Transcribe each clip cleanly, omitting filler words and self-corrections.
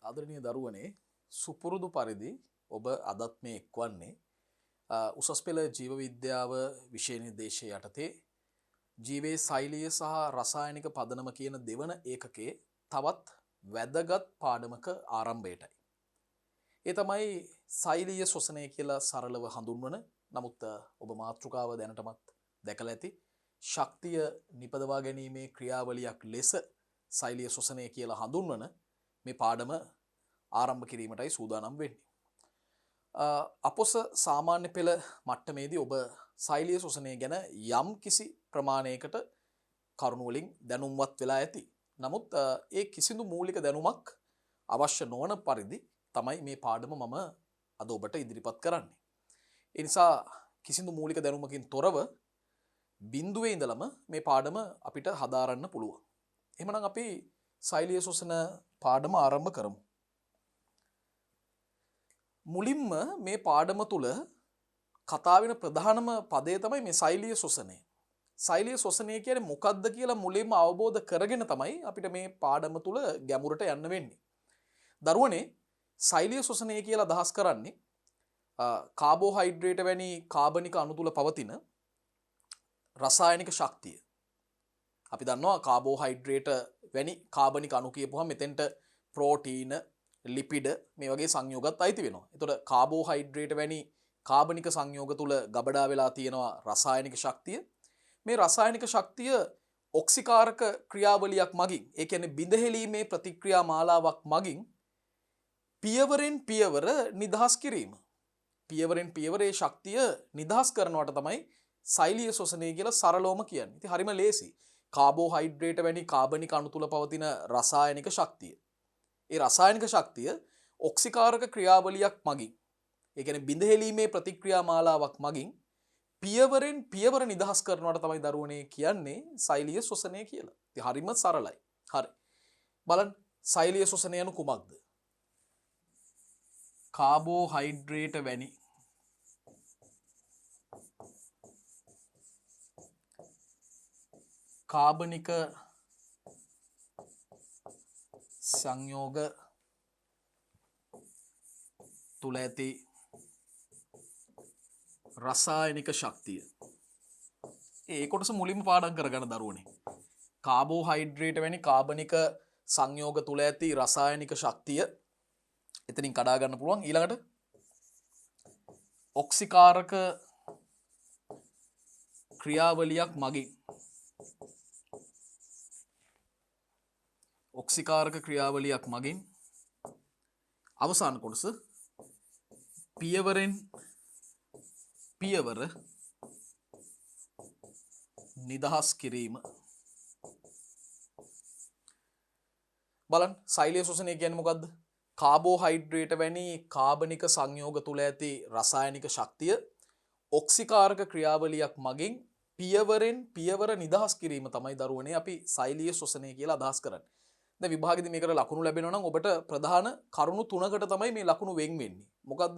ආදරණීය දරුවනේ සුපුරුදු පරිදි ඔබ අදත් මේ එක්වන්නේ උසස් පෙළ ජීව විද්‍යාව විෂය නිර්දේශය යටතේ ජීවයේ සෛලීය සහ රසායනික පදනම කියන දෙවන ඒකකයේ තවත් වැදගත් පාඩමක ආරම්භයටයි. ඒ තමයි සෛලීය ශ්වසනය කියලා සරලව හඳුන්වන නමුත් ඔබ මාතෘකාව දැනටමත් දැකලා ඇති ශක්තිය නිපදවා ගැනීමේ ක්‍රියාවලියක් ලෙස සෛලීය ශ්වසනය කියලා හඳුන්වන මේ පාඩම ආරම්භ කිරීමටයි සූදානම් වෙන්නේ. අපොස සාමාන්‍ය පෙළ මට්ටමේදී ඔබ සෛලීය ශ්වසනය ගැන යම් කිසි ප්‍රමාණයකට කරුණු වලින් දැනුම්වත් වෙලා ඇති. නමුත් ඒ කිසිදු මූලික දැනුමක් අවශ්‍ය නොවන පරිදි තමයි මේ පාඩම මම අද ඔබට ඉදිරිපත් කරන්නේ. ඒ නිසා කිසිදු මූලික දැනුමකින් තොරව බිඳුවේ ඉඳලම මේ පාඩම අපිට හදාරන්න පුළුවන්. එහෙමනම් අපි සෛලීය ශ්වසන පාඩම ආරම්භ කරමු. මුලින්ම මේ පාඩම තුල කතා වෙන ප්‍රධානම පදය තමයි මේ සෛලීය ශ්වසනය. සෛලීය ශ්වසනය කියන්නේ මොකක්ද කියලා මුලින්ම අවබෝධ කරගෙන තමයි අපිට මේ පාඩම තුල ගැඹුරට යන්න වෙන්නේ. දරුවනේ සෛලීය ශ්වසනය කියලා අදහස් කරන්නේ කාබෝහයිඩ්‍රේට් වැනි කාබනික අණු තුල පවතින රසායනික ශක්තිය. අපි දන්නවා කාබෝහයිඩ්‍රේට් වැනි කාබනික අණු කියපුවම මෙතෙන්ට ප්‍රෝටීන ලිපිඩ මේ වගේ සංයෝගත් අයිති වෙනවා. එතකොට කාබෝහයිඩ්‍රේට් වැනි කාබනික සංයෝග තුල ගබඩා වෙලා තියෙනවා රසායනික ශක්තිය. මේ රසායනික ශක්තිය ඔක්සිකාරක ක්‍රියාවලියක් මගින්, ඒ කියන්නේ බිඳහෙලීමේ ප්‍රතික්‍රියා මාලාවක් මගින් පියවරෙන් පියවර නිදහස් කිරීම. පියවරෙන් පියවර ඒ ශක්තිය නිදහස් කරනවට තමයි සෛලීය ශ්වසනය කියලා සරලවම කියන්නේ. ඉතින් හරිම ලේසි. කාබෝහයිඩ්‍රේට් වැනි කාබනික අණු තුල පවතින රසායනික ශක්තිය. ඒ රසායනික ශක්තිය ඔක්සිකාරක ක්‍රියාවලියක් මගින්, ඒ කියන්නේ බිඳහෙලීමේ ප්‍රතික්‍රියා මාලාවක් මගින් පියවරෙන් පියවර නිදහස් කරනවට තමයි දරුවනේ කියන්නේ සෛලීය ශ්වසනය කියලා. ඉතින් හරිම සරලයි. හරි. බලන්න සෛලීය ශ්වසනය යනු කුමක්ද? කාබෝහයිඩ්‍රේට් වැනි කාබනික සංයෝග තුල ඇති රසායනික ශක්තිය. ඒ කොටස මුලින්ම පාඩම් කරගන්න දරුවනේ. කාබෝහයිඩ්‍රේට් වැනි කාබනික සංයෝග තුල ඇති රසායනික ශක්තිය එතනින් කඩා ගන්න පුළුවන්. ඊළඟට ඔක්සිකාරක ක්‍රියාවලියක් මගින්, ඔක්සිකාරක ක්‍රියාවලියක් මගින් අවසාන කොටස පියවරෙන් පියවර නිදහස් කිරීම. බලන්න සෛලීය ශ්වසනය කියන්නේ මොකද්ද? කාබෝහයිඩ්‍රේට් වැනි කාබනික සංයෝග තුල ඇති රසායනික ශක්තිය ඔක්සිකාරක ක්‍රියාවලියක් මගින් පියවරෙන් පියවර නිදහස් කිරීම තමයි දරුවනේ අපි සෛලීය ශ්වසනය කියලා අදහස් කරන්නේ. දැන් විභාගෙදී මේකට ලකුණු ලැබෙනවා නම් ඔබට ප්‍රධාන කරුණු තුනකට තමයි මේ ලකුණු වෙන් වෙන්නේ. මොකද්ද?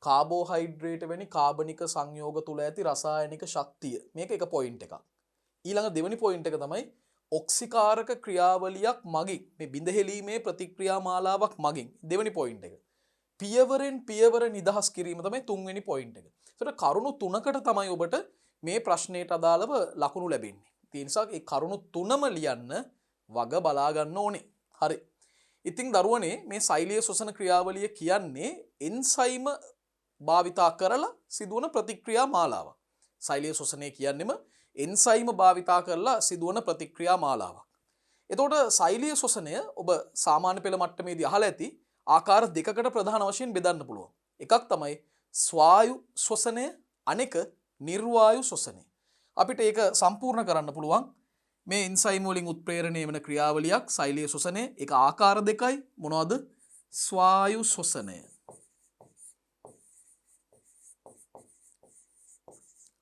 කාබෝහයිඩ්‍රේට් වැනි කාබනික සංයෝග තුල ඇති රසායනික ශක්තිය. මේක එක පොයින්ට් එකක්. ඊළඟ දෙවෙනි පොයින්ට් එක තමයි ඔක්සිකාරක ක්‍රියාවලියක් මගින්, මේ බිඳහෙලීමේ ප්‍රතික්‍රියා මාලාවක් මගින් දෙවෙනි පොයින්ට් එක. පියවරෙන් පියවර නිදහස් කිරීම තමයි තුන්වෙනි පොයින්ට් එක. ඒතර කරුණු තුනකට තමයි ඔබට මේ ප්‍රශ්නයට අදාළව ලකුණු ලැබෙන්නේ. ඒ නිසා ඒ කරුණු තුනම ලියන්න වග බලා ගන්න ඕනේ. හරි. ඉතින් දරුවනේ මේ සෛලීය ශ්වසන ක්‍රියාවලිය කියන්නේ එන්සයිම භාවිතා කරලා සිදුවන ප්‍රතික්‍රියා මාලාවක්. සෛලීය ශ්වසනය කියන්නේම එන්සයිම භාවිතා කරලා සිදුවන ප්‍රතික්‍රියා මාලාවක්. එතකොට සෛලීය ශ්වසනය ඔබ සාමාන්‍ය පෙළ මට්ටමේදී අහලා ඇති ආකාර දෙකකට ප්‍රධාන වශයෙන් බෙදන්න පුළුවන්. එකක් තමයි ස්වායු ශ්වසනය, අනෙක නිර්වායු ශ්වසනය. අපිට ඒක සම්පූර්ණ කරන්න පුළුවන් මේ එන්සයිම් වලින් උත්ප්‍රේරණය වෙන ක්‍රියාවලියක් සෛලීය ශ්වසනය. ඒක ආකාර දෙකයි. මොනවද? ස්වායු ශ්වසනය,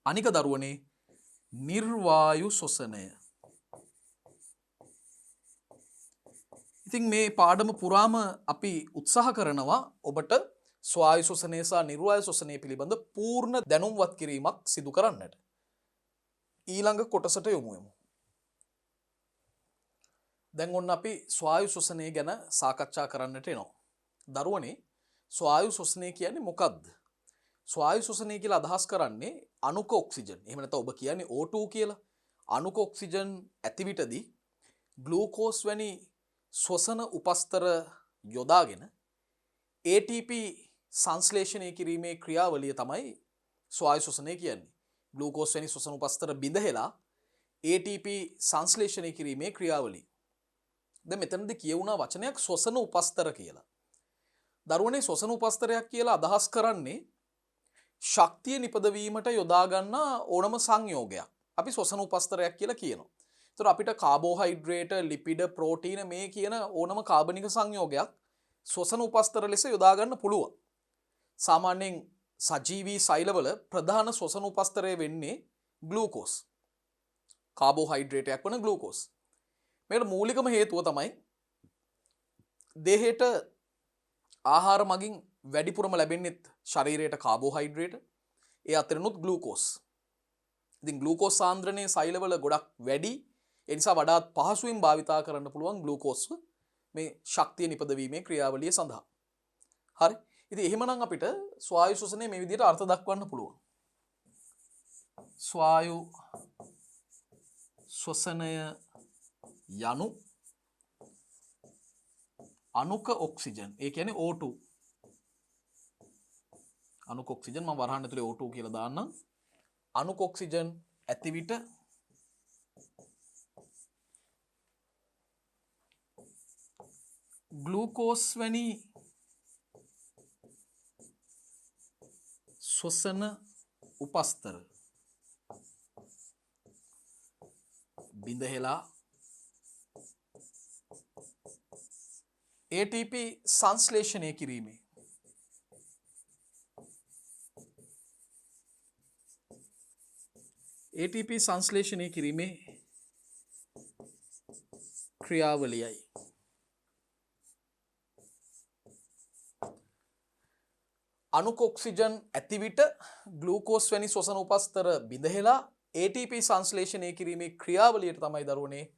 අනික දරුවනේ නිර්වායු ශ්වසනය. ඉතින් මේ පාඩම පුරාම අපි උත්සාහ කරනවා ඔබට ස්වායු ශ්වසනය සහ නිර්වායු ශ්වසනය පිළිබඳ පූර්ණ දැනුම්වත් කිරීමක් සිදු කරන්නට. ඊළඟ කොටසට යමු. දැන් ඔන්න අපි ස්වායු ශ්වසනය ගැන සාකච්ඡා කරන්නට එනවා. දරුවනේ ස්වායු ශ්වසනය කියන්නේ මොකක්ද? ස්වායු ශ්වසනය කියලා අදහස් කරන්නේ අණුක ඔක්සිජන්. එහෙම නැත්නම් ඔබ කියන්නේ O2 කියලා. අණුක ඔක්සිජන් ඇති විටදී ග්ලූකෝස් වැනි ශ්වසන උපස්තර යොදාගෙන ATP සංශ්ලේෂණය කිරීමේ ක්‍රියාවලිය තමයි ස්වායු ශ්වසනය කියන්නේ. ග්ලූකෝස් වැනි ශ්වසන උපස්තර බිඳහෙලා ATP සංශ්ලේෂණය කිරීමේ ක්‍රියාවලිය. දැන් මෙතනදී කියවුණා වචනයක් ශ්වසන උපස්තර කියලා. දරුවනේ ශ්වසන උපස්තරයක් කියලා අදහස් කරන්නේ ශක්තිය නිපදවීමට යොදා ගන්නා ඕනම සංයෝගයක්. අපි ශ්වසන උපස්තරයක් කියලා කියනවා. ඒතර අපිට කාබෝහයිඩ්‍රේට, ලිපිඩ, ප්‍රෝටීන මේ කියන ඕනම කාබනික සංයෝගයක් ශ්වසන උපස්තර ලෙස යොදා ගන්න පුළුවන්. සාමාන්‍යයෙන් සජීවී සෛලවල ප්‍රධාන ශ්වසන උපස්තරය වෙන්නේ ග්ලූකෝස්. කාබෝහයිඩ්‍රේටයක් වන ග්ලූකෝස්. මේකට මූලිකම හේතුව තමයි දේහයට ආහාර මගින් වැඩිපුරම ලැබෙන්නේත් ශරීරයට කාබෝහයිඩ්‍රේට, ඒ අතරිනුත් ග්ලූකෝස්. ඉතින් ග්ලූකෝස් සාන්ද්‍රණය සෛලවල ගොඩක් වැඩි. ඒ නිසා වඩාත් පහසුවෙන් භාවිතා කරන්න පුළුවන් ග්ලූකෝස් මේ ශක්තිය නිපදවීමේ ක්‍රියාවලිය සඳහා. හරි. ඉතින් එහෙමනම් අපිට ස්වායු ශ්වසනය මේ විදිහට අර්ථ දක්වන්න පුළුවන්. ස්වායු ශ්වසනය යනු අණුක ඔක්සිජන්. ඒ කියන්නේ O2. අණුක ඔක්සිජන් මම වරහන් ඇතුලේ O2 කියලා දාන්නම්. අණුක ඔක්සිජන් ඇති විට ග්ලූකෝස් වැනි ශ්වසන උපස්තර බිඳහෙලා ATP සංශ්ලේෂණය කිරීමේ ATP සංශ්ලේෂණය කිරීමේ ක්‍රියාවලියයි. අණුක ඔක්සිජන් ඇති විට ග්ලූකෝස් වැනි ශ්වසන උපස්තර බිඳහෙලා ATP සංශ්ලේෂණය කිරීමේ ක්‍රියාවලියට තමයි දරුවනේ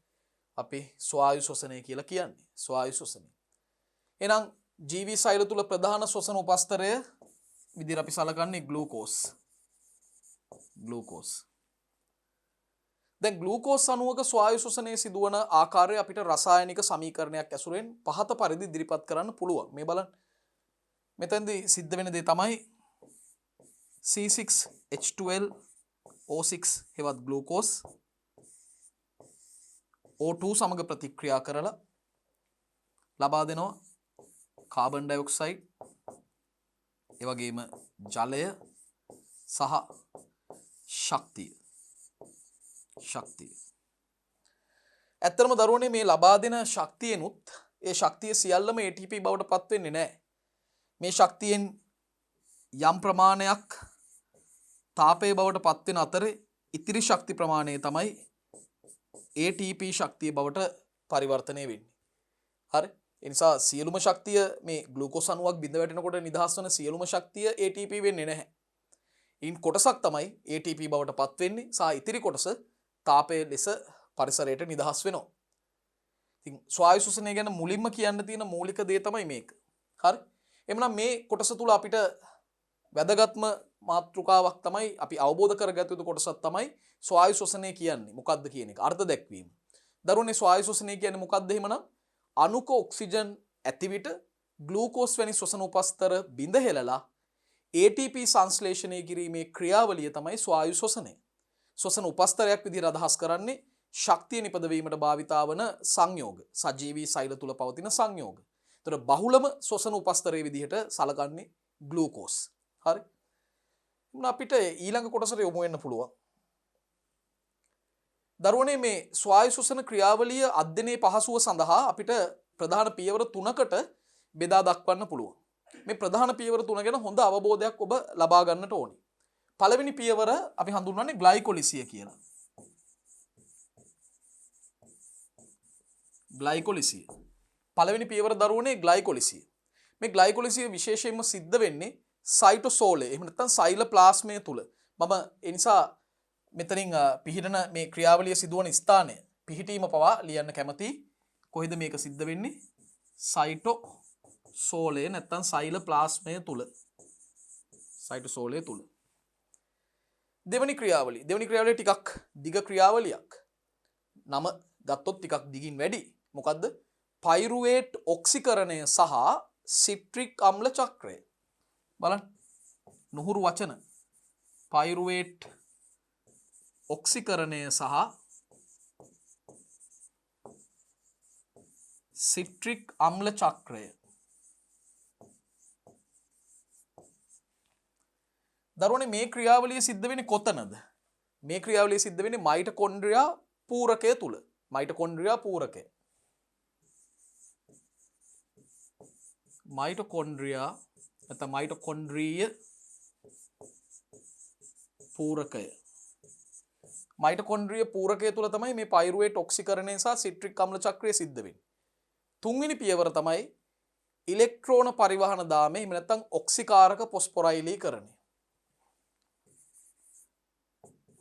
අපි ස්වායු ශ්වසනය කියලා කියන්නේ. ස්වායු ශ්වසනය. එහෙනම් ජීවී සෛල තුල ප්‍රධාන ශ්වසන උපස්තරය විදිහට අපි සලකන්නේ ග්ලූකෝස්. ග්ලූකෝස්. දැන් ග්ලූකෝස් අණුවක ස්වායු ශ්වසනයේ සිදුවන ආකාරය අපිට රසායනික සමීකරණයක් ඇසුරෙන් පහත පරිදි ඉදිරිපත් කරන්න පුළුවන්. මේ බලන්න. මෙතෙන්දී සිද්ධ වෙන දේ තමයි C6H12O6 හෙවත් ග්ලූකෝස් O2 සමග ප්‍රතික්‍රියා කරලා ලබා දෙනවා කාබන් ඩයොක්සයිඩ්, ඒ වගේම ජලය සහ ශක්තිය. ඇත්තටම දරුවනේ මේ ලබා දෙන ශක්තියනොත් ඒ ශක්තිය සියල්ලම ATP බවට පත් වෙන්නේ නැහැ. මේ ශක්තියෙන් යම් ප්‍රමාණයක් තාපය බවට පත් වෙන අතරේ ඉතිරි ශක්ති ප්‍රමාණය තමයි ATP ශක්තිය බවට පරිවර්තනය වෙන්නේ. හරි. ඒ නිසා සියලුම ශක්තිය මේ ග්ලූකෝස් අණුවක් බිඳ වැටෙනකොට නිදහස් වන සියලුම ශක්තිය ATP වෙන්නේ නැහැ. ඉන් කොටසක් තමයි ATP බවට පත් වෙන්නේ සහ ඉතිරි කොටස තාපය ලෙස පරිසරයට නිදහස් වෙනවා. ඉතින් ස්වායු ශ්වසනය ගැන මුලින්ම කියන්න තියෙන මූලික දේ තමයි මේක. හරි. එhmenan මේ කොටස තුල අපිට වැදගත්ම මාතෘකාවක් තමයි අපි අවබෝධ කරගත යුතු කොටසක් තමයි ස්වායු ශ්වසනය කියන්නේ මොකක්ද කියන එක අර්ථ දැක්වීම. දරුවනේ ස්වායු ශ්වසනය කියන්නේ මොකක්ද එහෙමනම්? අණුක ඔක්සිජන් ඇති විට ග්ලූකෝස් වැනි ශ්වසන උපස්තර බිඳ හෙළලා ATP සංශ්ලේෂණය කිරීමේ ක්‍රියාවලිය තමයි ස්වායු ශ්වසනය. ශ්වසන උපස්තරයක් විදිහට අදහස් කරන්නේ ශක්තිය නිපදවීමට භාවිතා වන සංයෝග, සජීවී සෛල තුල පවතින සංයෝග. ඒතර බහුලම ශ්වසන උපස්තරයේ විදිහට සලකන්නේ ග්ලූකෝස්. හරි. අපිට ඊළඟ කොටසට යොමු වෙන්න පුළුවන්. දරුවනේ මේ ස්වායු ශ්වසන ක්‍රියාවලිය අධ්‍යයනයේ පහසුව සඳහා අපිට ප්‍රධාන පියවර 3කට බෙදා දක්වන්න පුළුවන්. මේ ප්‍රධාන පියවර 3 ගැන හොඳ අවබෝධයක් ඔබ ලබා ගන්නට ඕනේ. පළවෙනි පියවර අපි හඳුන්වන්නේ ග්ලයිකොලිසිය කියලා. ග්ලයිකොලිසිය. පළවෙනි පියවර දරුවනේ ග්ලයිකොලිසිය. මේ ග්ලයිකොලිසිය විශේෂයෙන්ම සිද්ධ වෙන්නේ සයිටෝසෝලේ එහෙම නැත්නම් සෛලප්ලාස්මය තුල. මම ඒ නිසා මෙතනින් පිහිටන මේ ක්‍රියාවලිය සිදුවන ස්ථානය පිහිටීම පවා ලියන්න කැමතියි. කොහෙද මේක සිද්ධ වෙන්නේ? සයිටෝසෝල්. සෝලය නැත්තම් සෛල ප්ලාස්මය තුල සයිටෝසෝලය තුල දෙවනි ක්‍රියාවලිය ටිකක් දිග ක්‍රියාවලියක් නම ගත්තොත් ටිකක් දිගින් වැඩි මොකද්ද පයිරුවේට් ඔක්සිකරණය සහ සිට්‍රික් අම්ල චක්‍රය බලන්න නුහුරු වචන පයිරුවේට් ඔක්සිකරණය සහ සිට්‍රික් අම්ල චක්‍රය දරුවනේ මේ ක්‍රියාවලිය සිද්ධ වෙන්නේ කොතනද මේ ක්‍රියාවලිය සිද්ධ වෙන්නේ මයිටොකොන්ඩ්‍රියා පූරකය තුල මයිටොකොන්ඩ්‍රියා පූරකය මයිටොකොන්ඩ්‍රියා නැත්නම් මයිටොකොන්ඩ්‍රීය පූරකය මයිටොකොන්ඩ්‍රිය පූරකය තුල තමයි මේ පයිරුවේට් ඔක්සිකරණය සහ සිට්‍රික් අම්ල චක්‍රය සිද්ධ වෙන්නේ තුන්වෙනි පියවර තමයි ඉලෙක්ට්‍රෝන පරිවහන දාමය එහෙම නැත්නම් ඔක්සිකාරක පොස්පොරයිලීකරණය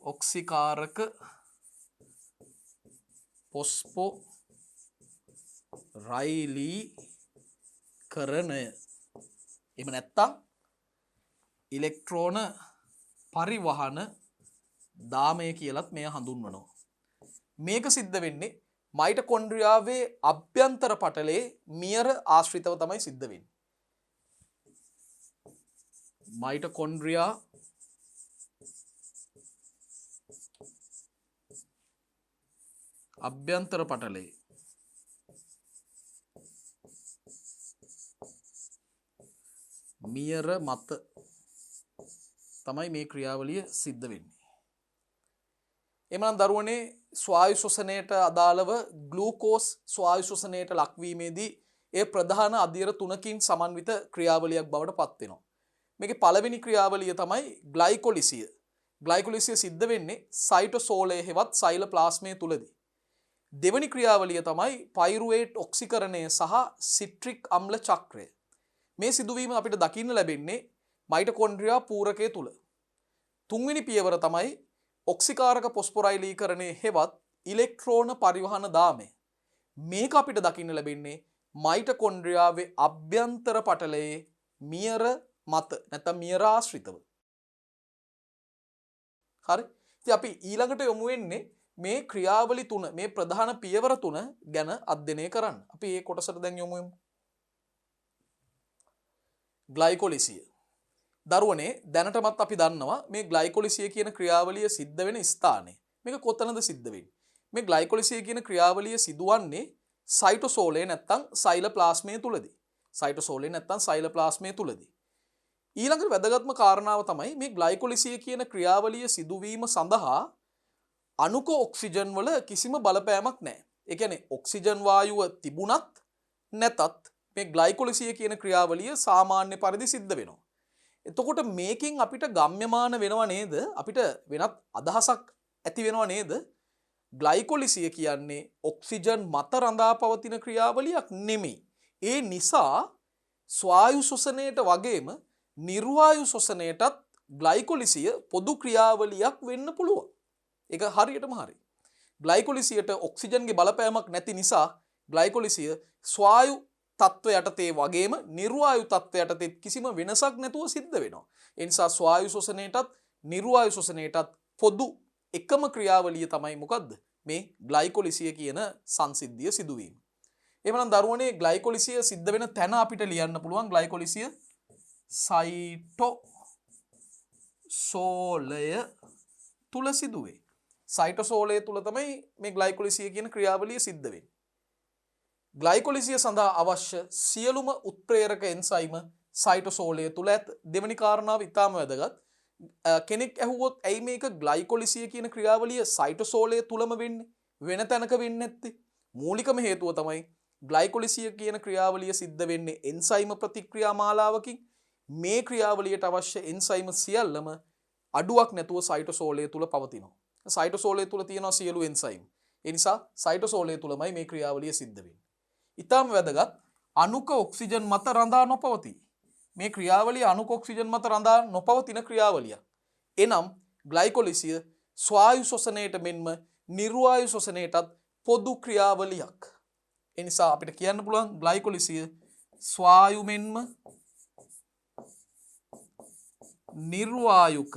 ඔක්සිකාරක පොස්පොරයිලීකරණය එහෙම නැත්නම් ඉලෙක්ට්‍රෝන පරිවහන දාමය කියලත් මෙය හඳුන්වනවා මේක සිද්ධ වෙන්නේ මයිටොකොන්ඩ්‍රියාවේ අභ්‍යන්තර පටලයේ මියර ආශ්‍රිතව තමයි සිද්ධ වෙන්නේ මයිටොකොන්ඩ්‍රියා අභ්‍යන්තර පටලයේ මියර මත තමයි මේ ක්‍රියාවලිය සිද්ධ වෙන්නේ එමනම් දරුවනේ ස්වායු ශ්වසනයට අදාළව ග්ලූකෝස් ස්වායු ශ්වසනයට ලක්වීමේදී ඒ ප්‍රධාන අධීර තුනකින් සමන්විත ක්‍රියාවලියක් බවට පත් වෙනවා. මේකේ පළවෙනි ක්‍රියාවලිය තමයි ග්ලයිකොලිසිය. ග්ලයිකොලිසිය සිද්ධ වෙන්නේ සයිටෝසෝලයේ හෙවත් සෛලප්ලාස්මයේ තුලදී. දෙවෙනි ක්‍රියාවලිය තමයි පයිරුවේට් ඔක්සිකරණය සහ සිට්‍රික් අම්ල චක්‍රය. මේ සිදුවීම අපිට දකින්න ලැබෙන්නේ මයිටොකොන්ඩ්‍රියා පූරකය තුල. තුන්වෙනි පියවර තමයි ඔක්සිකාරක පොස්පොරයිලීකරණය හෙවත් ඉලෙක්ට්‍රෝන පරිවහන දාමය මේක අපිට දකින්න ලැබෙන්නේ මයිටොකොන්ඩ්‍රියාවේ අභ්‍යන්තර පටලයේ මියර මත නැත්නම් මියර ආශ්‍රිතව හරි ඉතින් අපි ඊළඟට යමු වෙන්නේ මේ ක්‍රියාවලි තුන මේ ප්‍රධාන පියවර තුන ගැන අධ්‍යයනය කරන්න අපි මේ කොටසට දැන් යමු ග්ලයිකොලිසිය දරුවනේ දැනටමත් අපි දන්නවා මේ ග්ලයිකොලිසිය කියන ක්‍රියාවලිය සිද්ධ වෙන ස්ථානය. මේක කොතනද සිද්ධ වෙන්නේ? මේ ග්ලයිකොලිසිය කියන ක්‍රියාවලිය සිදුවන්නේ සයිටෝසෝලයේ නැත්තම් සෛලප්ලාස්මයේ තුලදී. සයිටෝසෝලයේ නැත්තම් සෛලප්ලාස්මයේ තුලදී. ඊළඟට වැදගත්ම කාරණාව තමයි මේ ග්ලයිකොලිසිය කියන ක්‍රියාවලිය සිදුවීම සඳහා අණුක ඔක්සිජන් වල කිසිම බලපෑමක් නැහැ. ඒ කියන්නේ ඔක්සිජන් වායුව තිබුණත් නැතත් මේ ග්ලයිකොලිසිය කියන ක්‍රියාවලිය සාමාන්‍ය පරිදි සිද්ධ වෙනවා. එතකොට මේකෙන් අපිට ගම්‍යමාන වෙනව නේද අපිට වෙනත් අදහසක් ඇති වෙනව නේද ග්ලයිකොලිසිය කියන්නේ ඔක්සිජන් මත රඳා පවතින ක්‍රියාවලියක් නෙමෙයි ඒ නිසා ස්වායු ශ්වසනයට වගේම නිර්වායු ශ්වසනයටත් ග්ලයිකොලිසිය පොදු ක්‍රියාවලියක් වෙන්න පුළුවන් ඒක හරියටම හරි ග්ලයිකොලිසියට ඔක්සිජන්ගේ බලපෑමක් නැති නිසා ග්ලයිකොලිසිය ස්වායු තත්ත්ව යටතේ වගේම නිර්වායු තත්ත්ව යටතේ කිසිම වෙනසක් නැතුව සිද්ධ වෙනවා. ඒ නිසා ස්වායු ශ්වසනයටත් නිර්වායු ශ්වසනයටත් පොදු එකම ක්‍රියාවලිය තමයි මොකද්ද? මේ ග්ලයිකොලිසිය කියන සංසිද්ධිය සිදුවීම. එහෙනම් දරුවනේ ග්ලයිකොලිසිය සිද්ධ වෙන තැන අපිට ලියන්න පුළුවන් ග්ලයිකොලිසිය සයිටෝසෝලය තුල සිදුවේ. සයිටෝසෝලය තුල තමයි මේ ග්ලයිකොලිසිය කියන ක්‍රියාවලිය සිද්ධ වෙන්නේ. ග්ලයිකොලිසිය සඳහා අවශ්‍ය සියලුම උත්ප්‍රේරක එන්සයිම සයිටෝසෝලය තුල ඇත. දෙවෙනි කාරණාව ඉතාම වැදගත්. කෙනෙක් ඇහුවොත් ඇයි මේක ග්ලයිකොලිසිය කියන ක්‍රියාවලිය සයිටෝසෝලය තුලම වෙන්නේ? වෙන තැනක වෙන්නේ නැත්තේ? මූලිකම හේතුව තමයි ග්ලයිකොලිසිය කියන ක්‍රියාවලිය සිද්ධ වෙන්නේ එන්සයිම ප්‍රතික්‍රියා මාලාවකින්. මේ ක්‍රියාවලියට අවශ්‍ය එන්සයිම සියල්ලම අඩුවක් නැතුව සයිටෝසෝලය තුල පවතිනවා. සයිටෝසෝලය තුල තියෙනවා සියලු එන්සයිම්. ඒ නිසා සයිටෝසෝලය තුලමයි මේ ක්‍රියාවලිය සිද්ධ වෙන්නේ. ඉතාම වැදගත් අණුක ඔක්සිජන් මත රඳා නොපවතී. මේ ක්‍රියාවලිය අණුක ඔක්සිජන් මත රඳා නොපවතින ක්‍රියාවලියක්. එනම් ග්ලයිකොලිසිය ස්වායු ශ්වසනයට මෙන්ම නිර්වායු ශ්වසනයටත් පොදු ක්‍රියාවලියක්. ඒ නිසා අපිට කියන්න පුළුවන් ග්ලයිකොලිසිය ස්වායුමෙන්ම නිර්වායුක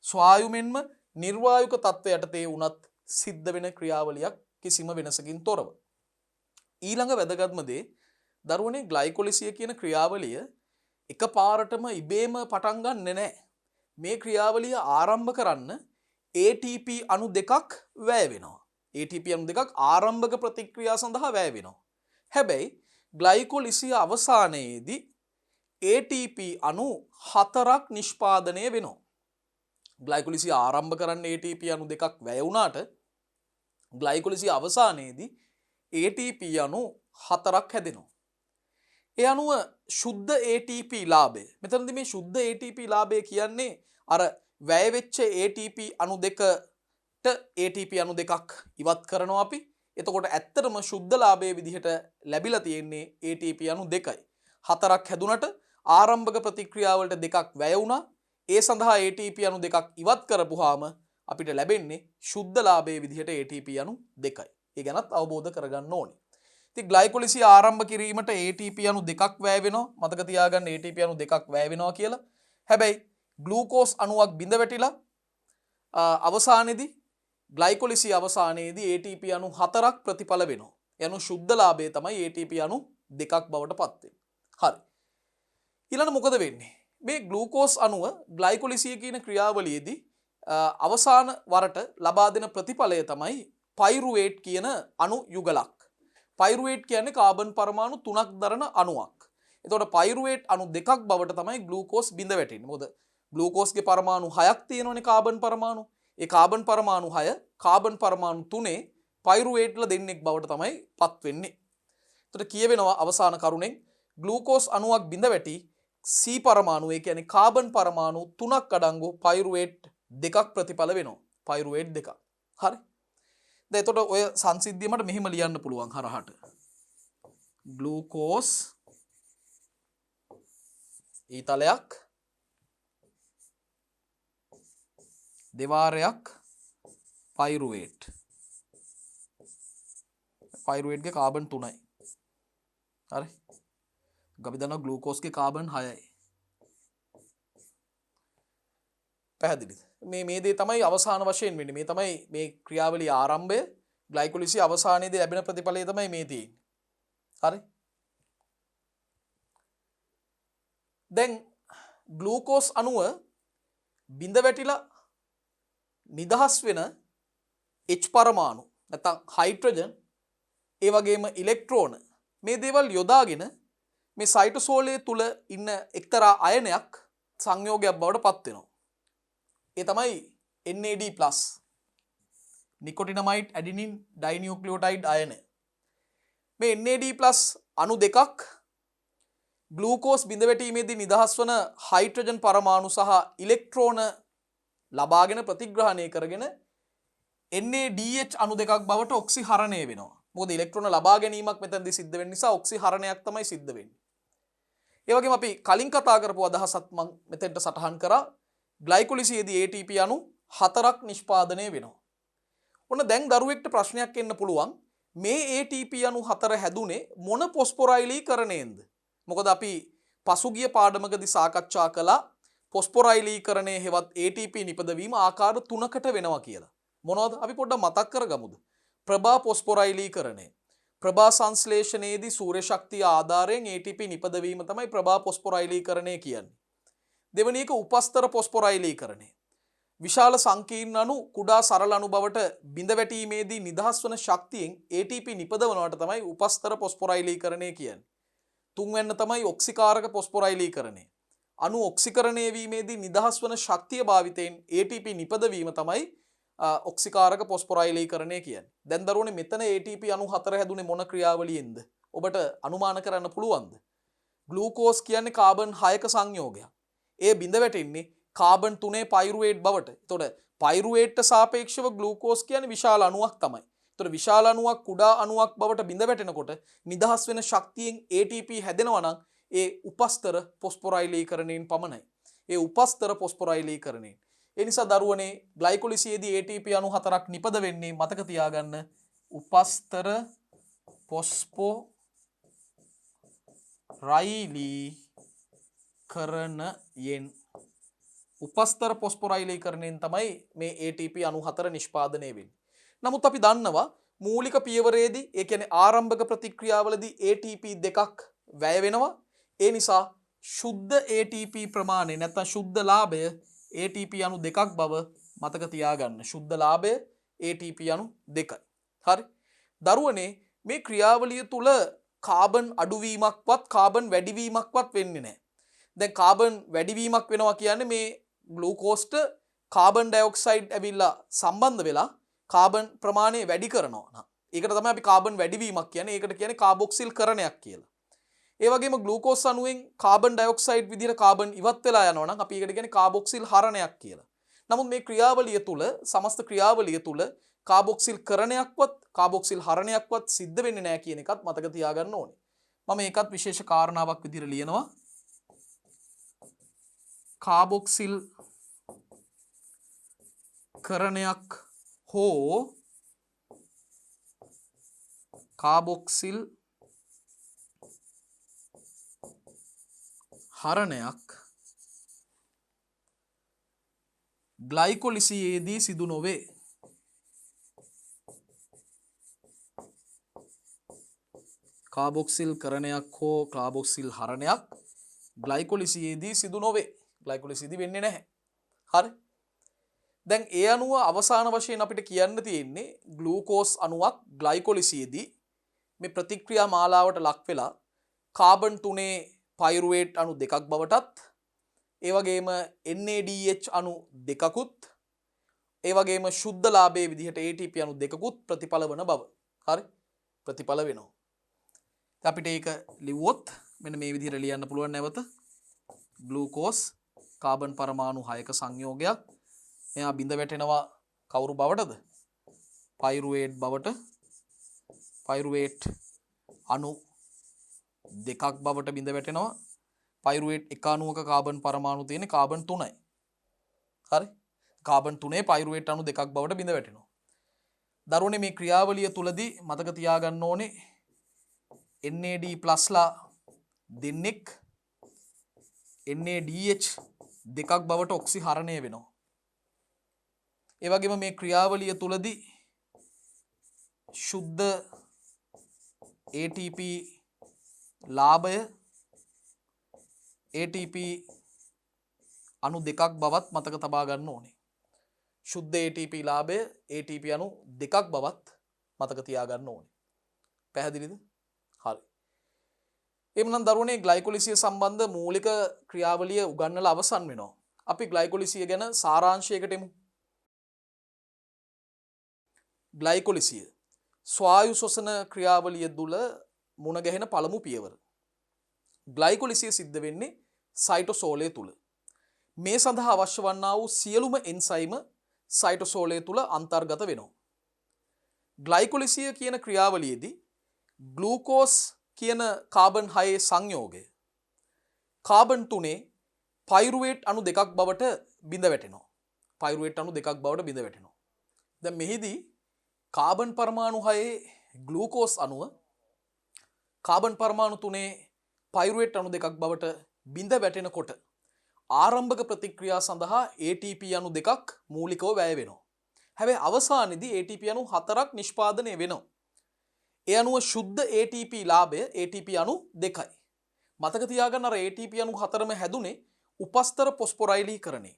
ස්වායුමෙන්ම නිර්වායුක තත්ත්වයට යටතේ වුණත් සිද්ධ වෙන ක්‍රියාවලියක් කිසිම වෙනසකින් තොරව. ඊළඟ වැදගත්ම දේ දරුවනේ ග්ලයිකොලිසිය කියන ක්‍රියාවලිය එක පාරටම ඉබේම පටන් ගන්නෙ නැහැ. මේ ක්‍රියාවලිය ආරම්භ කරන්න ATP අණු දෙකක් වැය වෙනවා. ATP අණු දෙකක් ආරම්භක ප්‍රතික්‍රියා සඳහා වැය වෙනවා. හැබැයි ග්ලයිකොලිසිය අවසානයේදී ATP අණු 4ක් නිෂ්පාදනය වෙනවා. ග්ලයිකොලිසිය ආරම්භ කරන්න ATP අණු දෙකක් වැය වුණාට ග්ලයිකොලිසිය අවසානයේදී ATP අණු 4ක් හැදෙනවා. ඒ අනුව ශුද්ධ ATP ලාභය. මෙතනදී මේ ශුද්ධ ATP ලාභය කියන්නේ අර වැය වෙච්ච ATP අණු දෙකට ATP අණු දෙකක් ඉවත් කරනවා අපි. එතකොට ඇත්තටම ශුද්ධ ලාභයේ විදිහට ලැබිලා තියෙන්නේ ATP අණු දෙකයි. 4ක් හැදුනට ආරම්භක ප්‍රතික්‍රියාවලට දෙකක් වැය වුණා. ඒ සඳහා ATP අණු දෙකක් ඉවත් කරපුවාම අපිට ලැබෙන්නේ ශුද්ධ ලාභයේ විදිහට ATP අණු දෙකයි. ඒ ගැනත් අවබෝධ කරගන්න ඕනේ. ඉතින් ග්ලයිකොලිසිය ආරම්භ කිරීමට ATP අණු දෙකක් වැය වෙනවා. මතක තියාගන්න ATP අණු දෙකක් වැය වෙනවා කියලා. හැබැයි ග්ලූකෝස් අණුවක් බිඳ වැටිලා අවසානයේදී ග්ලයිකොලිසිය අවසානයේදී ATP අණු 4ක් ප්‍රතිඵල වෙනවා. ඒ අණු ශුද්ධ ලාභය තමයි ATP අණු දෙකක් බවට පත් වෙන්නේ. හරි. ඊළඟ මොකද වෙන්නේ? මේ ග්ලූකෝස් අණුව ග්ලයිකොලිසිය කියන ක්‍රියාවලියේදී අවසාන වරට ලබා දෙන ප්‍රතිඵලය තමයි පයිරුවේට් කියන අණු යුගලක්. පයිරුවේට් කියන්නේ කාබන් පරමාණු 3ක් දරන අණුවක්. එතකොට පයිරුවේට් අණු දෙකක් බවට තමයි ග්ලූකෝස් බිඳ වැටෙන්නේ. මොකද ග්ලූකෝස්ගේ පරමාණු 6ක් තියෙනවනේ කාබන් පරමාණු. ඒ කාබන් පරමාණු 6 කාබන් පරමාණු 3 පයිරුවේට්ල දෙන්නෙක් බවට තමයි පත් වෙන්නේ. එතකොට කියවෙනවා අවසාන කරුණෙන් ග්ලූකෝස් අණුවක් බිඳ වැටි C පරමාණු ඒ කියන්නේ කාබන් පරමාණු 3ක් අඩංගු පයිරුවේට් දෙකක් ප්‍රතිඵල වෙනවා. පයිරුවේට් දෙකක්. හරි. දැන් එතකොට ඔය සංසිද්ධිය මට මෙහෙම ලියන්න පුළුවන් හරහට. ග්ලූකෝස් ඊතලයක් දෙවාරයක් පයිරුවේට්. පයිරුවේට්ගේ කාබන් 3යි. හරි. අපි දන්නවා ග්ලූකෝස්ගේ කාබන් 6යි. පැහැදිලිද? මේ දේ තමයි අවසාන වශයෙන් වෙන්නේ. මේ තමයි මේ ක්‍රියාවලිය ආරම්භය. ග්ලයිකොලිසිය අවසානයේදී ලැබෙන ප්‍රතිඵලය තමයි මේ තියෙන්නේ. හරි? දැන් ග්ලූකෝස් අණුව බිඳ වැටිලා නිදහස් වෙන H පරමාණු නැත්නම් හයිඩ්‍රජන් ඒ වගේම ඉලෙක්ට්‍රෝන මේ දේවල් යොදාගෙන මේ සයිටෝසෝලයේ තුල ඉන්න එක්තරා අයනයක් සංයෝගයක් බවට පත් වෙනවා. ඒ තමයි NAD+ නිකොටිනමයිඩ් ඇඩිනින් ඩයිනියුක්ලියෝටයිඩ් අයනය. මේ NAD+ අණු දෙකක් ග්ලූකෝස් බිඳ වැටීමේදී නිදහස් වන හයිඩ්‍රජන් පරමාණු සහ ඉලෙක්ට්‍රෝන ලබාගෙන ප්‍රතිග්‍රහණය කරගෙන NADH අණු දෙකක් බවට ඔක්සිහරණය වෙනවා. මොකද ඉලෙක්ට්‍රෝන ලබා ගැනීමක් මෙතනදී සිද්ධ වෙන නිසා ඔක්සිහරණයක් තමයි සිද්ධ වෙන්නේ. ඒ වගේම අපි කලින් කතා කරපු අදහසත් මම මෙතෙන්ට සටහන් කරා. ග්ලයිකොලිසියේදී ATP අණු 4ක් නිෂ්පාදනය වෙනවා. ඔන්න දැන් දරුවෙක්ට ප්‍රශ්නයක් එන්න පුළුවන් මේ ATP අණු 4 හැදුනේ මොන පොස්පොරයිලීකරණයෙන්ද? මොකද අපි පසුගිය පාඩමකදී සාකච්ඡා කළා පොස්පොරයිලීකරණය හෙවත් ATP නිපදවීම ආකාර 3කට වෙනවා කියලා. මොනවද? අපි පොඩ්ඩක් මතක් කරගමුද? ප්‍රභා පොස්පොරයිලීකරණය. ප්‍රභා සංශ්ලේෂණයේදී සූර්ය ශක්තිය ආධාරයෙන් ATP නිපදවීම තමයි ප්‍රභා පොස්පොරයිලීකරණය කියන්නේ. දෙවැනි එක උපස්තර පොස්පොරයිලීකරණය. විශාල සංකීර්ණ අණු කුඩා සරල අණු බවට බිඳ වැටීමේදී නිදහස් වන ශක්තියෙන් ATP නිපදවනවට තමයි උපස්තර පොස්පොරයිලීකරණය කියන්නේ. තුන්වැන්න තමයි ඔක්සිකාරක පොස්පොරයිලීකරණය. අණු ඔක්සිකරණය වීමේදී නිදහස් වන ශක්තිය භාවිතයෙන් ATP නිපදවීම තමයි ඔක්සිකාරක පොස්පොරයිලීකරණය කියන්නේ. දැන් දරුවනේ මෙතන ATP අණු 4 හැදුනේ මොන ක්‍රියාවලියෙන්ද? ඔබට අනුමාන කරන්න පුළුවන්ද? ග්ලූකෝස් කියන්නේ කාබන් 6ක සංයෝගයක්. ඒ බිඳ වැටෙන්නේ කාබන් 3 පයිරුවේට් බවට. එතකොට පයිරුවේට්ට සාපේක්ෂව ග්ලූකෝස් කියන්නේ විශාල අණුවක් තමයි. එතකොට විශාල අණුවක් කුඩා අණුවක් බවට බිඳ වැටෙනකොට නිදහස් වෙන ශක්තියෙන් ATP හැදෙනවා නම් ඒ උපස්තර පොස්පොරයිලීකරණයෙන් පමණයි. ඒ උපස්තර පොස්පොරයිලීකරණයෙන්. ඒ නිසා දරුවනේ ග්ලයිකොලිසියේදී ATP අණු 4ක් නිපද වෙන්නේ මතක තියාගන්න උපස්තර පොස්පො රයිලීකරණයෙන් උපස්තර පොස්පොරයිලීකරණයෙන් තමයි මේ ATP 94 නිෂ්පාදනය වෙන්නේ. නමුත් අපි දන්නවා මූලික පියවරේදී ඒ කියන්නේ ආරම්භක ප්‍රතික්‍රියාවලදී ATP දෙකක් වැය වෙනවා. ඒ නිසා ශුද්ධ ATP ප්‍රමාණය නැත්නම් ශුද්ධ ලාභය ATP අණු දෙකක් බව මතක තියාගන්න. ශුද්ධ ලාභය ATP අණු දෙකයි. හරි. දරුවනේ මේ ක්‍රියාවලිය තුල කාබන් අඩුවීමක්වත් කාබන් වැඩිවීමක්වත් වෙන්නේ නැහැ. දැන් කාබන් වැඩිවීමක් වෙනවා කියන්නේ මේ ග්ලූකෝස්ට කාබන් ඩයොක්සයිඩ් ඇවිල්ලා සම්බන්ධ වෙලා කාබන් ප්‍රමාණය වැඩි කරනවා නම් ඒකට තමයි අපි කාබන් වැඩිවීමක් කියන්නේ. ඒකට කියන්නේ කාබොක්සිල් කරණයක් කියලා. ඒ වගේම ග්ලූකෝස් අණුවෙන් කාබන් ඩයොක්සයිඩ් විදිහට කාබන් ඉවත් වෙලා යනවා නම් අපි ඒකට කියන්නේ කාබොක්සිල් හරණයක් කියලා. නමුත් මේ ක්‍රියාවලිය තුල සමස්ත ක්‍රියාවලිය තුල කාබොක්සිල් කරණයක්වත් කාබොක්සිල් හරණයක්වත් සිද්ධ වෙන්නේ නැහැ කියන එකත් මතක තියාගන්න ඕනේ. මම ඒකත් විශේෂ කාරණාවක් විදිහට ලියනවා. කාබොක්සිල් කරණයක් හෝ කාබොක්සිල් හරණයක් ග්ලයිකොලිසියේදී සිදු නොවේ. කාබොක්සිල් කරණයක් හෝ කාබොක්සිල් හරණයක් ග්ලයිකොලිසියේදී සිදු නොවේ. ග්ලයිකොලිසියේදී වෙන්නේ නැහැ. හරි. දැන් ඒ අණුව අවසාන වශයෙන් අපිට කියන්න තියෙන්නේ ග්ලූකෝස් අණුවක් ග්ලයිකොලිසියේදී මේ ප්‍රතික්‍රියා මාලාවට ලක් වෙලා කාබන් 3 පයිරුවේට් අණු දෙකක් බවටත් ඒ වගේම NADH අණු දෙකකුත් ඒ වගේම ශුද්ධ ලාභයේ විදිහට ATP අණු දෙකකුත් ප්‍රතිඵල වන බව. හරි. ප්‍රතිඵල වෙනවා. අපිට ඒක ලිව්වොත් මෙන්න මේ විදිහට ලියන්න පුළුවන් නැවත. ග්ලූකෝස් කාබන් පරමාණු 6ක සංයෝගයක්. මෙයා බිඳ වැටෙනවා කවුරු බවටද? පයිරුවේට් බවට. පයිරුවේට් අණු දෙකක් බවට බිඳ වැටෙනවා. පයිරුවේට් එක අණුවක කාබන් පරමාණු තියෙන කාබන් 3යි. හරි. කාබන් 3 පයිරුවේට් අණු දෙකක් බවට බිඳ වැටෙනවා. දරුවනේ මේ ක්‍රියාවලිය තුලදී මතක තියාගන්න ඕනේ NAD+ ලා දෙන්නෙක් NADH දෙකක් බවට ඔක්සිහරණය වෙනවා. ඒ වගේම මේ ක්‍රියාවලිය තුලදී ශුද්ධ ATP ලාභය ATP අණු දෙකක් බවත් මතක තබා ගන්න ඕනේ. ශුද්ධ ATP ලාභය ATP අණු දෙකක් බවත් මතක තියා ගන්න ඕනේ. පැහැදිලිද? හරි. එhmenan දරුවනේ ග්ලයිකොලිසිය සම්බන්ධ මූලික ක්‍රියාවලිය උගන්වලා අවසන් වෙනවා. අපි ග්ලයිකොලිසිය ගැන සාරාංශයකට එමු. ග්ලයිකොලිසිය ස්වායු ශ්වසන ක්‍රියාවලිය තුල මුණ ගැහෙන පළමු පියවර. ග්ලයිකොලිසිය සිද්ධ වෙන්නේ සයිටෝසෝලය තුල. මේ සඳහා අවශ්‍ය වන්නා වූ සියලුම එන්සයිම සයිටෝසෝලය තුල අන්තර්ගත වෙනවා. ග්ලයිකොලිසිය කියන ක්‍රියාවලියේදී ග්ලූකෝස් කියන කාබන් 6 සංයෝගය කාබන් 3 පයිරුවේට් අණු දෙකක් බවට බිඳ වැටෙනවා. පයිරුවේට් අණු දෙකක් බවට බිඳ වැටෙනවා. දැන් මෙහිදී කාබන් පරමාණු 6 ග්ලූකෝස් අණුව කාබන් පරමාණු 3 පයිරුවේට් අණු දෙකක් බවට බිඳ වැටෙනකොට ආරම්භක ප්‍රතික්‍රියා සඳහා ATP අණු දෙකක් මූලිකව වැය වෙනවා. හැබැයි අවසානයේදී ATP අණු 4ක් නිෂ්පාදනය වෙනවා. ඒ අණුව ශුද්ධ ATP ලාභය ATP අණු 2යි. මතක තියාගන්න අර ATP අණු 4ම හැදුනේ උපස්තර පොස්පොරයිලීකරණේ.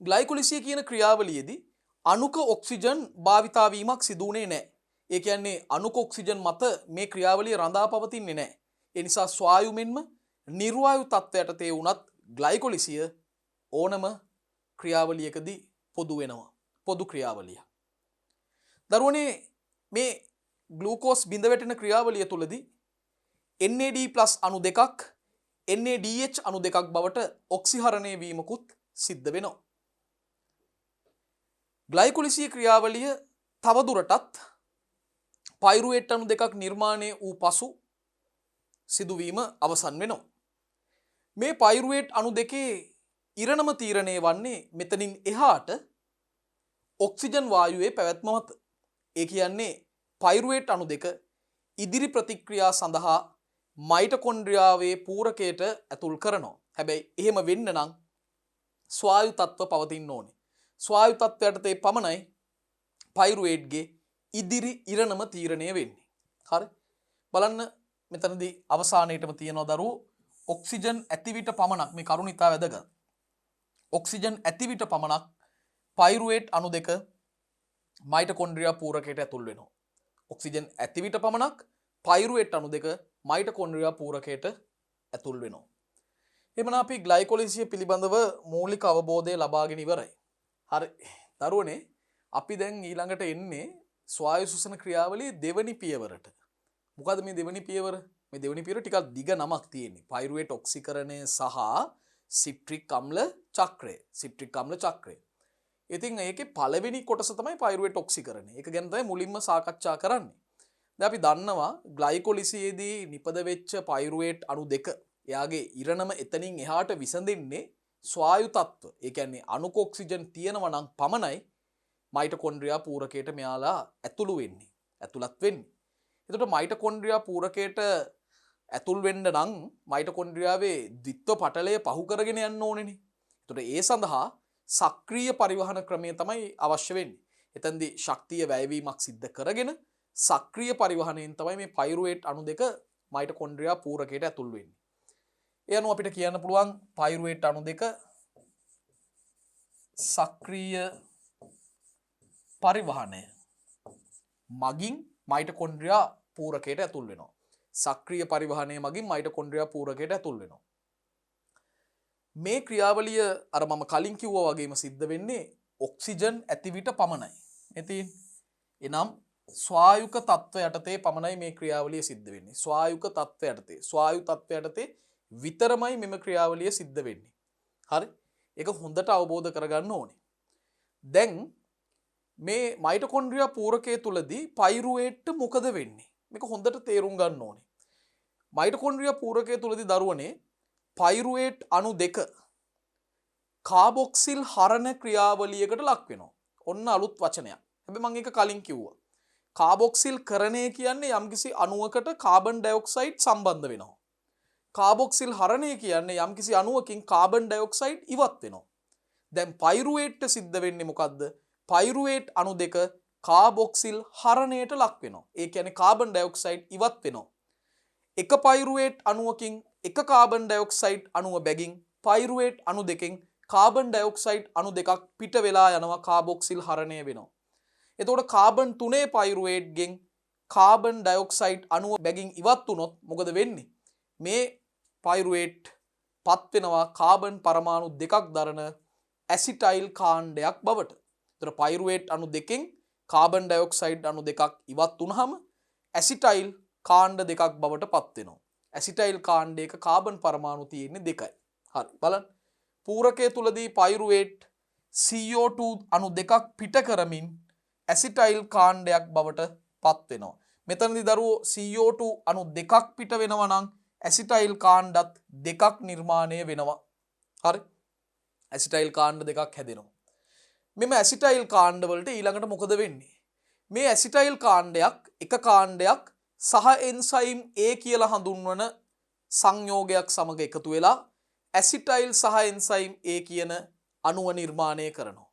ග්ලයිකොලිසිය කියන ක්‍රියාවලියේදී අණුක ඔක්සිජන් භාවිතා වීමක් සිදු වුණේ නැහැ. ඒ කියන්නේ අණුක ඔක්සිජන් මත මේ ක්‍රියාවලිය රඳා පවතින්නේ නැහැ. ඒ නිසා ස්වායුමෙන්ම නිර්වායු තත්ත්වයට තේ වුණත් ග්ලයිකොලිසිය ඕනම ක්‍රියාවලියකදී පොදු වෙනවා. පොදු ක්‍රියාවලිය. දරුවනේ මේ ග්ලූකෝස් බිඳ වැටෙන ක්‍රියාවලිය තුලදී NAD+ අණු දෙකක් NADH අණු දෙකක් බවට ඔක්සිහරණය වීමකුත් සිද්ධ වෙනවා. ග්ලයිකොලිසිය ක්‍රියාවලිය තවදුරටත් පයිරුවේට් අණු දෙකක් නිර්මාණය වූ පසු සිදුවීම අවසන් වෙනවා. මේ පයිරුවේට් අණු දෙකේ ඉරණම තීරණය වන්නේ මෙතනින් එහාට ඔක්සිජන් වායුවේ පැවැත්ම මත. ඒ කියන්නේ පයිරුවේට් අණු දෙක ඉදිරි ප්‍රතික්‍රියා සඳහා මයිටොකොන්ඩ්‍රියාවේ පූරකයට ඇතුල් කරනවා. හැබැයි එහෙම වෙන්න නම් ස්වායු තත්ත්ව පවතින්න ඕනේ. ස්වායු තත්ත්වයට තේ පමණයි පයිරුවේට්ගේ ඉදිරි ඉරණම තීරණය වෙන්නේ. හරි. බලන්න මෙතනදී අවසානයේටම තියෙනවා දරුවෝ ඔක්සිජන් ඇතිවිට පමණක් මේ කරුණ ඉතා වැදගත්. ඔක්සිජන් ඇතිවිට පමණක් පයිරුවේට් අණු දෙක මයිටොකොන්ඩ්‍රියා පූරකයට ඇතුල් වෙනවා. ඔක්සිජන් ඇතිවිට පමණක් පයිරුවේට් අණු දෙක මයිටොකොන්ඩ්‍රියා පූරකයට ඇතුල් වෙනවා. එමනම් අපි ග්ලයිකොලිසිය පිළිබඳව මූලික අවබෝධය ලබාගෙන ඉවරයි. හරි. දරුවනේ අපි දැන් ඊළඟට එන්නේ ස්වායු ශ්වසන ක්‍රියාවලියේ දෙවනි පියවරට. මොකද මේ දෙවනි පියවර? මේ දෙවනි පියවර ටිකක් දිග නමක් තියෙන්නේ. පයිරුවේට් ඔක්සිකරණය සහ සිට්‍රික් අම්ල චක්‍රය. සිට්‍රික් අම්ල චක්‍රය. ඉතින් ඒකේ පළවෙනි කොටස තමයි පයිරුවේට් ඔක්සිකරණය. ඒක ගැන තමයි මුලින්ම සාකච්ඡා කරන්නේ. දැන් අපි දන්නවා ග්ලයිකොලිසියේදී නිපද වෙච්ච පයිරුවේට් අණු දෙක එයාගේ ඉරණම එතනින් එහාට විසඳෙන්නේ ස්වායු තත්ත්ව. ඒ කියන්නේ අණුක ඔක්සිජන් තියෙනවා නම් පමණයි මයිටොකොන්ඩ්‍රියා පූරකයට මෙයාලා ඇතුළු වෙන්නේ. ඇතුළත් වෙන්නේ. එතකොට මයිටොකොන්ඩ්‍රියා පූරකයට ඇතුල් වෙන්න නම් මයිටොකොන්ඩ්‍රියාවේ ද්විත්ව පටලය පහු කරගෙන යන්න ඕනේනේ. එතකොට ඒ සඳහා සක්‍රීය පරිවහන ක්‍රමය තමයි අවශ්‍ය වෙන්නේ. එතෙන්දී ශක්තිය වැයවීමක් සිද්ධ කරගෙන සක්‍රීය පරිවහනයෙන් තමයි මේ පයිරුවේට් අණු දෙක මයිටොකොන්ඩ්‍රියා පූරකයට ඇතුල් වෙන්නේ. ඒ අනුව අපිට කියන්න පුළුවන් පයිරුවේට් අණු දෙක සක්‍රීය පරිවහනය මගින් මයිටොකොන්ඩ්‍රියා පූරකයට ඇතුල් වෙනවා. සක්‍රීය පරිවහනය මගින් මයිටොකොන්ඩ්‍රියා පූරකයට ඇතුල් වෙනවා. මේ ක්‍රියාවලිය අර මම කලින් කිව්වා වගේම සිද්ධ වෙන්නේ ඔක්සිජන් ඇති විට පමණයි. ඉතින් එනම් ස්වායුක තත්ත්ව යටතේ පමණයි මේ ක්‍රියාවලිය සිද්ධ වෙන්නේ. ස්වායුක තත්ත්ව යටතේ, ස්වායු තත්ත්ව යටතේ විතරමයි මෙම ක්‍රියාවලිය සිද්ධ වෙන්නේ. හරි? ඒක හොඳට අවබෝධ කරගන්න ඕනේ. දැන් මේ මයිටොකොන්ඩ්‍රියා පූරකය තුලදී පයිරුවේට් මොකද වෙන්නේ? මේක හොඳට තේරුම් ගන්න ඕනේ. මයිටොකොන්ඩ්‍රියා පූරකය තුලදී දරුවනේ පයිරුවේට් අණු දෙක කාබොක්සිල් හරණ ක්‍රියාවලියකට ලක් වෙනවා. ඔන්න අලුත් වචනයක්. හැබැයි මම ඒක කලින් කිව්වා. කාබොක්සිල් කරණය කියන්නේ යම්කිසි අණුවකට කාබන් ඩයොක්සයිඩ් සම්බන්ධ වෙනවා. කාබොක්සිල් හරණය කියන්නේ යම්කිසි අණුවකින් කාබන් ඩයොක්සයිඩ් ඉවත් වෙනවා. දැන් පයිරුවේට් සිද්ධ වෙන්නේ මොකද්ද? පයිරුවේට් අණු දෙක කාබොක්සිල් හරණයට ලක් වෙනවා. ඒ කියන්නේ කාබන් ඩයොක්සයිඩ් ඉවත් වෙනවා. එක පයිරුවේට් අණුවකින් එක කාබන් ඩයොක්සයිඩ් අණුව බැගින් පයිරුවේට් අණු දෙකෙන් කාබන් ඩයොක්සයිඩ් අණු දෙකක් පිට වෙලා යනවා කාබොක්සිල් හරණය වෙනවා. එතකොට කාබන් 3 පයිරුවේට්ගෙන් කාබන් ඩයොක්සයිඩ් අණුව බැගින් ඉවත් වුණොත් මොකද වෙන්නේ? මේ පයිරුවේට් පත් වෙනවා කාබන් පරමාණු දෙකක් දරන ඇසිටයිල් කාණ්ඩයක් බවට. එතකොට පයිරුවේට් අණු දෙකෙන් කාබන් ඩයොක්සයිඩ් අණු දෙකක් ඉවත් වුනහම ඇසිටයිල් කාණ්ඩ දෙකක් බවට පත් වෙනවා. ඇසිටයිල් කාණ්ඩයක කාබන් පරමාණු තියෙන්නේ දෙකයි. හරි. බලන්න. පූරකය තුලදී පයිරුවේට් CO2 අණු දෙකක් පිට කරමින් ඇසිටයිල් කාණ්ඩයක් බවට පත් වෙනවා. මෙතනදී දරුවෝ CO2 අණු දෙකක් පිට වෙනවා නම් ඇසිටයිල් කාණ්ඩත් දෙකක් නිර්මාණය වෙනවා. හරි. ඇසිටයිල් කාණ්ඩ දෙකක් හැදෙනවා. මෙම ඇසිටයිල් කාණ්ඩ වලට ඊළඟට මොකද වෙන්නේ? මේ ඇසිටයිල් කාණ්ඩයක් එක කාණ්ඩයක් සහ එන්සයිම් A කියලා හඳුන්වන සංයෝගයක් සමග එකතු වෙලා ඇසිටයිල් සහ එන්සයිම් A කියන අණුව නිර්මාණය කරනවා.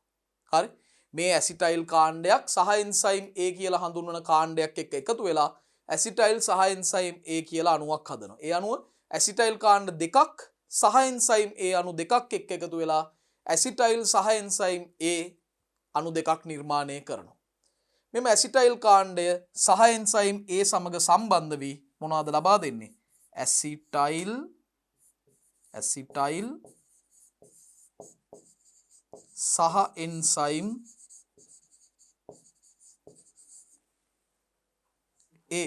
හරි? මේ ඇසිටයිල් කාණ්ඩයක් සහ එන්සයිම් A කියලා හඳුන්වන කාණ්ඩයක් එක්ක එකතු වෙලා ඇසිටයිල් සහ එන්සයිම් A කියලා අණුවක් හදනවා. ඒ අණුව ඇසිටයිල් කාණ්ඩ දෙකක් සහ එන්සයිම් A අණු දෙකක් එක්ක එකතු වෙලා ඇසිටයිල් සහ එන්සයිම් A අණු දෙකක් නිර්මාණය කරනවා. මෙම ඇසිටයිල් කාණ්ඩය සහ එන්සයිම් A සමග සම්බන්ධ වී මොනවද ලබා දෙන්නේ? ඇසිටයිල් සහ එන්සයිම් A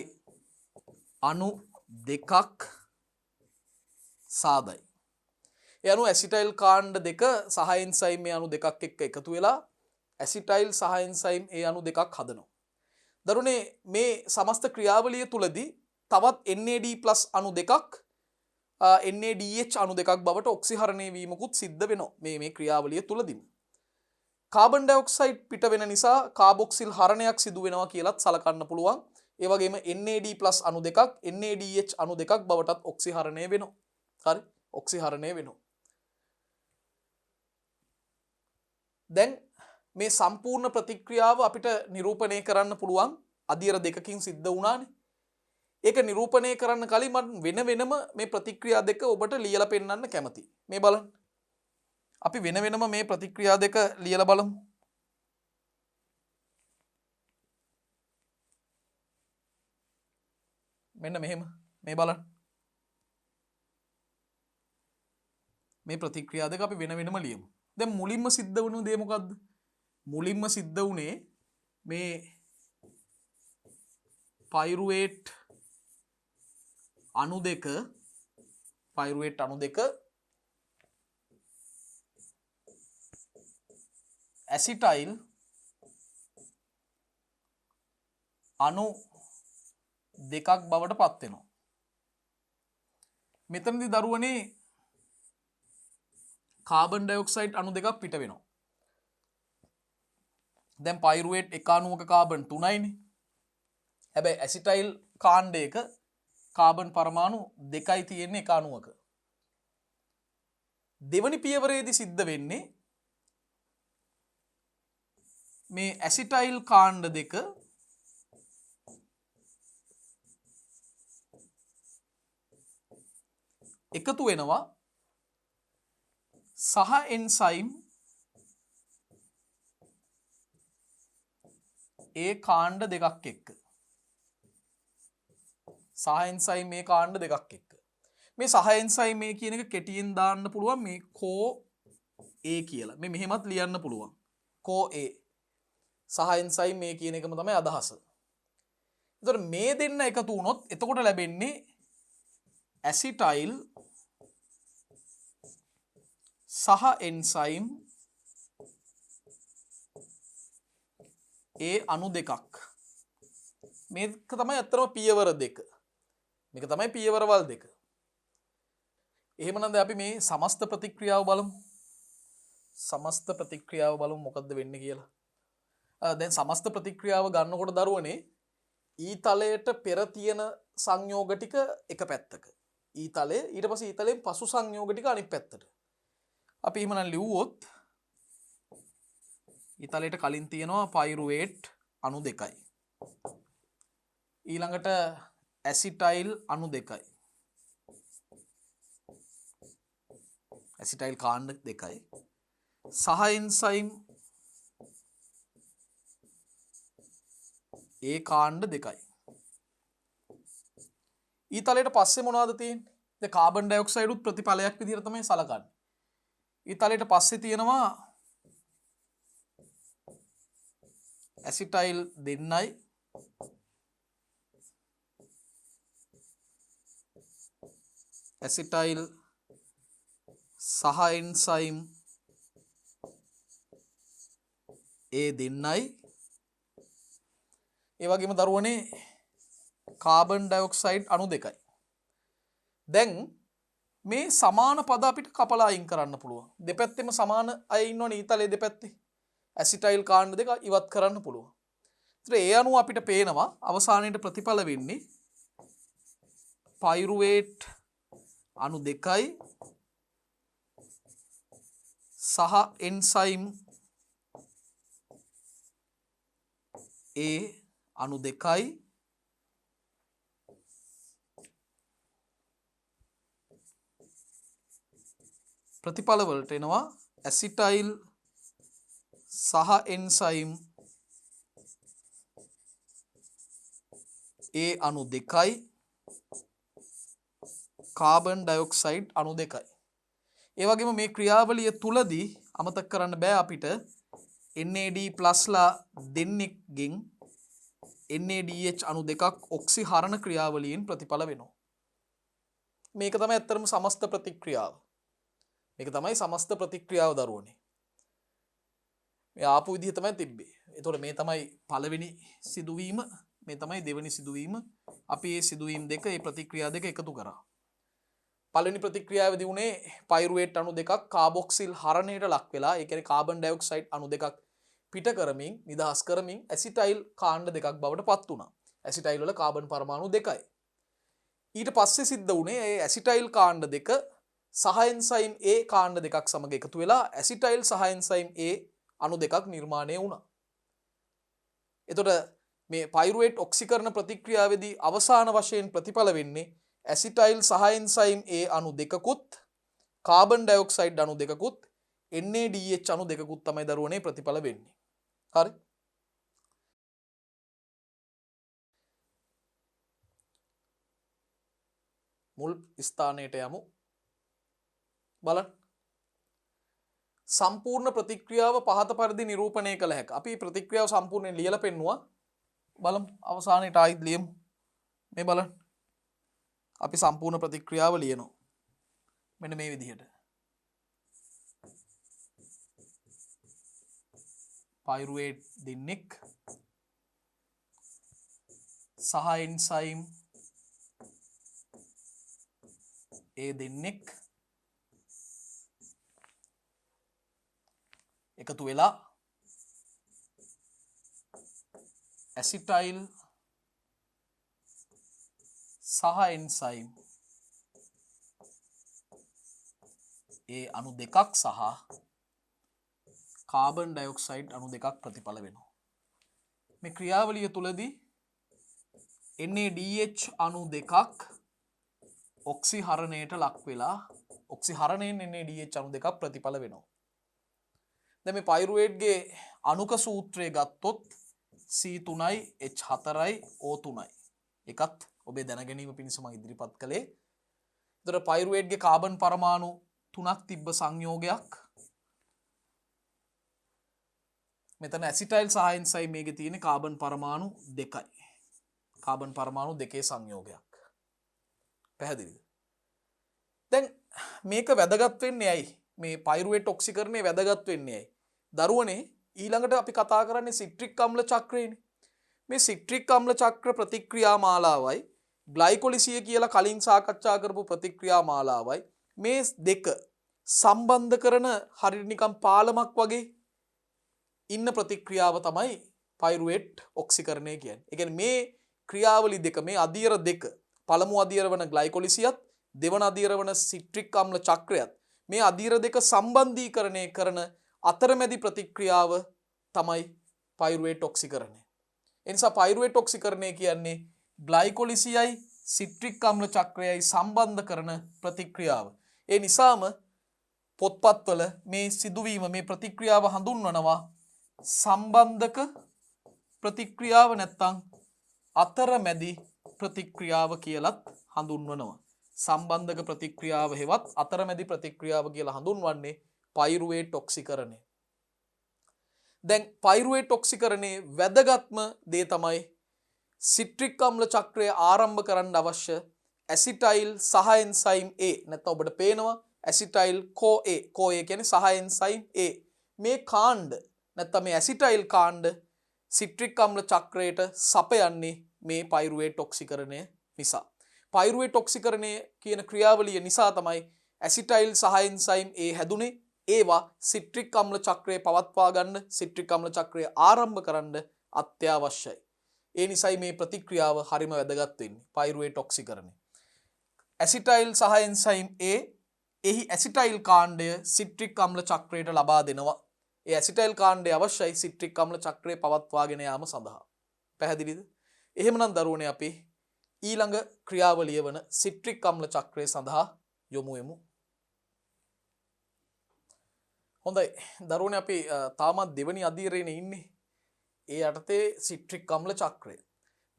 අණු දෙකක් සාදයි. ඒ අණු ඇසිටයිල් කාණ්ඩ දෙක සහ එන්සයිම් A අණු දෙකක් එක්ක එකතු වෙලා ඇසිටයිල් සහ එන්සයිම් A අණු දෙකක් හදනවා. දරුවනේ මේ සමස්ත ක්‍රියාවලිය තුලදී තවත් NAD+ අණු දෙකක් NADH අණු දෙකක් බවට ඔක්සිහරණය වීමකුත් සිද්ධ වෙනවා මේ ක්‍රියාවලිය තුලදීම. කාබන් ඩයොක්සයිඩ් පිට වෙන නිසා කාබොක්සිල් හරණයක් සිදු වෙනවා කියලාත් සලකන්න පුළුවන් ඒ වගේම NAD+ අණු දෙකක් NADH අණු දෙකක් බවටත් ඔක්සිහරණය වෙනවා. හරි ඔක්සිහරණය වෙනවා. දැන් මේ සම්පූර්ණ ප්‍රතික්‍රියාව අපිට නිරූපණය කරන්න පුළුවන් අදියර දෙකකින් සිද්ධ වුණානේ. ඒක නිරූපණය කරන්න කලින් මම වෙන වෙනම මේ ප්‍රතික්‍රියා දෙක ඔබට ලියලා පෙන්නන්න කැමතියි. මේ බලන්න. අපි වෙන වෙනම මේ ප්‍රතික්‍රියා දෙක ලියලා බලමු. මෙන්න මෙහෙම මේ බලන්න. මේ ප්‍රතික්‍රියා දෙක අපි වෙන වෙනම ලියමු. දැන් මුලින්ම සිද්ධ වුණු දේ මොකද්ද? මුලින්ම සිද්ධ වුණේ මේ පයිරුවේට් අණු දෙක ඇසිටයිල් අණු දෙකක් බවට පත් වෙනවා. මෙතනදී දරුවනේ කාබන් ඩයොක්සයිඩ් අණු දෙකක් පිට වෙනවා. දැන් පයිරුවේට් එක අණුවක කාබන් 3යිනේ. හැබැයි ඇසිටයිල් කාණ්ඩයක කාබන් පරමාණු 2යි තියෙන්නේ එක අණුවක. දෙවනි පියවරේදී සිද්ධ වෙන්නේ මේ ඇසිටයිල් කාණ්ඩ දෙක එකතු වෙනවා සහ එන්සයිම් ඒ කාණ්ඩ දෙකක් එක්ක. සහ එන්සයිම් මේ කාණ්ඩ දෙකක් එක්ක. මේ සහ එන්සයිම් මේ කියන එක කෙටියෙන් දාන්න පුළුවන් මේ කෝ A කියලා. මේ මෙහෙමත් ලියන්න පුළුවන්. කෝ A. සහ එන්සයිම් මේ කියන එකම තමයි අදහස. එතකොට මේ දෙන්න එකතු වුණොත් එතකොට ලැබෙන්නේ ඇසිටයිල් සහ එන්සයිම් ඒ අණු දෙකක්. මේක තමයි අත්‍තරම පියවර දෙක. මේක තමයි පියවරවල් දෙක. එහෙමනම් අපි මේ සමස්ත ප්‍රතික්‍රියාව බලමු. සමස්ත ප්‍රතික්‍රියාව බලමු මොකද්ද වෙන්නේ කියලා. දැන් සමස්ත ප්‍රතික්‍රියාව ගන්නකොට දරුවනේ ඊතලයට පෙර තියෙන සංයෝග ටික එක පැත්තක. ඊතලය ඊට පස්සේ ඊතලයෙන් පසු සංයෝග ටික අනිත් පැත්තට. අපි එහෙමනම් ලිව්වොත් ඊතලයට කලින් තියෙනවා පයිරුවේට් අණු දෙකයි. ඊළඟට ඇසිටයිල් අණු දෙකයි. ඇසිටයිල් කාණ්ඩ දෙකයි. සහ එන්සයිම් ඒ කාණ්ඩ දෙකයි. ඊතලයට පස්සේ මොනවද තියෙන්නේ? දැන් කාබන් ඩයොක්සයිඩ් උත් ප්‍රතිඵලයක් විදිහට තමයි සලකන්නේ. ඊතලයට පස්සේ තියෙනවා ඇසිටයිල් දෙන්නයි ඇසිටයිල් සහ එන්සයිම් ඒ දෙන්නයි ඒ වගේම දරුවනේ කාබන් ඩයොක්සයිඩ් අණු දෙකයි. දැන් මේ සමාන පද අපිට කපලා අයින් කරන්න පුළුවන්. දෙපැත්තෙම සමාන අය ඉන්නවනේ ඊතලයේ දෙපැත්තේ. ඇසිටයිල් කාණ්ඩ දෙක ඉවත් කරන්න පුළුවන්. ඒතර ඒ අණුව අපිට පේනවා අවසානයේ ප්‍රතිඵල වෙන්නේ පයිරුවේට් අණු දෙකයි සහ එන්සයිම් ඒ අණු දෙකයි ප්‍රතිඵල වලට එනවා ඇසිටයිල් සහ එන්සයිම් ඒ අණු දෙකයි කාබන් ඩයොක්සයිඩ් අණු දෙකයි. ඒ වගේම මේ ක්‍රියාවලිය තුලදී අමතක කරන්න බෑ අපිට NAD+ ලා දෙන්නෙක්ගෙන් NADH අණු දෙකක් ඔක්සිහරණ ක්‍රියාවලියෙන් ප්‍රතිඵල වෙනවා. මේක තමයි ඇත්තටම සමස්ත ප්‍රතික්‍රියාව. මේක තමයි සමස්ත ප්‍රතික්‍රියාව දරුවනේ. මේ ආපු විදිහ තමයි තිබ්බේ. ඒතකොට මේ තමයි පළවෙනි සිදුවීම, මේ තමයි දෙවෙනි සිදුවීම. අපි මේ සිදුවීම් දෙක, මේ ප්‍රතික්‍රියා දෙක එකතු කරා. පළවෙනි ප්‍රතික්‍රියාවේදී උනේ පයිරුවේට් අණු දෙකක් කාබොක්සිල් හරණයට ලක් වෙලා, ඒ කියන්නේ කාබන් ඩයොක්සයිඩ් අණු දෙකක් පිට කරමින්, නිදහස් කරමින් ඇසිටයිල් කාණ්ඩ දෙකක් බවට පත් වුණා. ඇසිටයිල් වල කාබන් පරමාණු දෙකයි. ඊට පස්සේ සිද්ධ වුණේ ඒ ඇසිටයිල් කාණ්ඩ දෙක සහ එන්සයිම් A කාණ්ඩ දෙකක් සමග එකතු වෙලා ඇසිටයිල් සහ එන්සයිම් A අණු දෙකක් නිර්මාණය වුණා. එතකොට මේ පයිරුවේට් ඔක්සිකරණ ප්‍රතික්‍රියාවේදී අවසාන වශයෙන් ප්‍රතිඵල වෙන්නේ ඇසිටයිල් සහ එන්සයිම් A අණු දෙකකුත් කාබන් ඩයොක්සයිඩ් අණු දෙකකුත් NADH අණු දෙකකුත් තමයි දරුවනේ ප්‍රතිඵල වෙන්නේ. හරි? මුල් ස්ථානයට යමු. බලන්න. සම්පූර්ණ ප්‍රතික්‍රියාව පහත පරිදි නිරූපණය කළ හැක. අපි ප්‍රතික්‍රියාව සම්පූර්ණයෙන් ලියලා පෙන්නුවා. බලමු අවසානයේට ආයිත් ලියමු. මේ බලන්න. අපි සම්පූර්ණ ප්‍රතික්‍රියාව ලියනවා. මෙන්න මේ විදිහට. පයිරුවේට් දෙන්නෙක් සහ එන්සයිම් A දෙන්නෙක් එකතු වෙලා ඇසිටයිල් සහ එන්සයිම් A අණු දෙකක් සහ කාබන් ඩයොක්සයිඩ් අණු දෙකක් ප්‍රතිඵල වෙනවා. මේ ක්‍රියාවලිය තුලදී NADH අණු දෙකක් ඔක්සිහරණයට ලක් වෙලා ඔක්සිහරණයෙන් NADH අණු දෙකක් ප්‍රතිඵල වෙනවා. දැන් මේ පයිරුවේට්ගේ අණුක සූත්‍රය ගත්තොත් C3යි H4යි O3යි. එකත් ඔබේ දැන ගැනීම පිණිස මම ඉදිරිපත් කළේ. ඒතර පයිරුවේට්ගේ කාබන් පරමාණු 3ක් තිබ්බ සංයෝගයක්. මෙතන ඇසිටයිල් සහ එන්සයිම් මේකේ තියෙන කාබන් පරමාණු 2යි. කාබන් පරමාණු 2 සංයෝගයක්. පැහැදිලිද? දැන් මේක වැදගත් වෙන්නේ ඇයි? මේ පයිරුවේට් ඔක්සිකරණය වැදගත් වෙන්නේ ඇයි? දරුවනේ ඊළඟට අපි කතා කරන්නේ සිට්‍රික් අම්ල චක්‍රයනේ. මේ සිට්‍රික් අම්ල චක්‍ර ප්‍රතික්‍රියා මාලාවයි ග්ලයිකොලිසිය කියලා කලින් සාකච්ඡා කරපු ප්‍රතික්‍රියා මාලාවයි මේ දෙක සම්බන්ධ කරන හරියට නිකන් පාලමක් වගේ ඉන්න ප්‍රතික්‍රියාව තමයි පයිරුවේට් ඔක්සිකරණය කියන්නේ. ඒ කියන්නේ මේ ක්‍රියාවලි දෙක මේ අදියර දෙක පළමු අදියර වන ග්ලයිකොලිසියත් දෙවන අදියර වන සිට්‍රික් අම්ල චක්‍රයත් මේ අදියර දෙක සම්බන්ධීකරණය කරන අතරමැදි ප්‍රතික්‍රියාව තමයි පයිරුවේට් ඔක්සිකරණය. ඒ නිසා පයිරුවේට් ඔක්සිකරණය කියන්නේ ග්ලයිකොලිසියයි සිට්‍රික් අම්ල චක්‍රයයි සම්බන්ධ කරන ප්‍රතික්‍රියාව. ඒ නිසාම පොත්පත්වල මේ සිදුවීම මේ ප්‍රතික්‍රියාව හඳුන්වනවා සම්බන්ධක ප්‍රතික්‍රියාව නැත්නම් අතරමැදි ප්‍රතික්‍රියාව කියලත් හඳුන්වනවා. සම්බන්ධක ප්‍රතික්‍රියාව හෙවත් අතරමැදි ප්‍රතික්‍රියාව කියලා හඳුන්වන්නේ පයිරුවේට් ඔක්සිකරණය. දැන් පයිරුවේට් ඔක්සිකරණයේ වැදගත්ම දේ තමයි සිට්‍රික් අම්ල චක්‍රය ආරම්භ කරන්න අවශ්‍ය ඇසිටයිල් සහ එන්සයිම් A. නැත්නම් ඔබට පේනවා ඇසිටයිල් CoA. CoA කියන්නේ සහ එන්සයිම් A. මේ කාණ්ඩ නැත්නම් මේ ඇසිටයිල් කාණ්ඩ සිට්‍රික් අම්ල චක්‍රයට සපයන්නේ මේ පයිරුවේට් ඔක්සිකරණය නිසා. පයිරුවේට් ඔක්සිකරණය කියන ක්‍රියාවලිය නිසා තමයි ඇසිටයිල් සහ එන්සයිම් A හැදුනේ. ඒවා සිට්‍රික් අම්ල චක්‍රය පවත්වා ගන්න සිට්‍රික් අම්ල චක්‍රය ආරම්භ කරන්න අත්‍යවශ්‍යයි. ඒ නිසයි මේ ප්‍රතික්‍රියාව හරිම වැදගත් වෙන්නේ පයිරුවේට් ඔක්සිකරණය. ඇසිටයිල් සහ එන්සයිම් A එහි ඇසිටයිල් කාණ්ඩය සිට්‍රික් අම්ල චක්‍රයට ලබා දෙනවා. ඒ ඇසිටයිල් කාණ්ඩය අවශ්‍යයි සිට්‍රික් අම්ල චක්‍රය පවත්වාගෙන යාම සඳහා. පැහැදිලිද? එහෙමනම් දරුවනේ අපි ඊළඟ ක්‍රියාවලිය වන සිට්‍රික් අම්ල චක්‍රය සඳහා යොමු වෙමු. හොඳයි දරුවනේ අපි තාමත් දෙවනි අදියරේනේ ඉන්නේ. ඒ යටතේ සිට්‍රික් අම්ල චක්‍රය.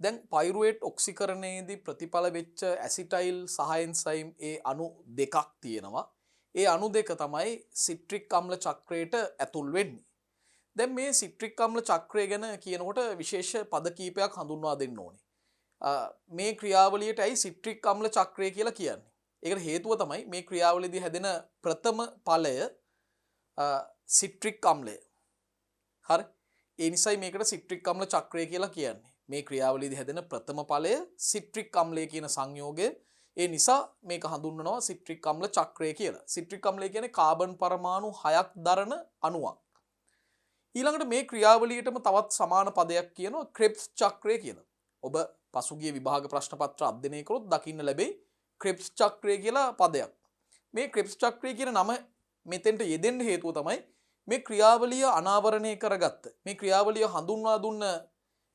දැන් පයිරුවේට් ඔක්සිකරණයේදී ප්‍රතිඵල වෙච්ච ඇසිටයිල් සහ එන්සයිම් A අණු දෙකක් තියෙනවා. ඒ අණු දෙක තමයි සිට්‍රික් අම්ල චක්‍රයට ඇතුල් වෙන්නේ. දැන් මේ සිට්‍රික් අම්ල චක්‍රය ගැන කියනකොට විශේෂ පද කීපයක් හඳුන්වා දෙන්න ඕනේ. මේ ක්‍රියාවලියට ඇයි සිට්‍රික් අම්ල චක්‍රය කියලා කියන්නේ? ඒකට හේතුව තමයි මේ ක්‍රියාවලියේදී හැදෙන ප්‍රථම ඵලය සිට්‍රික් අම්ලය. හරි? ඒ නිසයි මේකට සිට්‍රික් අම්ල චක්‍රය කියලා කියන්නේ. මේ ක්‍රියාවලියේදී හැදෙන ප්‍රථම ඵලය සිට්‍රික් අම්ලය කියන සංයෝගය. ඒ නිසා මේක හඳුන්වනවා සිට්‍රික් අම්ල චක්‍රය කියලා. සිට්‍රික් අම්ලය කියන්නේ කාබන් පරමාණු 6ක් දරන අණුවක්. ඊළඟට මේ ක්‍රියාවලියටම තවත් සමාන පදයක් කියනවා ක්‍රෙබ්ස් චක්‍රය කියලා. ඔබ පසුගිය විභාග ප්‍රශ්න පත්‍ර අධ්‍යයනය කරොත් දකින්න ලැබෙයි ක්‍රිප්ස් චක්‍රය කියලා පදයක්. මේ ක්‍රිප්ස් චක්‍රය කියන නම මෙතෙන්ට යෙදෙන්න හේතුව තමයි මේ ක්‍රියාවලිය අනාවරණය කරගත්ත. මේ ක්‍රියාවලිය හඳුන්වා දුන්න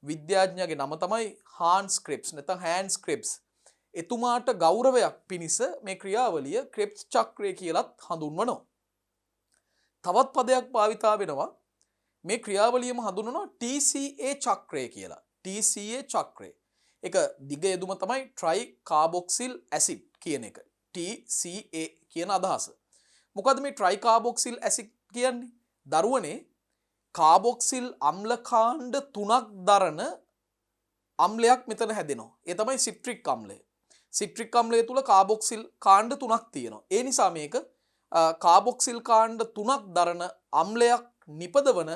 විද්‍යාඥයාගේ නම තමයි හාන්ස් ක්‍රිප්ස් නැත්නම් හෑන්ස් ක්‍රිප්ස්. එතුමාට ගෞරවයක් පිණිස මේ ක්‍රියාවලිය ක්‍රිප්ස් චක්‍රය කියලත් හඳුන්වනවා. තවත් පදයක් භාවිතා වෙනවා මේ ක්‍රියාවලියම හඳුන්වනවා TCA චක්‍රය කියලා. TCA චක්‍රය. එක දිග යෙදුම තමයි ට්‍රයි කාබොක්සිල් ඇසිඩ් කියන එක. TCA කියන අදහස. මොකද මේ ට්‍රයි කාබොක්සිල් ඇසිඩ් කියන්නේ? දරුවනේ කාබොක්සිල් අම්ල කාණ්ඩ 3ක් දරන අම්ලයක් මෙතන හැදෙනවා. ඒ තමයි සිට්‍රික් අම්ලය. සිට්‍රික් අම්ලය තුල කාබොක්සිල් කාණ්ඩ 3ක් තියෙනවා. ඒ නිසා මේක කාබොක්සිල් කාණ්ඩ 3ක් දරන අම්ලයක් නිපදවන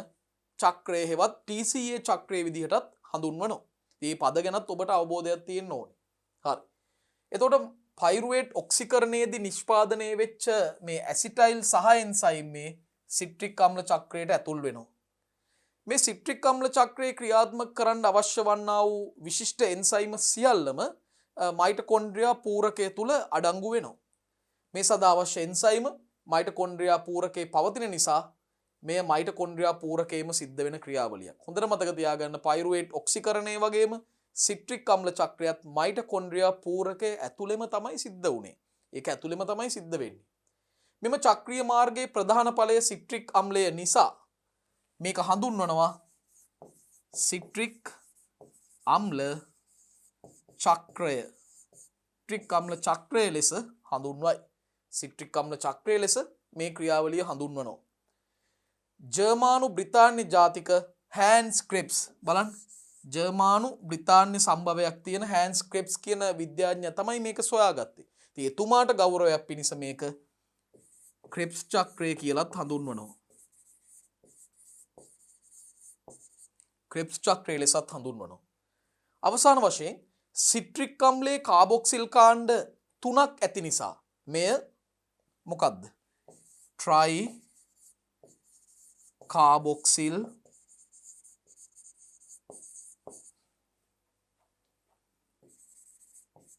චක්‍රය හෙවත් TCA චක්‍රයේ විදිහටත් හඳුන්වනවා. මේ පද ගැනත් ඔබට අවබෝධයක් තියෙන්න ඕනේ. හරි. එතකොට පයිරුවේට් ඔක්සිකරණයේදී නිෂ්පාදනය වෙච්ච මේ ඇසිටයිල් සහ එන්සයිම් මේ සිට්‍රික් අම්ල චක්‍රයට ඇතුල් වෙනවා. මේ සිට්‍රික් අම්ල චක්‍රයේ ක්‍රියාත්මක කරන්න අවශ්‍ය වන්නා වූ විශිෂ්ට එන්සයිම සියල්ලම මයිටොකොන්ඩ්‍රියා පූරකය තුල අඩංගු වෙනවා. මේ සඳහා අවශ්‍ය එන්සයිම මයිටොකොන්ඩ්‍රියා පූරකයේ පවතින නිසා මේ මයිටොකොන්ඩ්‍රියා පූරකයේම සිද්ධ වෙන ක්‍රියාවලියක්. හොඳට මතක තියාගන්න පයිරුවේට් ඔක්සිකරණය වගේම සිට්‍රික් අම්ල චක්‍රයත් මයිටොකොන්ඩ්‍රියා පූරකයේ ඇතුළෙම තමයි සිද්ධ වුනේ. ඒක ඇතුළෙම තමයි සිද්ධ වෙන්නේ. මෙම චක්‍රීය මාර්ගයේ ප්‍රධාන ඵලය සිට්‍රික් අම්ලය නිසා මේක හඳුන්වනවා සිට්‍රික් අම්ල චක්‍රය. සිට්‍රික් අම්ල චක්‍රය ලෙස හඳුන්වයි. සිට්‍රික් අම්ල චක්‍රය ලෙස මේ ක්‍රියාවලිය හඳුන්වනවා. ජර්මානු බ්‍රිතාන්‍ය ජාතික හෑන්ස් ක්‍රිප්ස් බලන්න ජර්මානු බ්‍රිතාන්‍ය සම්භවයක් තියෙන හෑන්ස් ක්‍රිප්ස් කියන විද්‍යාඥයා තමයි මේක සොයාගත්තේ. ඉතින් එතුමාට ගෞරවයක් පිණිස මේක ක්‍රිප්ස් චක්‍රය කියලත් හඳුන්වනවා. ක්‍රිප්ස් චක්‍රය ලෙසත් හඳුන්වනවා. අවසාන වශයෙන් සිට්‍රික් අම්ලයේ කාබොක්සිල් කාණ්ඩ 3ක් ඇති නිසා මෙය මොකක්ද? ට්‍රයි කාබොක්සිල්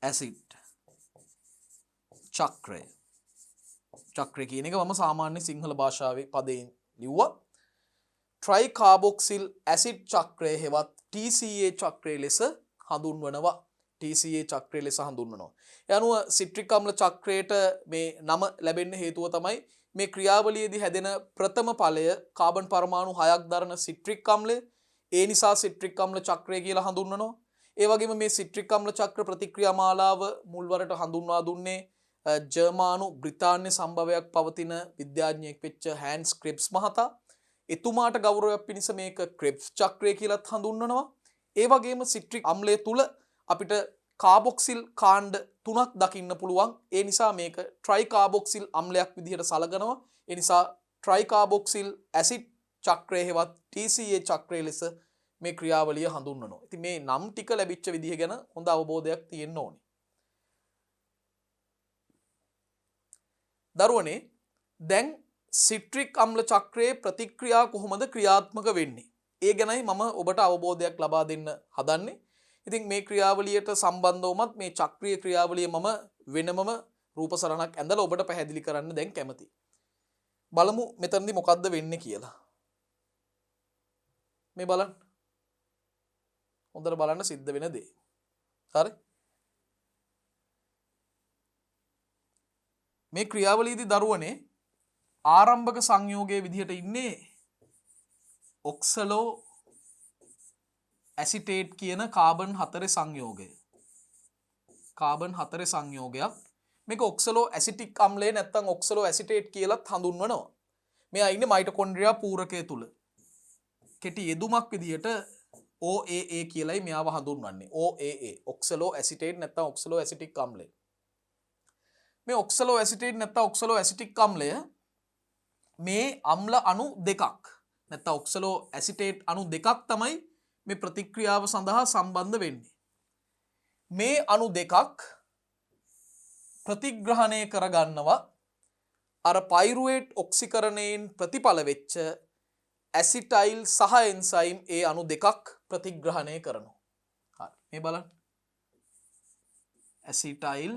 ඇසිඩ් චක්‍රය. චක්‍රය කියන එක මම සාමාන්‍ය සිංහල භාෂාවේ පදයෙන් ලිව්වා. ට්‍රයි කාබොක්සිල් ඇසිඩ් චක්‍රය හෙවත් TCA චක්‍රය ලෙස හඳුන්වනවා. TCA චක්‍රය ලෙස හඳුන්වනවා. ඒ අනුව සිට්‍රික් අම්ල චක්‍රයට මේ නම ලැබෙන්න හේතුව තමයි මේ ක්‍රියාවලියේදී හැදෙන ප්‍රථම ඵලය කාබන් පරමාණු 6ක් දරන සිට්‍රික් අම්ලය. ඒ නිසා සිට්‍රික් අම්ල චක්‍රය කියලා හඳුන්වනවා. ඒ වගේම මේ සිට්‍රික් අම්ල චක්‍ර ප්‍රතික්‍රියා මාලාව මුල්වරට හඳුන්වා දුන්නේ ජර්මානු බ්‍රිතාන්‍ය සම්භවයක් පවතින විද්‍යාඥයෙක් වෙච්ච හෑන්ස් ක්‍රිප්ස් මහතා. එතුමාට ගෞරවයක් පිණිස මේක ක්‍රිප්ස් චක්‍රය කියලාත් හඳුන්වනවා. ඒ වගේම සිට්‍රික් අම්ලය තුල අපිට කාබොක්සිල් කාණ්ඩ 3ක් දකින්න පුළුවන්. ඒ නිසා මේක ට්‍රයි කාබොක්සිල් අම්ලයක් විදිහට සලකනවා. ඒ නිසා ට්‍රයි කාබොක්සිල් ඇසිඩ් චක්‍රය හෙවත් TCA චක්‍රය ලෙස මේ ක්‍රියාවලිය හඳුන්වනවා. ඉතින් මේ නම් ටික ලැබිච්ච විදිහ ගැන හොඳ අවබෝධයක් තියෙන්න ඕනේ. දරුවනේ දැන් සිට්‍රික් අම්ල චක්‍රයේ ප්‍රතික්‍රියා කොහොමද ක්‍රියාත්මක වෙන්නේ? ඒ ගැනයි මම ඔබට අවබෝධයක් ලබා දෙන්න හදන්නේ. ඉතින් මේ ක්‍රියාවලියට සම්බන්ධවමත් මේ චක්‍රීය ක්‍රියාවලිය මම වෙනමම රූප සරණක් ඇඳලා ඔබට පැහැදිලි කරන්න දැන් කැමතියි. බලමු මෙතනදී මොකද්ද වෙන්නේ කියලා. මේ බලන්න. හොඳට බලන්න සිද්ධ වෙන දේ. හරි? මේ ක්‍රියාවලියේදී දරුවනේ ආරම්භක සංයෝගයේ විදිහට ඉන්නේ ඔක්සලෝ ඇසිටේට් කියන කාබන් 4 සංයෝගය. කාබන් 4 සංයෝගයක්. මේක ඔක්සලෝ ඇසිටික් අම්ලය නැත්නම් ඔක්සලෝ ඇසිටේට් කියලාත් හඳුන්වනවා. මෙයා ඉන්නේ මයිටොකොන්ඩ්‍රියා පූරකය තුල. කෙටි යෙදුමක් විදිහට OAA කියලායි මෙයාව හඳුන්වන්නේ. OAA ඔක්සලෝ ඇසිටේට් නැත්නම් ඔක්සලෝ ඇසිටික් අම්ලය. මේ ඔක්සලෝ ඇසිටේට් නැත්නම් ඔක්සලෝ ඇසිටික් අම්ලය මේ අම්ල අණු දෙකක් නැත්නම් ඔක්සලෝ ඇසිටේට් අණු දෙකක් තමයි මේ ප්‍රතික්‍රියාව සඳහා සම්බන්ධ වෙන්නේ. මේ අණු දෙකක් ප්‍රතිග්‍රහණය කරගන්නවා අර පයිරුවේට් ඔක්සිකරණයෙන් ප්‍රතිඵල වෙච්ච ඇසිටයිල් සහ එන්සයිම් ඒ අණු දෙකක් ප්‍රතිග්‍රහණය කරනවා. හරි. මේ බලන්න ඇසිටයිල්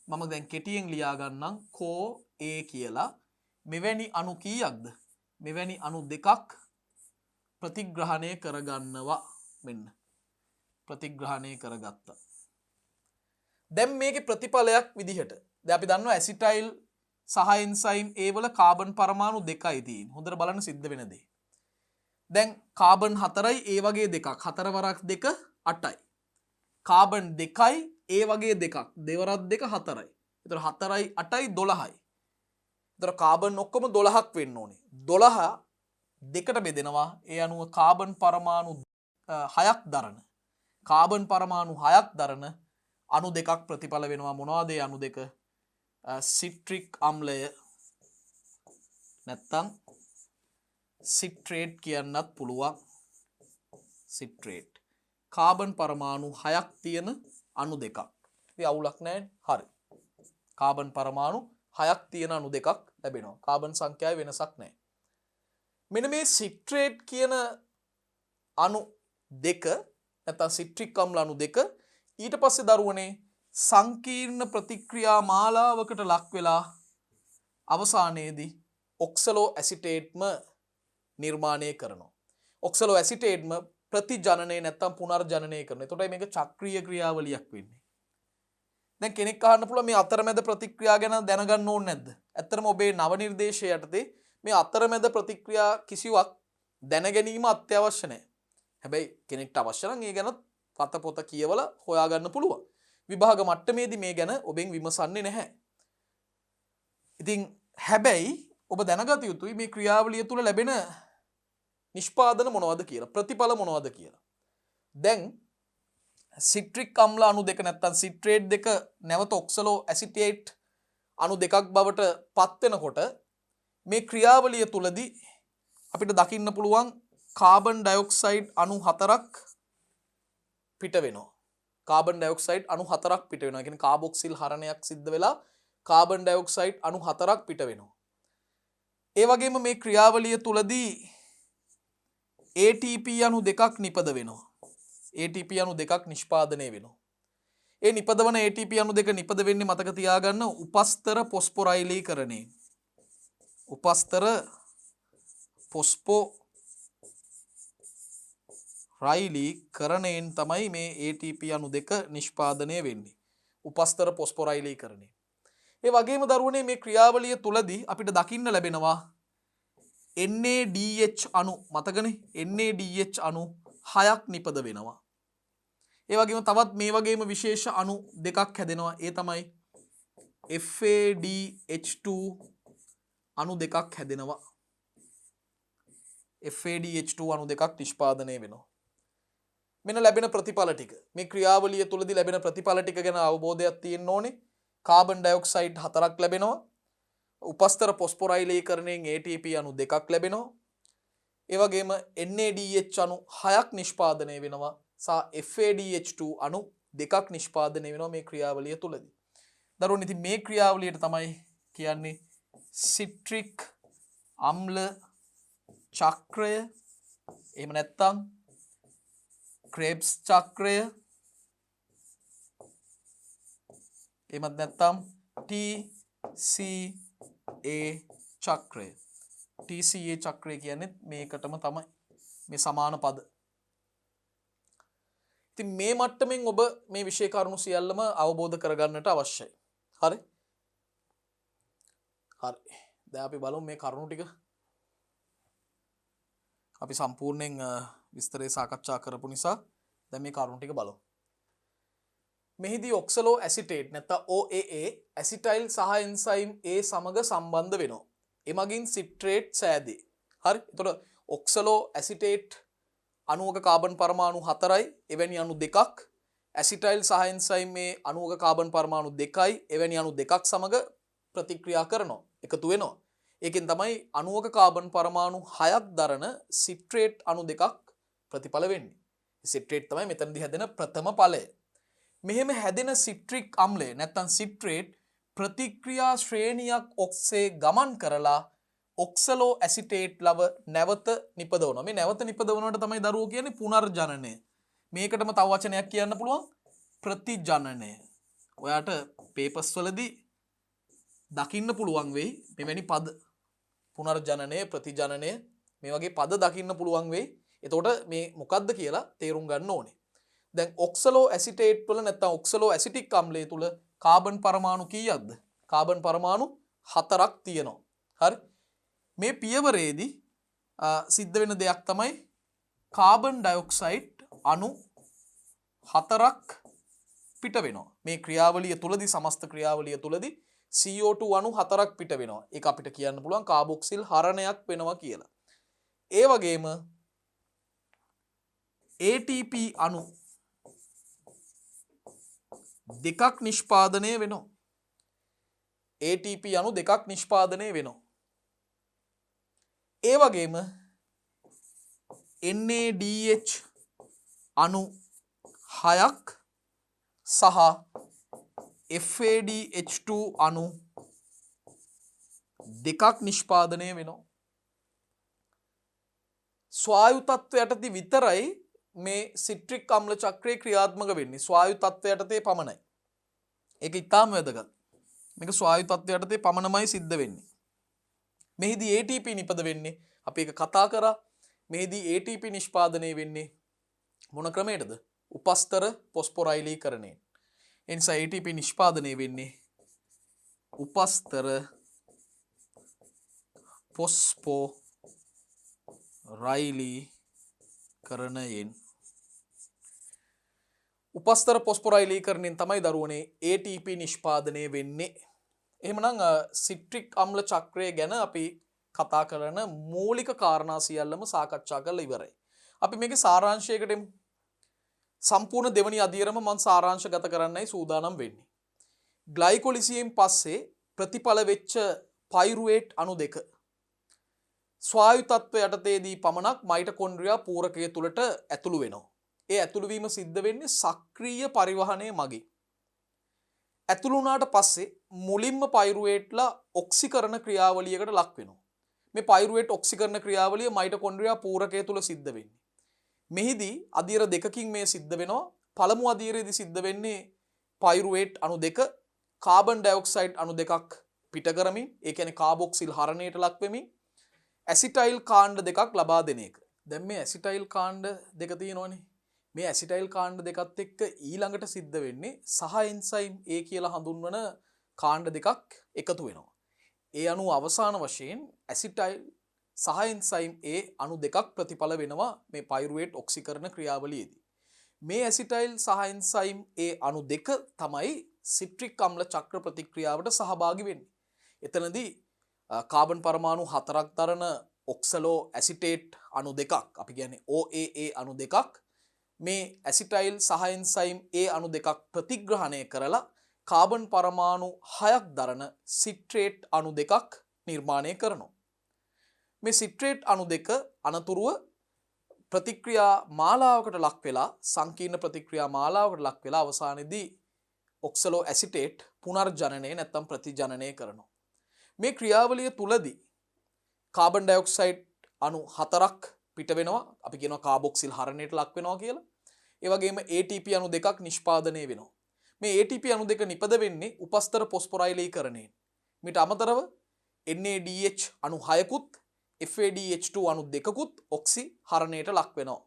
මම දැන් කෙටියෙන් ලියා ගන්නම් කෝ A කියලා මෙවැනි අණු කීයක්ද මෙවැනි අණු දෙකක් ප්‍රතිග්‍රහණය කරගන්නවා මෙන්න ප්‍රතිග්‍රහණය කරගත්තා දැන් මේකේ ප්‍රතිඵලයක් විදිහට දැන් අපි දන්නවා ඇසිටයිල් සහ එන්සයිම් A වල කාබන් පරමාණු දෙකයි තියෙන්නේ හොඳට බලන්න සිද්ධ වෙන දේ දැන් කාබන් 4යි A වගේ දෙකක් 4 වරක් 2 8යි කාබන් 2යි A වගේ දෙකක් 2 වරක් 2 4යි එතකොට 4යි 8යි 12යි එතකොට කාබන් ඔක්කොම 12ක් වෙන්න ඕනේ 12 දෙකට බෙදෙනවා ඒ අනුව කාබන් පරමාණු 6ක් දරන කාබන් පරමාණු 6ක් දරන අණු දෙකක් ප්‍රතිඵල වෙනවා මොනවද ඒ අණු දෙක සිට්‍රික් අම්ලය නැත්තම් සිට්‍රේට් කියන්නත් පුළුවන් සිට්‍රේට් කාබන් පරමාණු 6ක් තියෙන අණු දෙකක් ඉතින් අවුලක් නැහැ හරි කාබන් පරමාණු 6ක් තියෙන අණු දෙකක් ලැබෙනවා කාබන් සංඛ්‍යාවේ වෙනසක් නැහැ මෙන්න මේ සිට්‍රේට් කියන අණු දෙක නැත්නම් සිට්‍රික් අම්ල අණු දෙක ඊට පස්සේ දරුවනේ සංකීර්ණ ප්‍රතික්‍රියා මාලාවකට ලක් වෙලා අවසානයේදී ඔක්සලෝ ඇසිටේට්ම නිර්මාණය කරනවා ඔක්සලෝ ඇසිටේට්ම ප්‍රතිජනනය නැත්නම් පුනර්ජනනය කරනවා එතකොට මේක චක්‍රීය ක්‍රියාවලියක් වෙන්නේ දැන් කෙනෙක් අහන්න පුළුවන් මේ අතරමැද ප්‍රතික්‍රියා ගැන දැනගන්න ඕනේ නැද්ද ඇත්තටම ඔබේ නව නිර්දේශය යටතේ මේ අතරමැද ප්‍රතික්‍රියා කිසිවක් දැන ගැනීම අත්‍යවශ්‍ය නැහැ හැබැයි කෙනෙක්ට අවශ්‍ය නම් ඒ ගැන පත පොත කියවලා හොයාගන්න පුළුවන් විභාග මට්ටමේදී මේ ගැන ඔබෙන් විමසන්නේ නැහැ ඉතින් හැබැයි ඔබ දැනගත යුතුයි මේ ක්‍රියාවලිය තුල ලැබෙන නිෂ්පාදන මොනවද කියලා ප්‍රතිඵල මොනවද කියලා දැන් සිට්‍රික් අම්ල අණු දෙක නැත්තම් සිට්‍රේට් දෙක නැවත ඔක්සලෝ ඇසිටේට් අණු දෙකක් බවට පත් වෙනකොට මේ ක්‍රියාවලිය තුලදී අපිට දකින්න පුළුවන් කාබන් ඩයොක්සයිඩ් අණු 4ක් පිට වෙනවා කාබන් ඩයොක්සයිඩ් අණු 4ක් පිට වෙනවා. ඒ කියන්නේ කාබොක්සිල් හරණයක් සිද්ධ වෙලා කාබන් ඩයොක්සයිඩ් අණු 4ක් පිට වෙනවා. ඒ වගේම මේ ක්‍රියාවලිය තුලදී ATP අණු දෙකක් නිපද වෙනවා. ATP අණු දෙකක් නිෂ්පාදනය වෙනවා. ඒ නිපදවන ATP අණු දෙක නිපද වෙන්නේ මතක තියාගන්න උපස්තර ෆොස්ෆොරයිලීකරණය. උපස්තර ෆොස්ෆොරයිලීකරණයෙන් තමයි මේ ATP අණු දෙක නිෂ්පාදනය වෙන්නේ. උපස්තර ෆොස්ෆොරයිලීකරණය. ඒ වගේම දරුවනේ මේ ක්‍රියාවලිය තුලදී අපිට දකින්න ලැබෙනවා NADH අණු මතකනේ NADH අණු 6ක් නිපද වෙනවා. ඒ වගේම තවත් මේ වගේම විශේෂ අණු දෙකක් හැදෙනවා. ඒ තමයි FADH2 අණු දෙකක් හැදෙනවා. FADH2 අණු දෙකක් නිෂ්පාදනය වෙනවා. මෙන්න ලැබෙන ප්‍රතිඵල ටික. මේ ක්‍රියාවලිය තුලදී ලැබෙන ප්‍රතිඵල ටික ගැන අවබෝධයක් තියෙන්න ඕනේ. කාබන් ඩයොක්සයිඩ් 4ක් ලැබෙනවා. උපස්තර ෆොස්ෆොරයිලීකරණයෙන් ATP අණු දෙකක් ලැබෙනවා. ඒ වගේම NADH අණු 6ක් නිෂ්පාදනය වෙනවා. සහ FADH2 අණු දෙකක් නිෂ්පාදනය වෙනවා මේ ක්‍රියාවලිය තුලදී. දරුවෝ ඉතින් මේ ක්‍රියාවලියට තමයි කියන්නේ සිට්‍රික් අම්ල චක්‍රය. එහෙම නැත්නම් ක්‍රේබ්ස් චක්‍රය. එහෙමත් නැත්නම් TCA චක්‍රය. TCA චක්‍රය කියන්නේ මේකටම තමයි. මේ සමාන පද. ඉතින් මේ මට්ටමින් ඔබ මේ විෂය කරුණු සියල්ලම අවබෝධ කරගන්නට අවශ්‍යයි. හරි? හරි. දැන් අපි බලමු මේ කරුණු ටික. අපි සම්පූර්ණයෙන් විස්තරේ සාකච්ඡා කරපු නිසා දැන් මේ කරුණු ටික බලමු. මෙහිදී ඔක්සලෝ ඇසිටේට් නැත්නම් OAA ඇසිටයිල් සහ එන්සයිම් A සමග සම්බන්ධ වෙනවා. එමගින් සිට්‍රේට් සෑදේ. හරි? එතකොට ඔක්සලෝ ඇසිටේට් අණුවක කාබන් පරමාණු 4යි එවැනි අණු දෙකක් ඇසිටයිල් සහ එන්සයිම් මේ අණුවක කාබන් පරමාණු 2යි එවැනි අණු දෙකක් සමග ප්‍රතික්‍රියා කරනවා එකතු වෙනවා ඒකෙන් තමයි අණුවක කාබන් පරමාණු 6ක් දරන සිට්‍රේට් අණු දෙකක් ප්‍රතිඵල වෙන්නේ සිට්‍රේට් තමයි මෙතනදී හැදෙන ප්‍රථම ඵලය මෙහෙම හැදෙන සිට්‍රික් අම්ලය නැත්නම් සිට්‍රේට් ප්‍රතික්‍රියා ශ්‍රේණියක් ඔස්සේ ගමන් කරලා ඔක්සලෝ ඇසිටේට් ලව නැවත නිපදවනවා. මේ නැවත නිපදවනවට තමයි දරුවෝ කියන්නේ පුනර්ජනනය. මේකටම තව වචනයක් කියන්න පුළුවන් ප්‍රතිජනනය. ඔයාට පේපර්ස් වලදී දකින්න පුළුවන් වෙයි මෙවැනි පද පුනර්ජනනය ප්‍රතිජනනය මේ වගේ පද දකින්න පුළුවන් වෙයි. එතකොට මේ මොකක්ද කියලා තේරුම් ගන්න ඕනේ. දැන් ඔක්සලෝ ඇසිටේට් වල නැත්නම් ඔක්සලෝ ඇසිටික් අම්ලය තුල කාබන් පරමාණු කීයක්ද? කාබන් පරමාණු 4ක් තියෙනවා. හරි. මේ පියවරේදී සිද්ධ වෙන දෙයක් තමයි කාබන් ඩයොක්සයිඩ් අණු 4ක් පිට වෙනවා. මේ ක්‍රියාවලිය තුලදී සමස්ත ක්‍රියාවලිය තුලදී CO2 අණු 4ක් පිට වෙනවා. ඒක අපිට කියන්න පුළුවන් කාබොක්සිල් හරණයක් වෙනවා කියලා. ඒ වගේම ATP අණු දෙකක් නිෂ්පාදනය වෙනවා. ATP අණු දෙකක් නිෂ්පාදනය වෙනවා. ඒ වගේම NADH අණු 6ක් සහ FADH2 අණු දෙකක් නිෂ්පාදනය වෙනවා. ස්වායු තත්ත්ව යටතේ විතරයි මේ සිට්‍රික් අම්ල චක්‍රය ක්‍රියාත්මක වෙන්නේ. ස්වායු තත්ත්ව යටතේ පමණයි. ඒක ඉතාම වැදගත්. මේක ස්වායු තත්ත්ව යටතේ පමණමයි සිද්ධ වෙන්නේ. මෙහිදී ATP නිපද වෙන්නේ අපි ඒක කතා කරා. මෙහිදී ATP නිෂ්පාදනය වෙන්නේ මොන ක්‍රමයකටද? උපස්තර පොස්පොරයිලීකරණයෙන්. ඒ නිසා ATP නිෂ්පාදනය වෙන්නේ උපස්තර පොස්පොරයිලීකරණයෙන්. උපස්තර පොස්පොරයිලීකරණයෙන් තමයි දරුවනේ ATP නිෂ්පාදනය වෙන්නේ. එහෙමනම් සිට්‍රික් අම්ල චක්‍රය ගැන අපි කතා කරන මූලික කාරණා සියල්ලම සාකච්ඡා කරලා ඉවරයි. අපි මේකේ සාරාංශයකට එමු. සම්පූර්ණ දෙවනි අදියරම මම සාරාංශගත කරන්නයි සූදානම් වෙන්නේ. ග්ලයිකොලිසියෙන් පස්සේ ප්‍රතිඵල වෙච්ච පයිරුවේට් අණු දෙක ස්වායු තත්ත්ව යටතේදී පමණක් මයිටොකොන්ඩ්‍රියා පූරකය තුලට ඇතුළු වෙනවා. ඒ ඇතුළු වීම සිද්ධ වෙන්නේ සක්‍රීය පරිවහනය මගින්. ඇතුළු වුණාට පස්සේ මුලින්ම පයිරුවේට්ලා ඔක්සිකරණ ක්‍රියාවලියකට ලක් වෙනවා. මේ පයිරුවේට් ඔක්සිකරණ ක්‍රියාවලිය මයිටොකොන්ඩ්‍රියා පූරකය තුල සිද්ධ වෙන්නේ. මෙහිදී අදියර දෙකකින් මේ සිද්ධ වෙනවා. පළමු අදියරේදී සිද්ධ වෙන්නේ පයිරුවේට් අණු දෙක කාබන් ඩයොක්සයිඩ් අණු දෙකක් පිට කරමින්, ඒ කියන්නේ කාබොක්සිල් හරණයට ලක් වෙමින් ඇසිටයිල් කාණ්ඩ දෙකක් ලබා දෙන එක. දැන් මේ ඇසිටයිල් කාණ්ඩ දෙක තියෙනවනේ. මේ ඇසිටයිල් කාණ්ඩ දෙකත් එක්ක ඊළඟට සිද්ධ වෙන්නේ සහ එන්සයිම් A කියලා හඳුන්වන කාණ්ඩ දෙකක් එකතු වෙනවා. ඒ අණු අවසාන වශයෙන් ඇසිටයිල් සහ එන්සයිම් A අණු දෙකක් ප්‍රතිඵල වෙනවා මේ පයිරුවේට් ඔක්සිකරණ ක්‍රියාවලියේදී. මේ ඇසිටයිල් සහ එන්සයිම් A අණු දෙක තමයි සිට්‍රික් අම්ල චක්‍ර ප්‍රතික්‍රියාවට සහභාගී වෙන්නේ. එතනදී කාබන් පරමාණු 4ක් දරන ඔක්සලෝ ඇසිටේට් අණු දෙකක් අපි කියන්නේ OAA අණු දෙකක් මේ ඇසිටයිල් සහ එන්සයිම් A අණු දෙකක් ප්‍රතිග්‍රහණය කරලා කාබන් පරමාණු 6ක් දරන සිට්‍රේට් අණු දෙකක් නිර්මාණය කරනවා. මේ සිට්‍රේට් අණු දෙක අනතුරුව ප්‍රතික්‍රියා මාලාවකට ලක් වෙලා සංකීර්ණ ප්‍රතික්‍රියා මාලාවකට ලක් වෙලා අවසානයේදී ඔක්සලෝ ඇසිටේට් පුනර්ජනනය නැත්නම් ප්‍රතිජනනය කරනවා. මේ ක්‍රියාවලිය තුලදී කාබන් ඩයොක්සයිඩ් අණු 4ක් පිට වෙනවා. අපි කියනවා කාබොක්සිල් හරණයට ලක් වෙනවා කියලා. ඒ වගේම ATP අණු දෙකක් නිෂ්පාදනය වෙනවා. මේ ATP අණු දෙක නිපද වෙන්නේ උපස්තර පොස්පොරයිලීකරණයෙන්. මීට අමතරව NADH අණු 6කුත් FADH2 අණු දෙකකුත් ඔක්සි හරණයට ලක් වෙනවා.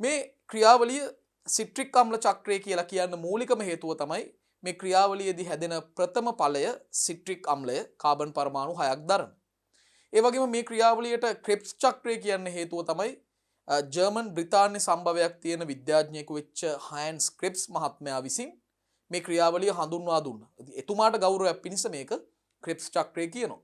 මේ ක්‍රියාවලිය සිට්‍රික් අම්ල චක්‍රය කියලා කියන්න මූලිකම හේතුව තමයි මේ ක්‍රියාවලියේදී හැදෙන ප්‍රථම ඵලය සිට්‍රික් අම්ලය කාබන් පරමාණු 6ක් දරන. ඒ වගේම මේ ක්‍රියාවලියට ක්‍රෙබ්ස් චක්‍රය කියන්න හේතුව තමයි ජර්මන් බ්‍රිතාන්‍ය සම්භවයක් තියෙන විද්‍යාඥයෙකු වෙච්ච හයන්ස් ක්‍රෙබ්ස් මහත්මයා විසින් මේ ක්‍රියාවලිය හඳුන්වා දුන්නා. එතුමාට ගෞරවයක් පිණිස මේක ක්‍රෙබ්ස් චක්‍රය කියනවා.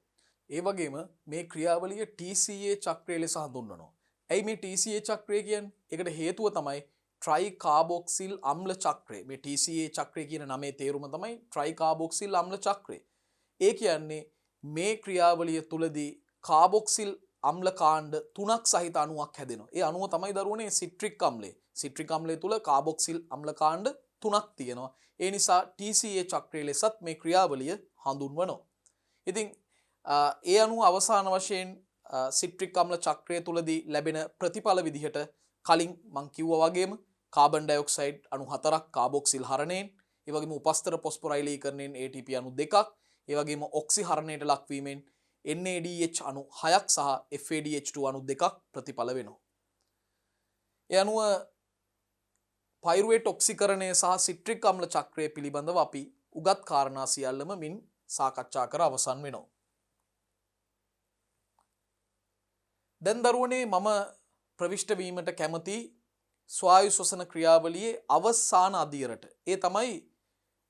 ඒ වගේම මේ ක්‍රියාවලිය TCA චක්‍රය ලෙස හඳුන්වනවා. ඇයි මේ TCA චක්‍රය කියන්නේ? ඒකට හේතුව තමයි ට්‍රයිකාබොක්සිල් අම්ල චක්‍රය. මේ TCA චක්‍රය කියන නමේ තේරුම තමයි ට්‍රයිකාබොක්සිල් අම්ල චක්‍රය. ඒ කියන්නේ මේ ක්‍රියාවලිය තුලදී කාබොක්සිල් අම්ල කාණ්ඩ 3ක් සහිත අණුවක් හැදෙනවා. ඒ අණුව තමයි දරුවනේ සිට්‍රික් අම්ලය. සිට්‍රික් අම්ලය තුල කාබොක්සිල් අම්ල කාණ්ඩ 3ක් තියෙනවා. ඒ නිසා TCA චක්‍රය ලෙසත් මේ ක්‍රියාවලිය හඳුන්වනවා. ඉතින් ඒ අණුව අවසාන වශයෙන් සිට්‍රික් අම්ල චක්‍රය තුලදී ලැබෙන ප්‍රතිඵල විදිහට කලින් මම කිව්වා වගේම කාබන් ඩයොක්සයිඩ් අණු 4ක් කාබොක්සිල් හරණයෙන්, ඒ වගේම උපස්තර පොස්පොරයිලීකරණයෙන් ATP අණු 2ක්, ඒ වගේම ඔක්සි හරණයට ලක්වීමෙන් NADH අණු 6ක් සහ FADH2 අණු 2ක් ප්‍රතිඵල වෙනවා. ඒ අනුව පයිරුවේට් ඔක්සිකරණය සහ සිට්‍රික් අම්ල චක්‍රය පිළිබඳව අපි උගත් කාරණා සියල්ලම මින් සාකච්ඡා කර අවසන් වෙනවා. දැන් දරුවනේ මම ප්‍රවිෂ්ඨ වීමට කැමති ස්වායු ශ්වසන ක්‍රියාවලියේ අවසාන අදියරට. ඒ තමයි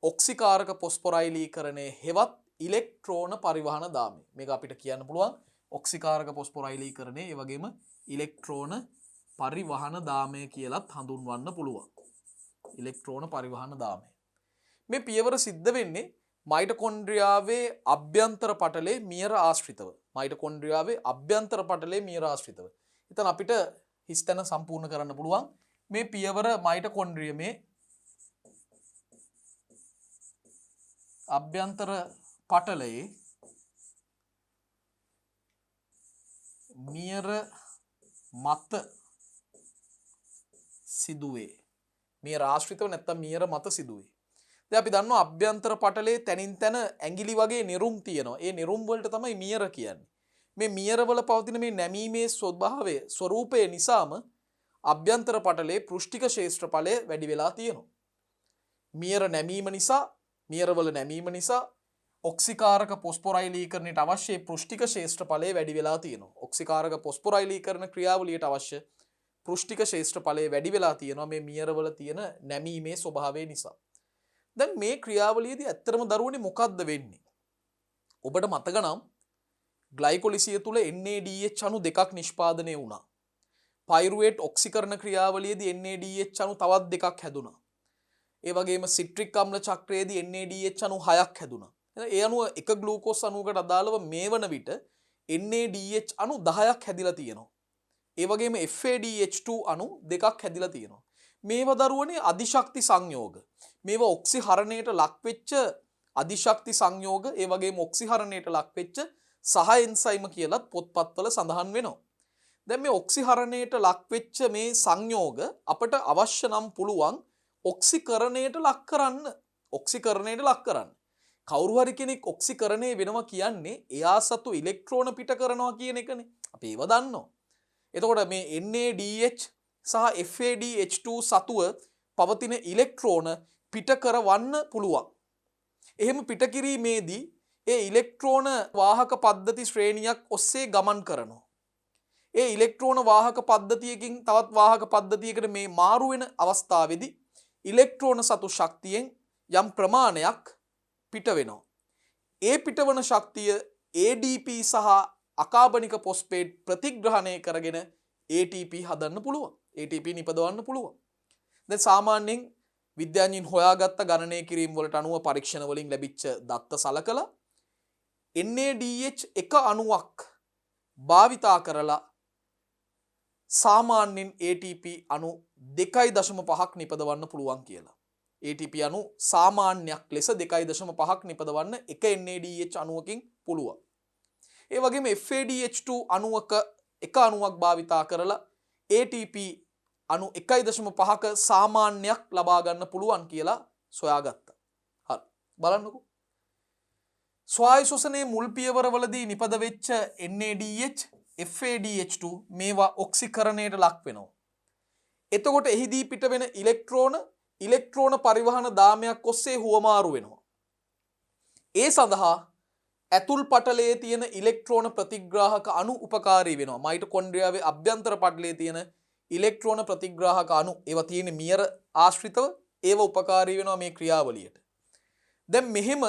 ඔක්සිකාරක පොස්පොරයිලීකරණය හෙවත් ඉලෙක්ට්‍රෝන පරිවහන දාමය. මේක අපිට කියන්න පුළුවන් ඔක්සිකාරක පොස්පොරයිලීකරණය ඒ වගේම ඉලෙක්ට්‍රෝන පරිවහන දාමය කියලත් හඳුන්වන්න පුළුවන්. ඉලෙක්ට්‍රෝන පරිවහන දාමය. මේ පියවර සිද්ධ වෙන්නේ මයිටොකොන්ඩ්‍රියාවේ අභ්‍යන්තර පටලේ මියර ආශ්‍රිතව. මයිටොකොන්ඩ්‍රියාවේ අභ්‍යන්තර පටලේ මියර ආශ්‍රිතව. එතන අපිට හිස්තැන සම්පූර්ණ කරන්න පුළුවන්. මේ පියවර මයිටොකොන්ඩ්‍රියමේ අභ්‍යන්තර පටලයේ මියර මත සිදුවේ. මියර ආශ්‍රිතව නැත්තම් මියර මත සිදුවේ. දැන් අපි දන්නවා අභ්‍යන්තර පටලයේ තනින් තන ඇඟිලි වගේ නිරුම් තියෙනවා. ඒ නිරුම් වලට තමයි මියර කියන්නේ. මේ මියර වල පවතින මේ නැමීමේ ස්වභාවය ස්වરૂපය නිසාම අභ්‍යන්තර පටලයේ පෘෂ්ඨික ක්ෂේත්‍රඵලය වැඩි වෙලා තියෙනවා. මියර නැමීම නිසා, මියර වල නැමීම නිසා ඔක්සිකාරක පොස්පොරයිලීකරණයට අවශ්‍ය පෘෂ්ඨික ක්ෂේත්‍රඵලය වැඩි වෙලා තියෙනවා. ඔක්සිකාරක පොස්පොරයිලීකරණ ක්‍රියාවලියට අවශ්‍ය පෘෂ්ඨික ක්ෂේත්‍රඵලය වැඩි වෙලා තියෙනවා මේ මියර වල තියෙන නැමීමේ ස්වභාවය නිසා. දැන් මේ ක්‍රියාවලියේදී ඇත්තටම දරුවනේ මොකද්ද වෙන්නේ? ඔබට මතක නම් ග්ලයිකොලිසිය තුල NADH අණු දෙකක් නිෂ්පාදනය වුණා. පයිරුවේට් ඔක්සිකරණ ක්‍රියාවලියේදී NADH අණු තවත් දෙකක් හැදුනා. ඒ වගේම සිට්‍රික් අම්ල චක්‍රයේදී NADH අණු 6ක් හැදුනා. ඒ අණුව එක ග්ලූකෝස් අණුවකට අදාළව මේ වන විට NADH අණු 10ක් හැදිලා තියෙනවා. ඒ වගේම FADH2 අණු දෙකක් හැදිලා තියෙනවා. මේවා දරුවනේ අධිශක්ති සංයෝග. මේවා ඔක්සිහරණයට ලක්වෙච්ච අධිශක්ති සංයෝග, ඒ වගේම ඔක්සිහරණයට ලක්වෙච්ච සහ එන්සයිම කියලත් පොත්පත්වල සඳහන් වෙනවා. දැන් මේ ඔක්සිහරණයට ලක්වෙච්ච මේ සංයෝග අපට අවශ්‍ය නම් පුළුවන් ඔක්සිකරණයට ලක් කරන්න. ඔක්සිකරණයට ලක් කරන්න. කවුරු හරි කෙනෙක් ඔක්සිකරණය වෙනවා කියන්නේ එයා සතු ඉලෙක්ට්‍රෝන පිට කරනවා කියන එකනේ. අපි ඒව දන්නවා. එතකොට මේ NADH සහ FADH2 සතුව පවතින ඉලෙක්ට්‍රෝන පිට කරවන්න පුළුවන්. එහෙම පිට කිරීමේදී ඒ ඉලෙක්ට්‍රෝන වාහක පද්ධති ශ්‍රේණියක් ඔස්සේ ගමන් කරනවා. ඒ ඉලෙක්ට්‍රෝන වාහක පද්ධතියකින් තවත් වාහක පද්ධතියකට මේ මාරු වෙන අවස්ථාවේදී ඉලෙක්ට්‍රෝන සතු ශක්තියෙන් යම් ප්‍රමාණයක් පිට වෙනවා. ඒ පිටවන ශක්තිය ADP සහ අකාබනික පොස්පේට් ප්‍රතිග්‍රහණය කරගෙන ATP හදන්න පුළුවන්. ATP නිපදවන්න පුළුවන්. දැන් සාමාන්‍යයෙන් විද්‍යාඥයින් හොයාගත්ත ගණනය කිරීම වලට අනුව පරීක්ෂණ වලින් ලැබිච්ච දත්ත සලකලා NADH එක අණුවක් භාවිතා කරලා සාමාන්‍යයෙන් ATP අණු 2.5ක් නිපදවන්න පුළුවන් කියලා. ATP අණු සාමාන්‍යයක් ලෙස 2.5ක් නිපදවන්න එක NADH අණුවකින් පුළුවන්. ඒ වගේම FADH2 අණුවක එක අණුවක් භාවිතා කරලා ATP අණු 1.5ක සාමාන්‍යයක් ලබා ගන්න පුළුවන් කියලා සොයාගත්තා. හරි. බලන්නකෝ. ස්වායු ශ්වසනයේ මුල් පියවරවලදී නිපද වෙච්ච NADH, FADH2 මේවා ඔක්සිකරණයට ලක් වෙනවා. එතකොට එහිදී පිට වෙන ඉලෙක්ට්‍රෝන පරිවහන දාමයක් ඔස්සේ හුවමාරු වෙනවා. ඒ සඳහා ඇතුල් පටලයේ තියෙන ඉලෙක්ට්‍රෝන ප්‍රතිග්‍රාහක අණු උපකාරී වෙනවා. මයිටොකොන්ඩ්‍රියාවේ අභ්‍යන්තර පටලයේ තියෙන ඉලෙක්ට්‍රෝන ප්‍රතිග්‍රාහක අණු ඒවා තියෙන මියර ආශ්‍රිතව ඒවා උපකාරී වෙනවා මේ ක්‍රියාවලියට. දැන් මෙහෙම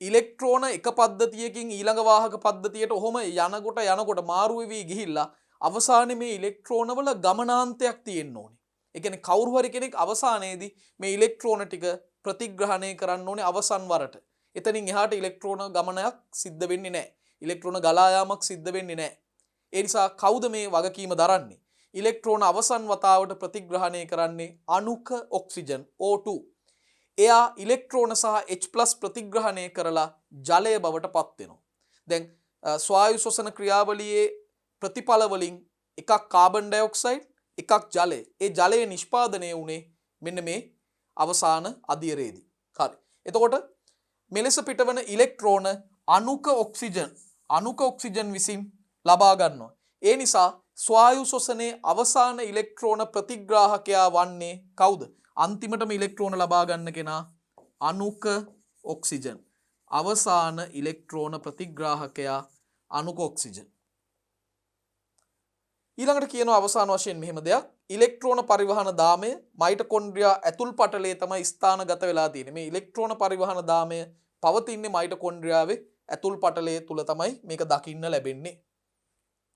ඉලෙක්ට්‍රෝන එක පද්ධතියකින් ඊළඟ වාහක පද්ධතියට ඔහොම යනකොට මාරු වෙවි ගිහිල්ලා අවසානයේ මේ ඉලෙක්ට්‍රෝන වල ගමනාන්තයක් තියෙන්න ඕනේ. ඒ කියන්නේ කවුරු හරි කෙනෙක් අවසානයේදී මේ ඉලෙක්ට්‍රෝන ටික ප්‍රතිග්‍රහණය කරන්න ඕනේ අවසන් වරට. එතනින් එහාට ඉලෙක්ට්‍රෝන ගමනයක් සිද්ධ වෙන්නේ නැහැ. ඉලෙක්ට්‍රෝන ගලා යාමක් සිද්ධ වෙන්නේ නැහැ. ඒ නිසා කවුද මේ වගකීම දරන්නේ? ඉලෙක්ට්‍රෝන අවසන් වතාවට ප්‍රතිග්‍රහණය කරන්නේ අණුක ඔක්සිජන් O2. එයා ඉලෙක්ට්‍රෝන සහ H+ ප්‍රතිග්‍රහණය කරලා ජලය බවට පත් වෙනවා. දැන් ස්වායු ශ්වසන ක්‍රියාවලියේ ප්‍රතිඵල වලින් එකක් කාබන් ඩයොක්සයිඩ්, එකක් ජලය. ඒ ජලය නිෂ්පාදනය වුණේ මෙන්න මේ අවසාන අදියරේදී. හරි. එතකොට මෙලෙස පිටවන ඉලෙක්ට්‍රෝන අණුක ඔක්සිජන් විසින් ලබා ගන්නවා. ඒ නිසා ස්වායු ශ්වසනයේ අවසාන ඉලෙක්ට්‍රෝන ප්‍රතිග්‍රාහකයා වන්නේ කවුද? අන්තිමටම ඉලෙක්ට්‍රෝන ලබා ගන්න කෙනා අණුක ඔක්සිජන්. අවසාන ඉලෙක්ට්‍රෝන ප්‍රතිග්‍රාහකයා අණුක ඔක්සිජන්. ඊළඟට කියනවා අවසාන වශයෙන් මෙහෙම දෙයක්. ඉලෙක්ට්‍රෝන පරිවහන දාමය මයිටොකොන්ඩ්‍රියා ඇතුල් පටලයේ තමයි ස්ථානගත වෙලා තියෙන්නේ. මේ ඉලෙක්ට්‍රෝන පරිවහන දාමය පවතින්නේ මයිටොකොන්ඩ්‍රියාවේ ඇතුල් පටලයේ තුල තමයි මේක දකින්න ලැබෙන්නේ.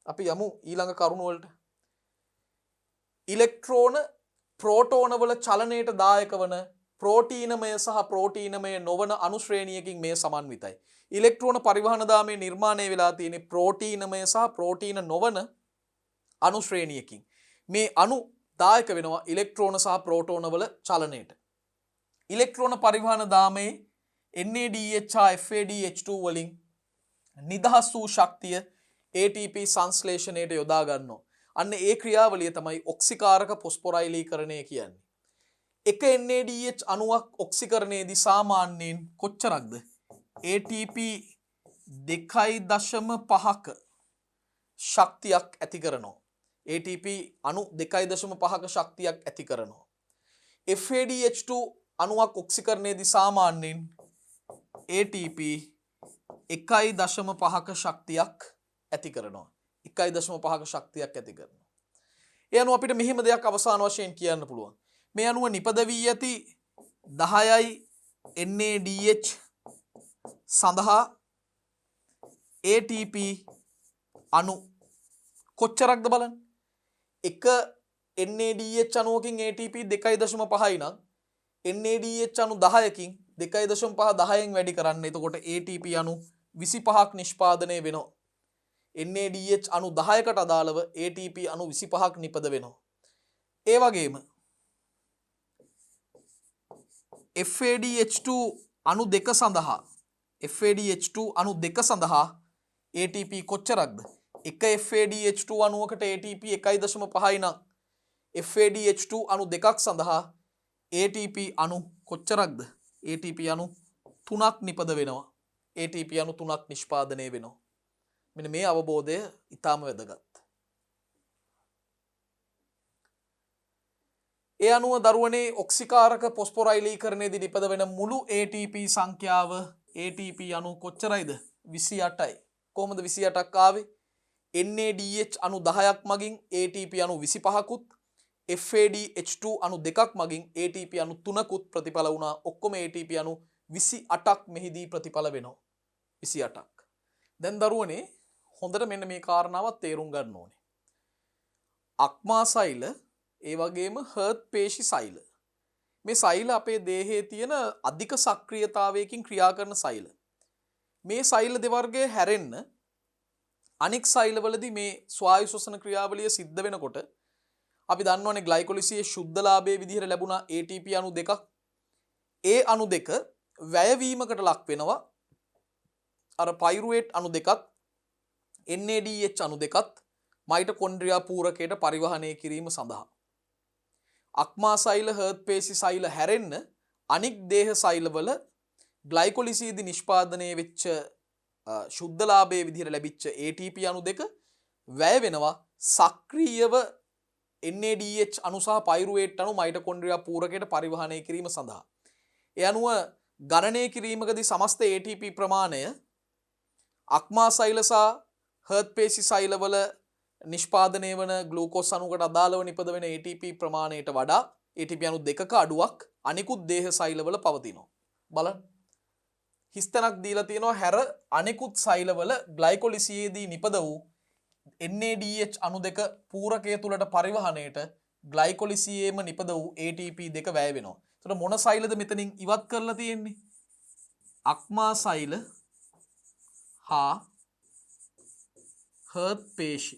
අපි යමු ඊළඟ කරුණ වලට. ඉලෙක්ට්‍රෝන ප්‍රෝටෝන වල චලනයට දායක වන ප්‍රෝටීනමය සහ ප්‍රෝටීනමය නොවන අණු ශ්‍රේණියකින් මේ සමන්විතයි. ඉලෙක්ට්‍රෝන පරිවහන දාමයේ නිර්මාණය වෙලා තියෙන්නේ ප්‍රෝටීනමය සහ ප්‍රෝටීන නොවන අණු ශ්‍රේණියකින්. මේ අණු දායක වෙනවා ඉලෙක්ට්‍රෝන සහ ප්‍රෝටෝන වල චලනයට. ඉලෙක්ට්‍රෝන පරිවහන දාමයේ NADH FADH2 වලින් නිදහස් වූ ශක්තිය ATP සංශ්ලේෂණයට යොදා ගන්නවා. අන්න ඒ ක්‍රියාවලිය තමයි ඔක්සිකාරක පොස්පොරයිලීකරණය කියන්නේ. එක NADH අණුවක් ඔක්සිකරණයේදී සාමාන්‍යයෙන් කොච්චරක්ද? ATP 2.5ක ශක්තියක් ඇති කරනවා. ATP අණු 2.5ක ශක්තියක් ඇති කරනවා. FADH2 අණුවක් ඔක්සිකරණයේදී සාමාන්‍යයෙන් ATP 1.5ක ශක්තියක් ඇති කරනවා. 1.5ක ශක්තියක් ඇති කරනවා. ඒ අනුව අපිට මෙහෙම දෙයක් අවසාන වශයෙන් කියන්න පුළුවන්. මේ අණුව නිපද වී ඇති 10යි NADH සඳහා ATP අණු කොච්චරක්ද බලන්න. එක NADH අණුවකින් ATP 2.5යි නම් NADH අණු 10කින් 2.5 10න් වැඩි කරන්න. එතකොට ATP අණු 25ක් නිෂ්පාදනය වෙනවා. NADH අණු 10කට අදාළව ATP අණු 25ක් නිපද වෙනවා. ඒ වගේම FADH2 අණු 2 සඳහා ATP කොච්චරක්ද? එක FADH2 අණුවකට ATP 1.5යි නම් FADH2 අණු 2ක් සඳහා ATP අණු කොච්චරක්ද? ATP අණු 3ක් නිපද වෙනවා. ATP අණු 3ක් නිෂ්පාදනය වෙනවා. මෙන්න මේ අවබෝධය ඉතාම වැදගත්. ඒ අනුව දරුවනේ ඔක්සිකාරක පොස්පොරයිලීකරණයේදී නිපද වෙන මුළු ATP සංඛ්‍යාව ATP අණු කොච්චරයිද? 28යි. කොහොමද 28ක් ආවේ? NADH අණු 10ක් මගින් ATP අණු 25කුත් FADH2 අණු 2ක් මගින් ATP අණු 3කුත් ප්‍රතිඵල වුණා. ඔක්කොම ATP අණු 28ක් මෙහිදී ප්‍රතිඵල වෙනවා. 28ක්. දැන් දරුවනේ හොඳට මෙන්න මේ කාරණාවත් තේරුම් ගන්න ඕනේ. අක්මා සෛල ඒ වගේම හර්ත් පේශි සෛල. මේ සෛල අපේ දේහයේ තියෙන අධික සක්‍රියතාවයකින් ක්‍රියා කරන සෛල. මේ සෛල දෙවර්ගය හැරෙන්න අනික් සෛලවලදී මේ ස්වායු ශ්වසන ක්‍රියාවලිය සිද්ධ වෙනකොට අපි දන්නවනේ ග්ලයිකොලිසියේ ශුද්ධලාභයේ විදිහට ලැබුණා ATP අණු දෙකක්. ඒ අණු දෙක වැයවීමකට ලක් වෙනවා. අර පයිරුවේට් අණු දෙකත් NADH අණු දෙකත් මයිටොකොන්ඩ්‍රියා පූරකයට පරිවහනය කිරීම සඳහා. අක්මා සෛල හර්ත් පේශි සෛල හැරෙන්න අනික් දේහ සෛලවල ග්ලයිකොලිසියේදී නිෂ්පාදනය වෙච්ච ශුද්ධලාභයේ විදිහට ලැබිච්ච ATP අණු දෙක වැය වෙනවා සක්‍රීයව NADH අණු සහ පයිරුවේට් අණු මයිටොකොන්ඩ්‍රියා පූරකයට පරිවහනය කිරීම සඳහා. ඒ අනුව ගණනය කිරීමකදී සමස්ත ATP ප්‍රමාණය අක්මා සෛල සහ හර්ත් පේශි සෛලවල නිෂ්පාදනය වන ග්ලූකෝස් අණුකට අදාළව නිපද වෙන ATP ප්‍රමාණයට වඩා ATP අණු දෙකක අඩුවක් අනිකුත් දේහ සෛලවල පවතිනවා. බලන්න. හිස්තැනක් දීලා තියෙනවා හැර අනිකුත් සෛලවල ග්ලයිකොලිසියේදී නිපද වූ NADH අණු දෙක පූරකය තුලට පරිවහණයට ග්ලයිකොලිසියේම නිපද වූ ATP දෙක වැය වෙනවා. එතකොට මොන සෛලද මෙතනින් ඉවත් කරලා තියෙන්නේ? අක්මා සෛල හා හර්ත් පේශි.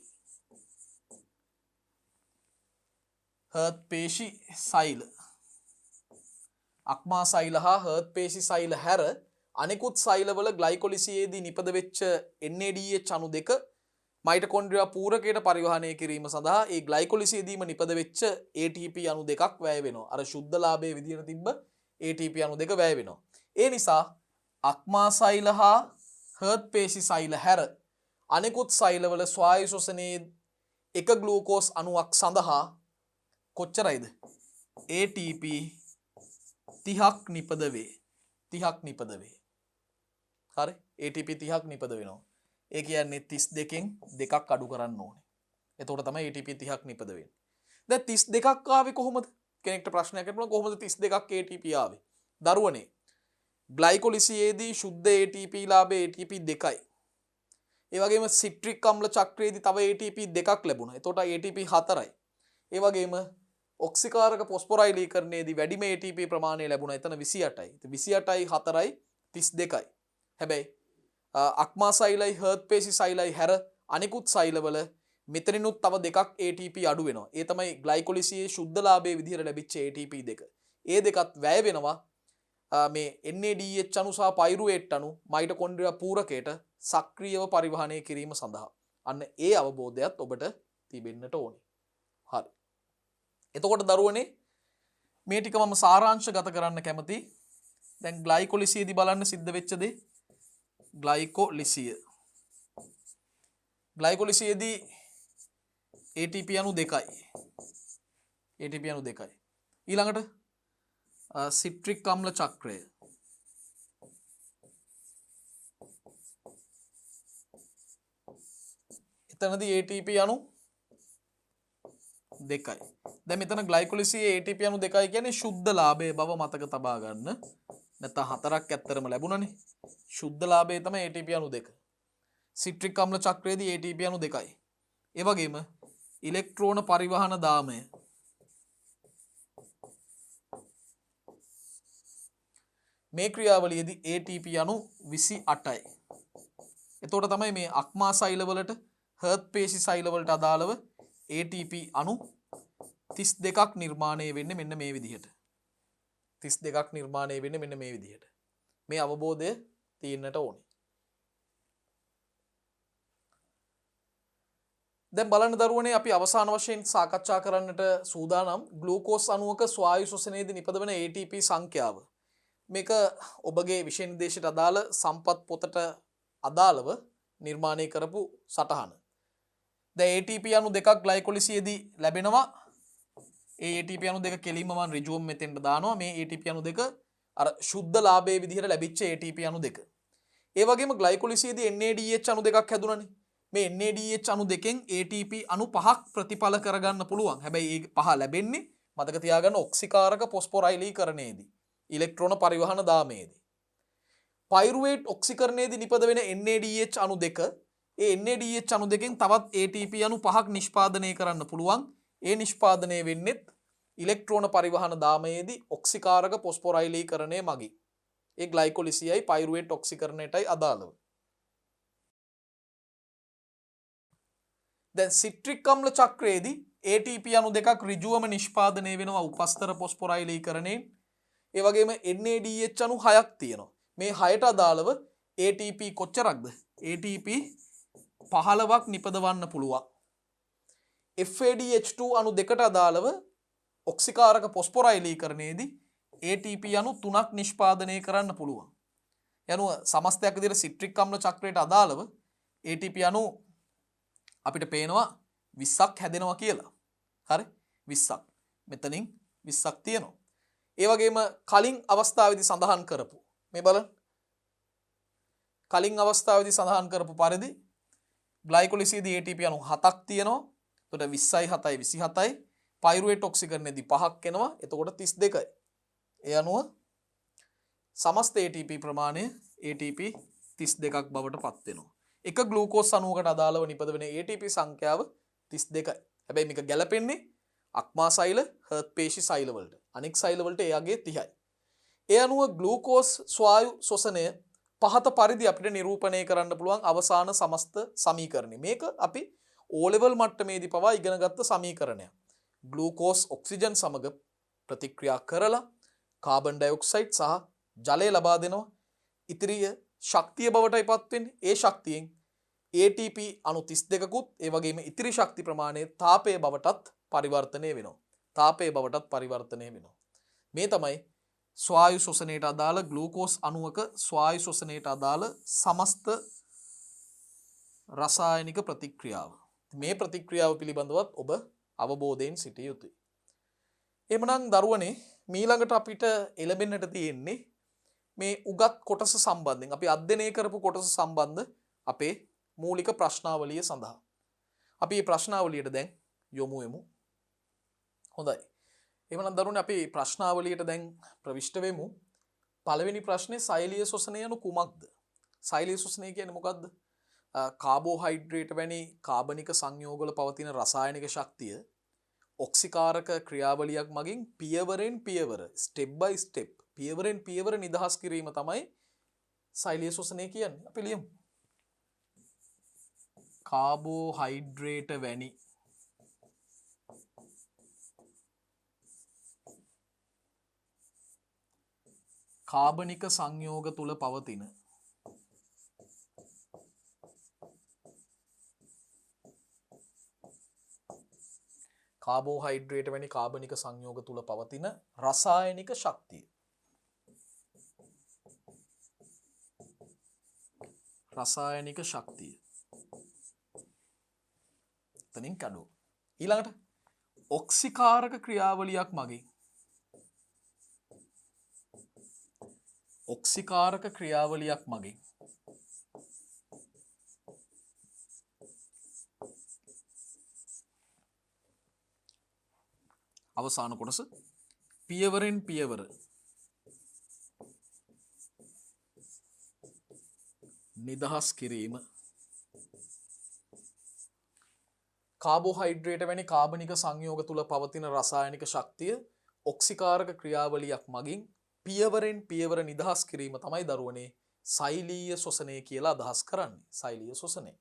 හර්ත් පේශි සෛල. අක්මා සෛල හා හර්ත් පේශි සෛල හැර අනිකුත් සෛලවල ග්ලයිකොලිසියේදී නිපද වෙච්ච NADH අණු දෙක මයිටොකොන්ඩ්‍රියා පූරකයට පරිවහනය කිරීම සඳහා ඒ ග්ලයිකොලිසියදීම නිපද වෙච්ච ATP අණු දෙකක් වැය වෙනවා. අර ශුද්ධලාභයේ විදිහට තිබ්බ ATP අණු දෙක වැය වෙනවා. ඒ නිසා අක්මා සෛල හා හර්ට් පේශි සෛල හැර අනෙකුත් සෛලවල ස්වායු ශ්වසනයේ එක ග්ලූකෝස් අණුවක් සඳහා කොච්චරයිද? ATP 30ක් නිපද වේ. 30ක් නිපද වේ. හරි? ATP 30ක් නිපද වෙනවා. ඒ කියන්නේ 32කින් දෙකක් අඩු කරන්න ඕනේ. එතකොට තමයි ATP 30ක් නිපද වෙන්නේ. දැන් 32ක් ආවේ කොහොමද? කෙනෙක්ට ප්‍රශ්නයක් අහන්න කොහොමද 32ක් ATP ආවේ? දරුවනේ ග්ලයිකොලිසියේදී ශුද්ධ ATP ලාභය ATP 2යි. ඒ වගේම සිට්‍රික් අම්ල චක්‍රයේදී තව ATP 2ක් ලැබුණා. එතකොට ATP 4යි. ඒ වගේම ඔක්සිකාරක පොස්පොරයිලීකරණයේදී වැඩිම ATP ප්‍රමාණය ලැබුණා. එතන 28යි. 28යි 4යි 32යි. හැබැයි අක්මා සෛලයි හර්ට් පේශි සෛලයි හැර අනිකුත් සෛලවල මෙතනිනුත් තව දෙකක් ATP අඩු වෙනවා. ඒ තමයි ග්ලයිකොලිසියේ ශුද්ධලාභයේ විදිහට ලැබිච්ච ATP දෙක. ඒ දෙකත් වැය වෙනවා මේ NADH අණු සහ පයිරුවේට් අණු මයිටොකොන්ඩ්‍රියා පූරකයට සක්‍රියව පරිවහනය කිරීම සඳහා. අන්න ඒ අවබෝධයත් ඔබට තිබෙන්නට ඕනේ. හරි. එතකොට දරුවනේ මේ ටික මම සාරාංශගත කරන්න කැමතියි. දැන් ග්ලයිකොලිසියේදී බලන්න සිද්ධ වෙච්ච දේ ග්ලයිකොලිසියේදී ATP අණු දෙකයි. ATP අණු දෙකයි. ඊළඟට සිට්‍රික් අම්ල චක්‍රය. එතනදී ATP අණු දෙකයි. දැන් මෙතන ග්ලයිකොලිසියේ ATP අණු දෙකයි කියන්නේ ශුද්ධ ලාභයේ බව මතක තබා ගන්න. නැත්නම් හතරක් ඇත්තරම ලැබුණනේ. ශුද්ධ ලාභයේ තමයි ATP අණු දෙක. සිට්‍රික් අම්ල චක්‍රයේදී ATP අණු දෙකයි. ඒ වගේම ඉලෙක්ට්‍රෝන පරිවහන දාමය මේ ක්‍රියාවලියේදී ATP අණු 28යි. එතකොට තමයි මේ අක්මා සෛලවලට හර්ට් පේශි සෛලවලට අදාළව ATP අණු 32ක් නිර්මාණය වෙන්නේ මෙන්න මේ විදිහට. 32ක් නිර්මාණය වෙන්නේ මෙන්න මේ විදිහට. මේ අවබෝධය තියෙන්නට ඕනේ. දැන් බලන්න දරුවනේ අපි අවසාන වශයෙන් සාකච්ඡා කරන්නට සූදානම් ග්ලූකෝස් අණුවක ස්වායු ශ්වසනයේදී නිපදවන ATP සංඛ්‍යාව. මේක ඔබගේ විෂය නිර්දේශයට අදාළ සම්පත් පොතට අදාළව නිර්මාණය කරපු සටහන. දැන් ATP අණු දෙකක් ග්ලයිකොලිසියේදී ලැබෙනවා. ඒ ATP අණු දෙක කෙලින්ම මම ඍජුවම මෙතෙන්ට දානවා. මේ ATP අණු දෙක අර ශුද්ධ ලාභයේ විදිහට ලැබිච්ච ATP අණු දෙක. ඒ වගේම ග්ලයිකොලිසියේදී NADH අණු දෙකක් හැදුණානේ. මේ NADH අණු දෙකෙන් ATP අණු 5ක් ප්‍රතිඵල කරගන්න පුළුවන්. හැබැයි මේ පහ ලැබෙන්නේ මතක තියාගන්න ඔක්සිකාරක පොස්පොරයිලීකරණයේදී. ඉලෙක්ට්‍රෝන පරිවහන දාමයේදී. පයිරුවේට් ඔක්සිකරණයේදී නිපද වෙන NADH අණු දෙක ඒ NADH අණු දෙකෙන් තවත් ATP අණු 5ක් නිෂ්පාදනය කරන්න පුළුවන්. ඒ නිෂ්පාදනය වෙන්නේ ඉලෙක්ට්‍රෝන පරිවහන දාමයේදී ඔක්සිකාරක පොස්පොරයිලීකරණය මගින්. ඒ ග්ලයිකොලිසියයි පයිරුවේට් ඔක්සිකරණයටයි අදාළව. දැන් සිට්‍රික් අම්ල චක්‍රයේදී ATP අණු දෙකක් ඍජුවම නිෂ්පාදනය වෙනවා උපස්තර පොස්පොරයිලීකරණයෙන්. ඒ වගේම NADH අණු 6ක් තියෙනවා. මේ 6ට අදාළව ATP කොච්චරක්ද? ATP 15ක් නිපදවන්න පුළුවන්. FADH2 අණු දෙකට අදාළව ඔක්සිකාරක පොස්පොරයිලීකරණයේදී ATP අණු 3ක් නිෂ්පාදනය කරන්න පුළුවන්. යනුව සමස්තයක් විදිහට සිට්‍රික් අම්ල චක්‍රයට අදාළව ATP අණු අපිට පේනවා 20ක් හැදෙනවා කියලා. හරි? 20ක්. මෙතනින් 20ක් තියෙනවා. ඒ වගේම කලින් අවස්ථාවේදී සඳහන් කරපු මේ බලන්න. කලින් අවස්ථාවේදී සඳහන් කරපු පරිදි ග්ලයිකොලිසියේදී ATP අණු 7ක් තියෙනවා. එතකොට 20යි 7යි 27යි. පයිරුවේට් ඔක්සිකරණයේදී 5ක් එනවා. එතකොට 32යි. ඒ අනුව සමස්ත ATP ප්‍රමාණය ATP 32ක් බවට පත් වෙනවා. එක ග්ලූකෝස් අණුවකට අදාළව නිපදවෙන ATP සංඛ්‍යාව 32යි. හැබැයි මේක ගැලපෙන්නේ අක්මා සෛල හර්ට් පේශි සෛල වලට. අනෙක් සෛල වලට එයාගේ 30යි. ඒ අනුව ග්ලූකෝස් ස්වායු ශ්වසනය පහත පරිදි අපිට නිරූපණය කරන්න පුළුවන් අවසාන සමස්ත සමීකරණය. මේක අපි O level මට්ටමේදී පවා ඉගෙනගත්ත සමීකරණයක්. ග්ලූකෝස් ඔක්සිජන් සමග ප්‍රතික්‍රියා කරලා කාබන් ඩයොක්සයිඩ් සහ ජලය ලබා දෙනවා. ඉතිරිය ශක්තිය බවටයි පත් වෙන්නේ. ඒ ශක්තියෙන් ATP අණු 32කුත් ඒ වගේම ඉතිරි ශක්ති ප්‍රමාණය තාපය බවටත් පරිවර්තනය වෙනවා. තාපය බවටත් පරිවර්තනය වෙනවා. මේ තමයි ස්වායු ශ්වසනයට අදාළ ග්ලූකෝස් අණුවක ස්වායු ශ්වසනයට අදාළ සමස්ත රසායනික ප්‍රතික්‍රියාව. මේ ප්‍රතික්‍රියාව පිළිබඳවත් ඔබ අවබෝධයෙන් සිටිය යුතුයි. එමනම් දරුවනේ මීළඟට අපිට එළඹෙන්නට තියෙන්නේ මේ උගත් කොටස සම්බන්ධයෙන් අපි අධ්‍යයනය කරපු කොටස සම්බන්ධ අපේ මූලික ප්‍රශ්නාවලිය සඳහා. අපි මේ ප්‍රශ්නාවලියට දැන් යොමු වෙමු. හොඳයි. එමනම් දරුවනේ අපි ප්‍රශ්නාවලියට දැන් ප්‍රවිෂ්ඨ වෙමු. පළවෙනි ප්‍රශ්නේ සෛලීය ශ්වසනය යනු කුමක්ද? සෛලීය ශ්වසනය කියන්නේ මොකක්ද? කාබෝහයිඩ්‍රේට් වැනි කාබනික සංයෝගවල පවතින රසායනික ශක්තිය ඔක්සිකාරක ක්‍රියාවලියක් මගින් පියවරෙන් පියවර ස්ටෙප් බයි ස්ටෙප් පියවරෙන් පියවර නිදහස් කිරීම තමයි සෛලීය ශ්වසනය කියන්නේ. අපි ලියමු. කාබෝහයිඩ්‍රේට වැනි කාබනික සංයෝග තුල පවතින කාබෝහයිඩ්‍රේට වැනි කාබනික සංයෝග තුල පවතින රසායනික ශක්තිය. රසායනික ශක්තිය. එතනින් කඩුව. ඊළඟට ඔක්සිකාරක ක්‍රියාවලියක් මගින් ඔක්සිකාරක ක්‍රියාවලියක් මගින් අවසාන කොටස පියවරෙන් පියවර නිදහස් කිරීම කාබෝහයිඩ්‍රේට වැනි කාබනික සංයෝග තුල පවතින රසායනික ශක්තිය ඔක්සිකාරක ක්‍රියාවලියක් මගින් පියවරෙන් පියවර නිදහස් කිරීම තමයි දරුවනේ සෛලීය ශ්වසනය කියලා අදහස් කරන්නේ. සෛලීය ශ්වසනය.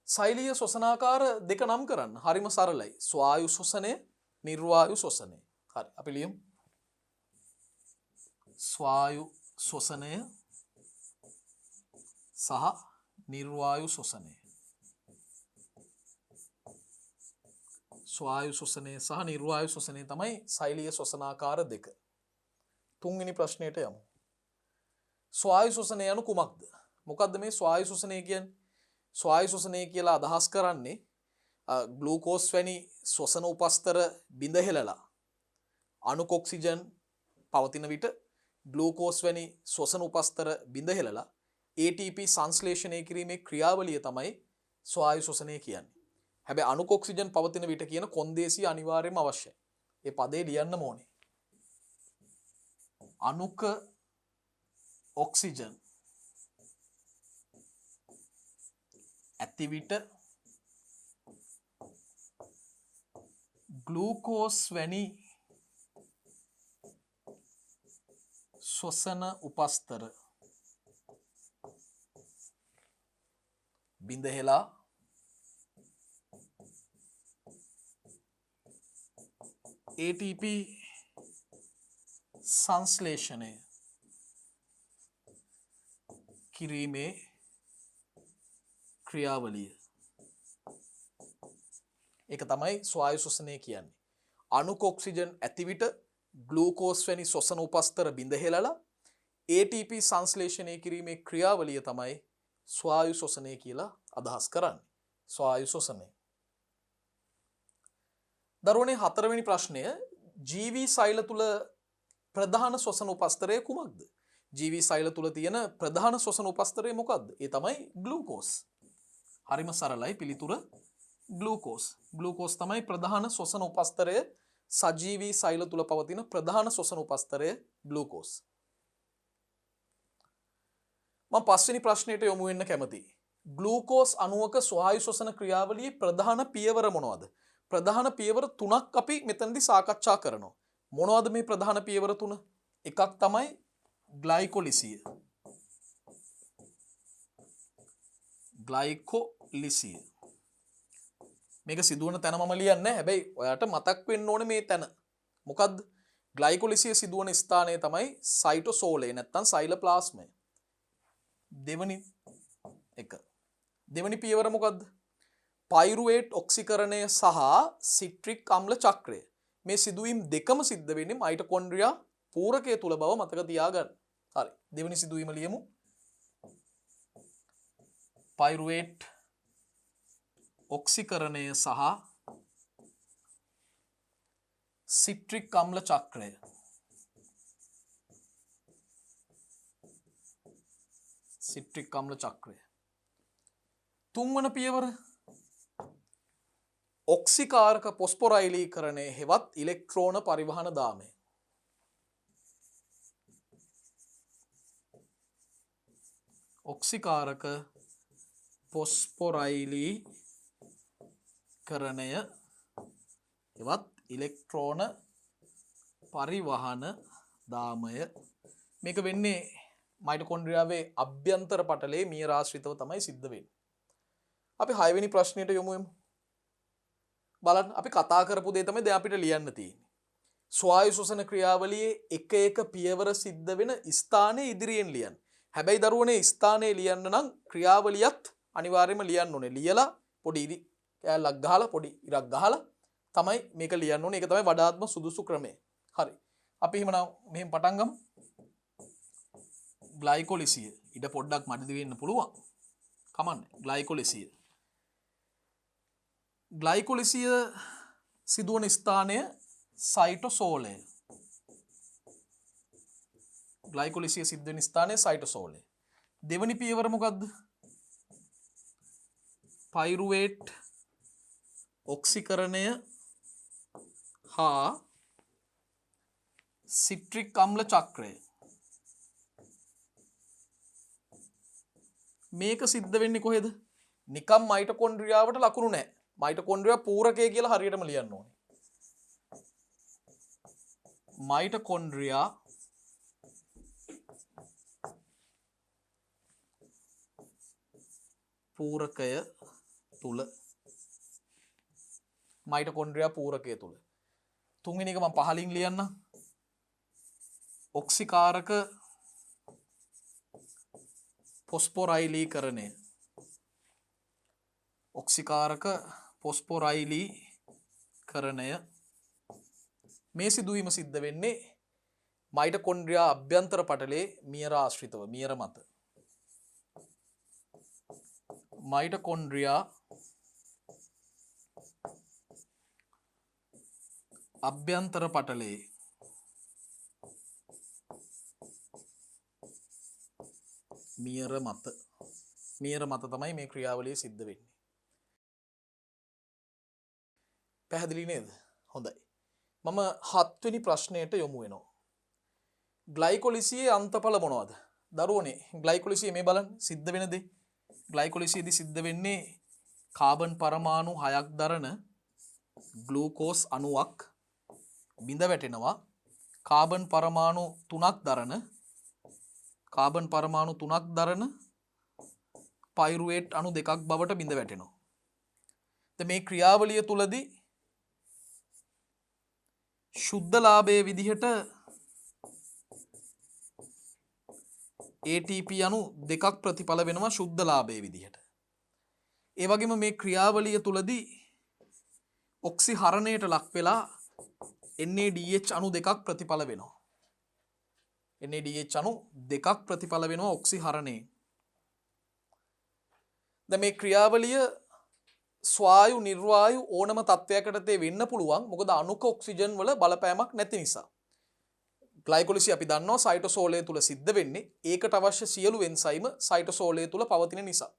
සෛලීය ශ්වසනාකාර දෙක නම් කරන්න. හරිම සරලයි. ස්වායු ශ්වසනය, නිර්වායු ශ්වසනය. හරි. අපි ලියමු. ස්වායු ශ්වසනය සහ නිර්වායු ශ්වසනය. ස්වායු ශ්වසනය සහ නිර්වායු ශ්වසනය තමයි සෛලීය ශ්වසනාකාර දෙක. තුන්වෙනි ප්‍රශ්නයට යමු. ස්වායු ශ්වසනය යනු කුමක්ද? මොකක්ද මේ ස්වායු ශ්වසනය කියන්නේ? ස්වායු ශ්වසනය කියලා අදහස් කරන්නේ ග්ලූකෝස් වැනි ශ්වසන උපස්තර බිඳ හෙළලා අණු ඔක්සිජන් පවතින විට ග්ලූකෝස් වැනි ශ්වසන උපස්තර බිඳ හෙළලා ATP සංශ්ලේෂණය කිරීමේ ක්‍රියාවලිය තමයි ස්වායු ශ්වසනය කියන්නේ. හැබැයි අණු ඔක්සිජන් පවතින විට කියන කොන්දේසිය අනිවාර්යයෙන්ම අවශ්‍යයි. ඒ පදේ ලියන්න ඕනේ. අණුක ඔක්සිජන් ඇති විට ග්ලූකෝස් වැනි ශ්වසන උපස්තර බිඳ හෙලා ATP සංශ්ලේෂණය කිරීමේ ක්‍රියාවලිය. ඒක තමයි ස්වායු ශ්වසනය කියන්නේ. අණු ඔක්සිජන් ඇති විට ග්ලූකෝස් වැනි ශ්වසන උපස්තර බිඳ හෙළලා ATP සංශ්ලේෂණය කිරීමේ ක්‍රියාවලිය තමයි ස්වායු ශ්වසනය කියලා අදහස් කරන්නේ. ස්වායු ශ්වසනය. දරුවනේ හතරවෙනි ප්‍රශ්නය ජීවී සෛල තුල ප්‍රධාන ශ්වසන උපස්තරය කුමක්ද? ජීවී සෛල තුල තියෙන ප්‍රධාන ශ්වසන උපස්තරය මොකක්ද? ඒ තමයි ග්ලූකෝස්. හරිම සරලයි පිළිතුර ග්ලූකෝස්. ග්ලූකෝස් තමයි ප්‍රධාන ශ්වසන උපස්තරය. සජීවී සෛල තුල පවතින ප්‍රධාන ශ්වසන උපස්තරය ග්ලූකෝස්. මම පස්වෙනි ප්‍රශ්නයට යොමු වෙන්න කැමතියි. ග්ලූකෝස් අණුවක ස්වායු ශ්වසන ක්‍රියාවලියේ ප්‍රධාන පියවර මොනවද? ප්‍රධාන පියවර තුනක් අපි මෙතනදී සාකච්ඡා කරනවා. මොනවද මේ ප්‍රධාන පියවර තුන? එකක් තමයි ග්ලයිකොලිසිය. ග්ලයිකොලිසිය. මේක සිදුවන තැන මම ලියන්නේ නැහැ. හැබැයි ඔයාට මතක් වෙන්න ඕනේ මේ තැන. මොකද්ද? ග්ලයිකොලිසිය සිදුවන ස්ථානය තමයි සයිටෝසෝලේ නැත්නම් සෛලප්ලාස්මය. දෙවනි එක. දෙවනි පියවර මොකද්ද? පයිරුවේට් ඔක්සිකරණය සහ සිට්‍රික් අම්ල චක්‍රය. මේ සිදුවීම් දෙකම සිද්ධ වෙන්නේ මයිටොකොන්ඩ්‍රියා පූරකය තුල බව මතක තියාගන්න. හරි. දෙවනි සිදුවීම ලියමු. පයිරුවේට් ඔක්සිකරණය සහ සිට්‍රික් අම්ල චක්‍රය. සිට්‍රික් අම්ල චක්‍රය. තුන්වන පියවර ඔක්සිකාරක පොස්පොරයිලීකරණය හෙවත් ඉලෙක්ට්‍රෝන පරිවහන දාමය. ඔක්සිකාරක පොස්පොරයිලීකරණය හෙවත් ඉලෙක්ට්‍රෝන පරිවහන දාමය. මේක වෙන්නේ මයිටොකොන්ඩ්‍රියාවේ අභ්‍යන්තර පටලයේ මිය රාශ්‍රිතව තමයි සිද්ධ වෙන්නේ. අපි 6 වෙනි ප්‍රශ්නයට යමු. බලන්න අපි කතා කරපු දේ තමයි දැන් අපිට ලියන්න තියෙන්නේ. ස්වායු ශ්වසන ක්‍රියාවලියේ එක එක පියවර සිද්ධ වෙන ස්ථානයේ ඉදිරියෙන් ලියන්න. හැබැයි දරුවනේ ස්ථානයේ ලියන්න නම් ක්‍රියාවලියත් අනිවාර්යයෙන්ම ලියන්න ඕනේ. ලියලා පොඩි ඉරි කෑල්ලක් ගහලා පොඩි ඉරක් ගහලා තමයි මේක ලියන්න ඕනේ. ඒක තමයි වඩාත්ම සුදුසු ක්‍රමය. හරි. අපි එහෙමනම් මෙහෙම පටන් ගමු. ග්ලයිකොලිසිය ඉඩ පොඩ්ඩක් මඩදි වෙන්න පුළුවන්. කමන්නේ. ග්ලයිකොලිසිය. ග්ලයිකොලිසිය සිදුවන ස්ථානය සයිටෝසෝලය. ග්ලයිකොලිසිය සිද්ධ වෙන ස්ථානය සයිටෝසෝලය. දෙවනි පියවර මොකද්ද? පයිරුවේට් ඔක්සිකරණය හා සිට්‍රික් අම්ල චක්‍රය. මේක සිද්ධ වෙන්නේ කොහෙද? නිකම් මයිටොකොන්ඩ්‍රියාවට ලකුණු නැහැ. මයිටොකොන්ඩ්‍රියා පූරකය කියලා හරියටම ලියන්න ඕනේ. මයිටොකොන්ඩ්‍රියා පූරකය තුල. මයිටොකොන්ඩ්‍රියා පූරකය තුල. තුන්වෙනි එක මම පහලින් ලියන්නම්. ඔක්සිකාරක පොස්පොරයිලීකරණය. ඔක්සිකාරක පොස්පොරයිලීකරණය මේ සිදුවීම සිද්ධ වෙන්නේ මයිටොකොන්ඩ්‍රියා අභ්‍යන්තර පටලයේ මියර ආශ්‍රිතව මියර මත. මයිටොකොන්ඩ්‍රියා අභ්‍යන්තර පටලයේ මියර මත. මියර මත තමයි මේ ක්‍රියාවලිය සිද්ධ වෙන්නේ. පැහැදිලි නේද? හොඳයි. මම 7 වෙනි ප්‍රශ්නයට යොමු වෙනවා. ග්ලයිකොලිසියේ අන්තඵල මොනවද? දරුවනේ ග්ලයිකොලිසිය මේ බලන්න සිද්ධ වෙන දේ. ග්ලයිකොලිසියේදී සිද්ධ වෙන්නේ කාබන් පරමාණු 6ක් දරන ග්ලූකෝස් අණුවක් බිඳ වැටෙනවා. කාබන් පරමාණු 3ක් දරන පයිරුවේට් අණු 2ක් බවට බිඳ වැටෙනවා. දැන් මේ ක්‍රියාවලිය තුලදී ශුද්ධලාභයේ විදිහට ATP අණු 2ක් ප්‍රතිඵල වෙනවා ශුද්ධලාභයේ විදිහට. ඒ වගේම මේ ක්‍රියාවලිය තුලදී ඔක්සිහරණයට ලක් වෙලා NADH අණු 2ක් ප්‍රතිඵල වෙනවා. NADH අණු 2ක් ප්‍රතිඵල වෙනවා ඔක්සිහරණයෙන්. දැන් මේ ක්‍රියාවලිය ස්වායු නිර්වායු ඕනම තත්වයකට වෙන්න පුළුවන්. මොකද අණුක ඔක්සිජන් වල බලපෑමක් නැති නිසා. ග්ලයිකොලිසිය අපි දන්නවා සයිටෝසෝලය තුල සිද්ධ වෙන්නේ. ඒකට අවශ්‍ය සියලු එන්සයිම සයිටෝසෝලය තුල පවතින නිසා.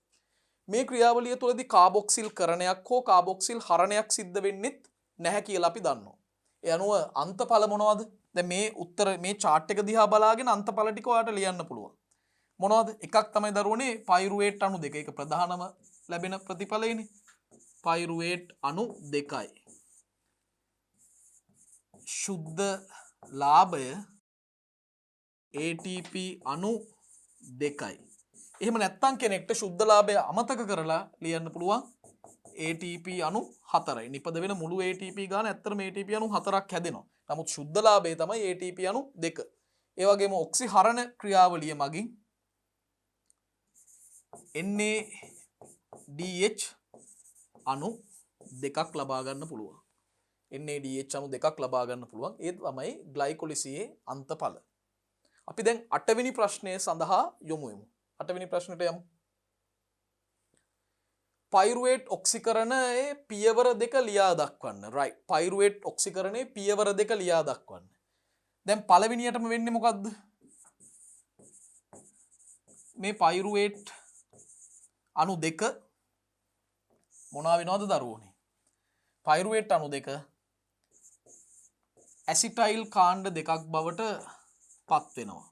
මේ ක්‍රියාවලිය තුලදී කාබොක්සිල් කරණයක් හෝ කාබොක්සිල් හරණයක් සිද්ධ වෙන්නෙත් නැහැ කියලා අපි දන්නවා. ඒ අනුව අන්තඵල මොනවද? දැන් මේ උත්තර මේ chart එක දිහා බලාගෙන අන්තඵල ටික ඔයාලට ලියන්න පුළුවන්. මොනවද? එකක් තමයි දරුවනේ පයිරුවේට් අණු 2. ඒක ප්‍රධානම ලැබෙන ප්‍රතිඵලයනේ. පයිරුවේට් අණු 2යි. ශුද්ධ ලාභය ATP අණු 2යි. එහෙම නැත්නම් කෙනෙක්ට ශුද්ධලාභය අමතක කරලා ලියන්න පුළුවන් ATP අණු 4යි. නිපද වෙන මුළු ATP ගාන ඇත්තටම ATP අණු 4ක් හැදෙනවා. නමුත් ශුද්ධලාභය තමයි ATP අණු 2. ඒ වගේම ඔක්සිහරණ ක්‍රියාවලිය මගින් NADH අණු දෙකක් ලබා ගන්න පුළුවන්. NADH අණු දෙකක් ලබා ගන්න පුළුවන්. ඒ තමයි ග්ලයිකොලිසිසේ අන්තඵල. අපි දැන් 8 වෙනි ප්‍රශ්නය සඳහා යොමු වෙමු. 8 වෙනි ප්‍රශ්නට යමු. පයිරුවේට් ඔක්සිකරණයේ පියවර දෙක ලියා දක්වන්න. right. පයිරුවේට් ඔක්සිකරණයේ පියවර දෙක ලියා දක්වන්න. දැන් පළවෙනියටම වෙන්නේ මොකද්ද? මේ පයිරුවේට් අණු දෙක මොනවා වෙනවද දරුවෝනේ? පයිරුවේට් අණු දෙක ඇසිටයිල් කාණ්ඩ දෙකක් බවට පත් වෙනවා.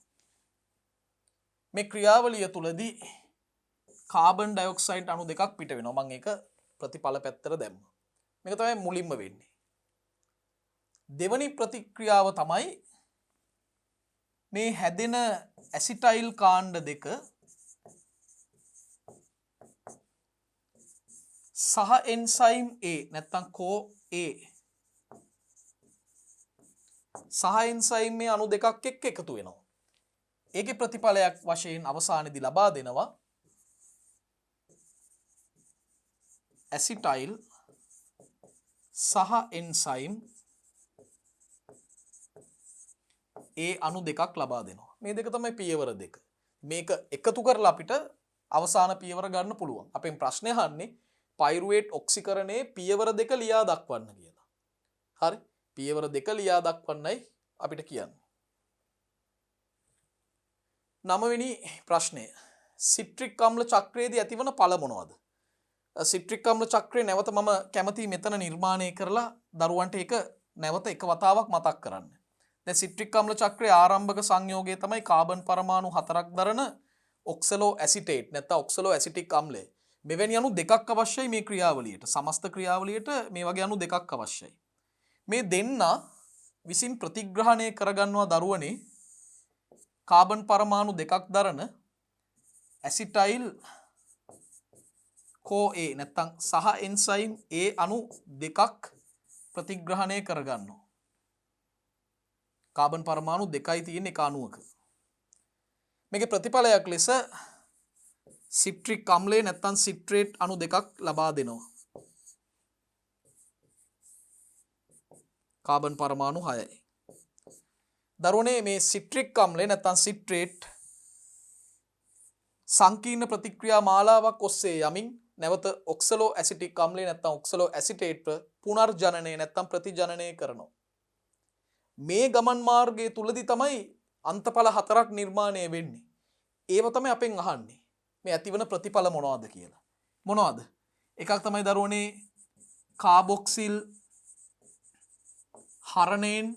මේ ක්‍රියාවලිය තුලදී කාබන් ඩයොක්සයිඩ් අණු දෙකක් පිට වෙනවා. මම ඒක ප්‍රතිඵල පැත්තට දැම්මා. මේක තමයි මුලින්ම වෙන්නේ. දෙවනි ප්‍රතික්‍රියාව තමයි මේ හැදෙන ඇසිටයිල් කාණ්ඩ දෙක සහ එන්සයිම් A නැත්නම් කෝ A සහ එන්සයිම් A අණු දෙකක් එක්ක එකතු වෙනවා. ඒකේ ප්‍රතිඵලයක් වශයෙන් අවසානයේදී ලබා දෙනවා ඇසිටයිල් සහ එන්සයිම් A අණු දෙකක් ලබා දෙනවා. මේ දෙක තමයි පියවර දෙක. මේක එකතු කරලා අපිට අවසාන පියවර ගන්න පුළුවන්. අපෙන් ප්‍රශ්නේ අහන්නේ පයිරුවේට් ඔක්සිකරණයේ පියවර දෙක ලියා දක්වන්න කියලා. හරි. පියවර දෙක ලියා දක්වන්නයි අපිට කියන්නේ. 9 වෙනි ප්‍රශ්නය. සිට්‍රික් අම්ල චක්‍රයේදී ඇතිවන ඵල මොනවද? සිට්‍රික් අම්ල චක්‍රය නැවත මම කැමති මෙතන නිර්මාණය කරලා දරුවන්ට ඒක නැවත එක වතාවක් මතක් කරන්න. දැන් සිට්‍රික් අම්ල චක්‍රයේ ආරම්භක සංයෝගය තමයි කාබන් පරමාණු 4ක් දරන ඔක්සලෝ ඇසිටේට් නැත්නම් ඔක්සලෝ ඇසිටික් අම්ලය. මෙවැනි අණු දෙකක් අවශ්‍යයි මේ ක්‍රියාවලියට. සමස්ත ක්‍රියාවලියට මේ වගේ අණු දෙකක් අවශ්‍යයි. මේ දෙන්න විසින් ප්‍රතිග්‍රහණය කරගන්නවා දරුවනේ කාබන් පරමාණු දෙකක් දරන ඇසිටයිල් කෝ A නැත්නම් සහ එන්සයිම් A අණු දෙකක් ප්‍රතිග්‍රහණය කරගන්නවා. කාබන් පරමාණු දෙකයි තියෙන එක අණුවක. මේකේ ප්‍රතිඵලයක් ලෙස සිට්‍රික් අම්ලය නැත්නම් සිට්‍රේට් අණු දෙකක් ලබා දෙනවා. කාබන් පරමාණු 6යි. දරුවනේ මේ සිට්‍රික් අම්ලය නැත්නම් සිට්‍රේට් සංකීර්ණ ප්‍රතික්‍රියා මාලාවක් ඔස්සේ යමින් නැවත ඔක්සලෝ ඇසිටික් අම්ලය නැත්නම් ඔක්සලෝ ඇසිටේට් පුනර්ජනනය නැත්නම් ප්‍රතිජනනය කරනවා. මේ ගමන් මාර්ගය තුලදී තමයි අන්තඵල 4ක් නිර්මාණය වෙන්නේ. ඒව තමයි අපෙන් අහන්නේ. මේ ඇතිවන ප්‍රතිඵල මොනවද කියලා. මොනවද? එකක් තමයි දරුවනේ කාබොක්සිල් හරණයෙන්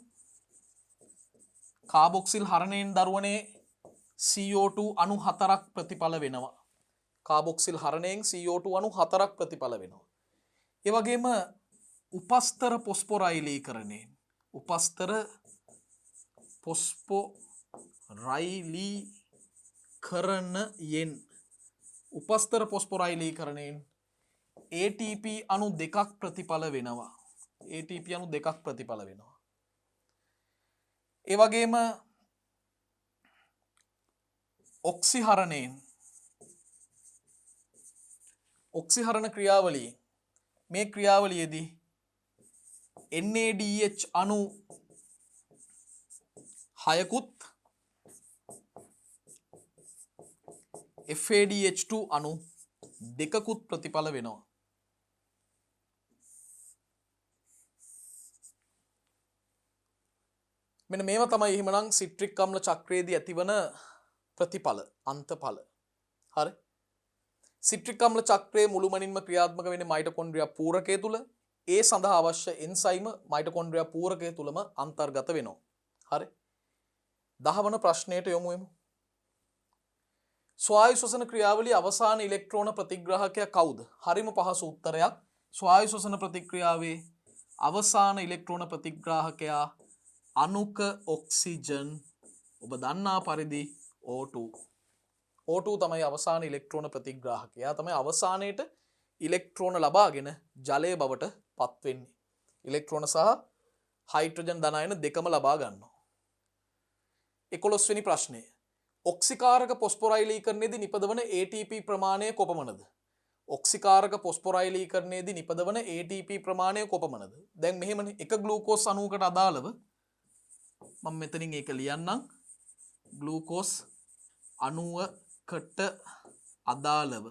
දරුවනේ CO2 අණු 4ක් ප්‍රතිඵල වෙනවා. කාබොක්සිල් හරණයෙන් CO2 අණු 4ක් ප්‍රතිඵල වෙනවා. ඒ වගේම උපස්තර පොස්පොරයිලීකරණයෙන් උපස්තර පොස්පොරයිලීකරණයෙන් ATP අණු දෙකක් ප්‍රතිඵල වෙනවා. ATP අණු දෙකක් ප්‍රතිඵල වෙනවා. ඒ වගේම ඔක්සිහරණ ක්‍රියාවලිය මේ ක්‍රියාවලියේදී NADH අණු 6කුත් FADH2 අණු 2කුත් ප්‍රතිඵල වෙනවා. මෙන්න මේවා තමයි එහෙමනම් සිට්‍රික් අම්ල චක්‍රයේදී ඇතිවන ප්‍රතිඵල අන්තඵල. හරි. සිට්‍රික් අම්ල චක්‍රයේ මුළුමනින්ම ක්‍රියාත්මක වෙන්නේ මයිටොකොන්ඩ්‍රියා පූරකය තුල. ඒ සඳහා අවශ්‍ය එන්සයිම මයිටොකොන්ඩ්‍රියා පූරකය තුලම අන්තර්ගත වෙනවා. හරි. 10 වන ප්‍රශ්නයට යමු එමු. ස්වායු ශ්වසන ක්‍රියාවලිය අවසාන ඉලෙක්ට්‍රෝන ප්‍රතිග්‍රාහකයා කවුද? හරිම පහසු උත්තරයක්. ස්වායු ශ්වසන ප්‍රතික්‍රියාවේ අවසාන ඉලෙක්ට්‍රෝන ප්‍රතිග්‍රාහකයා අණුක ඔක්සිජන්. ඔබ දන්නා පරිදි O2. O2 තමයි අවසාන ඉලෙක්ට්‍රෝන ප්‍රතිග්‍රාහකයා. තමයි අවසානයේට ඉලෙක්ට්‍රෝන ලබාගෙන ජලය බවට පත් වෙන්නේ. ඉලෙක්ට්‍රෝන සහ හයිඩ්‍රජන් ධනායන දෙකම ලබා ගන්නවා. 11 වෙනි ප්‍රශ්නය. ඔක්සිකාරක පොස්පොරයිලීකරණයේදී නිපදවන ATP ප්‍රමාණය කොපමණද? ඔක්සිකාරක පොස්පොරයිලීකරණයේදී නිපදවන ATP ප්‍රමාණය කොපමණද? දැන් මෙහෙමනේ එක ග්ලූකෝස් අණුවකට අදාළව මම මෙතනින් ඒක ලියන්නම්. ග්ලූකෝස් අණුවකට අදාළව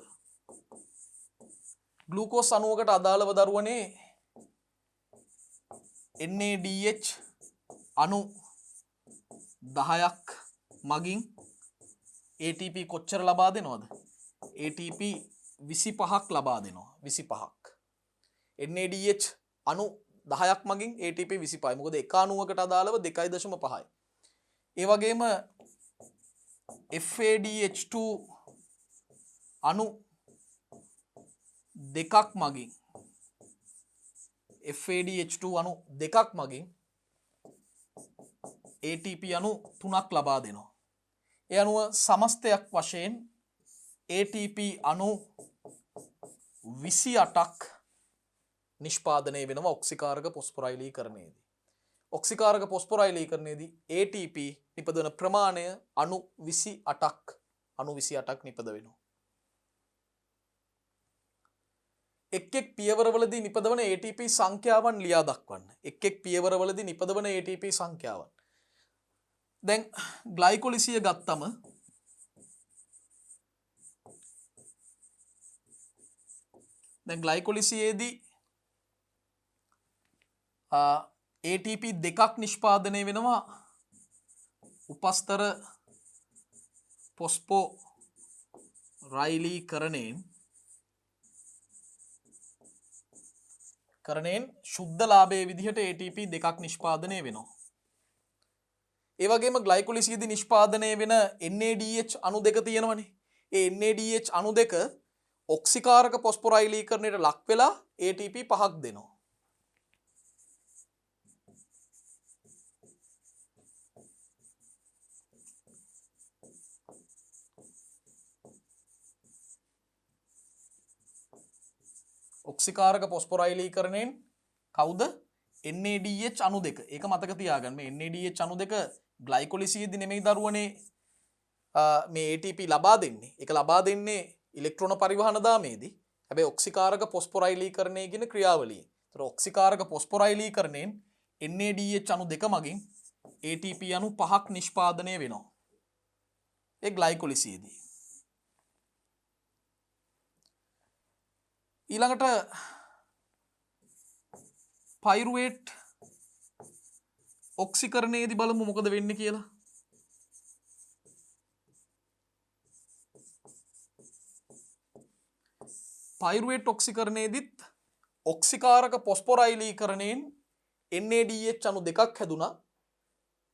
ග්ලූකෝස් අණුවකට අදාළව දරුවනේ NADH අණු 10ක් මගින් ATP කොච්චර ලබා දෙනවද? ATP 25ක් ලබා දෙනවා. 25ක්. NADH අණු 10ක් මගින් ATP 25යි. මොකද එක අණුවකට අදාළව 2.5යි. ඒ වගේම FADH2 අණු දෙකක් මගින් FADH2 අණු දෙකක් මගින් ATP අණු 3ක් ලබා දෙනවා. ඒ අණුව සමස්තයක් වශයෙන් ATP අණු 28ක් නිෂ්පාදනය වෙනවා ඔක්සිකාරක පොස්පොරයිලීකරණයේදී. ඔක්සිකාරක පොස්පොරයිලීකරණයේදී ATP නිපදවන ප්‍රමාණය අණු 28ක් නිපද වෙනවා. එක් පියවරවලදී නිපදවන ATP සංඛ්‍යාවන් ලියා දක්වන්න. එක් පියවරවලදී නිපදවන ATP සංඛ්‍යාවන්. දැන් ග්ලයිකොලිසිය ගත්තම දැන් ග්ලයිකොලිසියේදී ATP දෙකක් නිෂ්පාදනය වෙනවා උපස්තර පොස්පොරයිලීකරණයෙන් ශුද්ධ ලාභයේ විදිහට ATP දෙකක් නිෂ්පාදනය වෙනවා. ඒ වගේම ග්ලයිකොලිසියේදී නිෂ්පාදනය වෙන NADH අණු දෙක තියෙනවනේ. ඒ NADH අණු දෙක ඔක්සිකාරක පොස්පොරයිලීකරණයට ලක් වෙලා ATP 5ක් දෙනවා. ඔක්සිකාරක පොස්පොරයිලීකරණයෙන් කවුද? NADH අණු දෙක. ඒක මතක තියාගන්න. මේ NADH අණු දෙක ග්ලයිකොලිසියේදී නෙමෙයි දරුවනේ මේ ATP ලබා දෙන්නේ. ඒක ලබා දෙන්නේ ඉලෙක්ට්‍රෝන පරිවහන දාමේදී. හැබැයි ඔක්සිකාරක පොස්පොරයිලීකරණය කියන ක්‍රියාවලිය. ඒතර ඔක්සිකාරක පොස්පොරයිලීකරණයෙන් NADH අණු දෙක මගින් ATP අණු 5ක් නිෂ්පාදනය වෙනවා. ඒ ග්ලයිකොලිසියේදී. ඊළඟට පයිරුවේට් ඔක්සිකරණයේදී බලමු මොකද වෙන්නේ කියලා. පයිරුවේට් ඔක්සිකරණයේදීත් ඔක්සිකාරක පොස්පොරයිලීකරණයෙන් NADH අණු දෙකක් හැදුනා.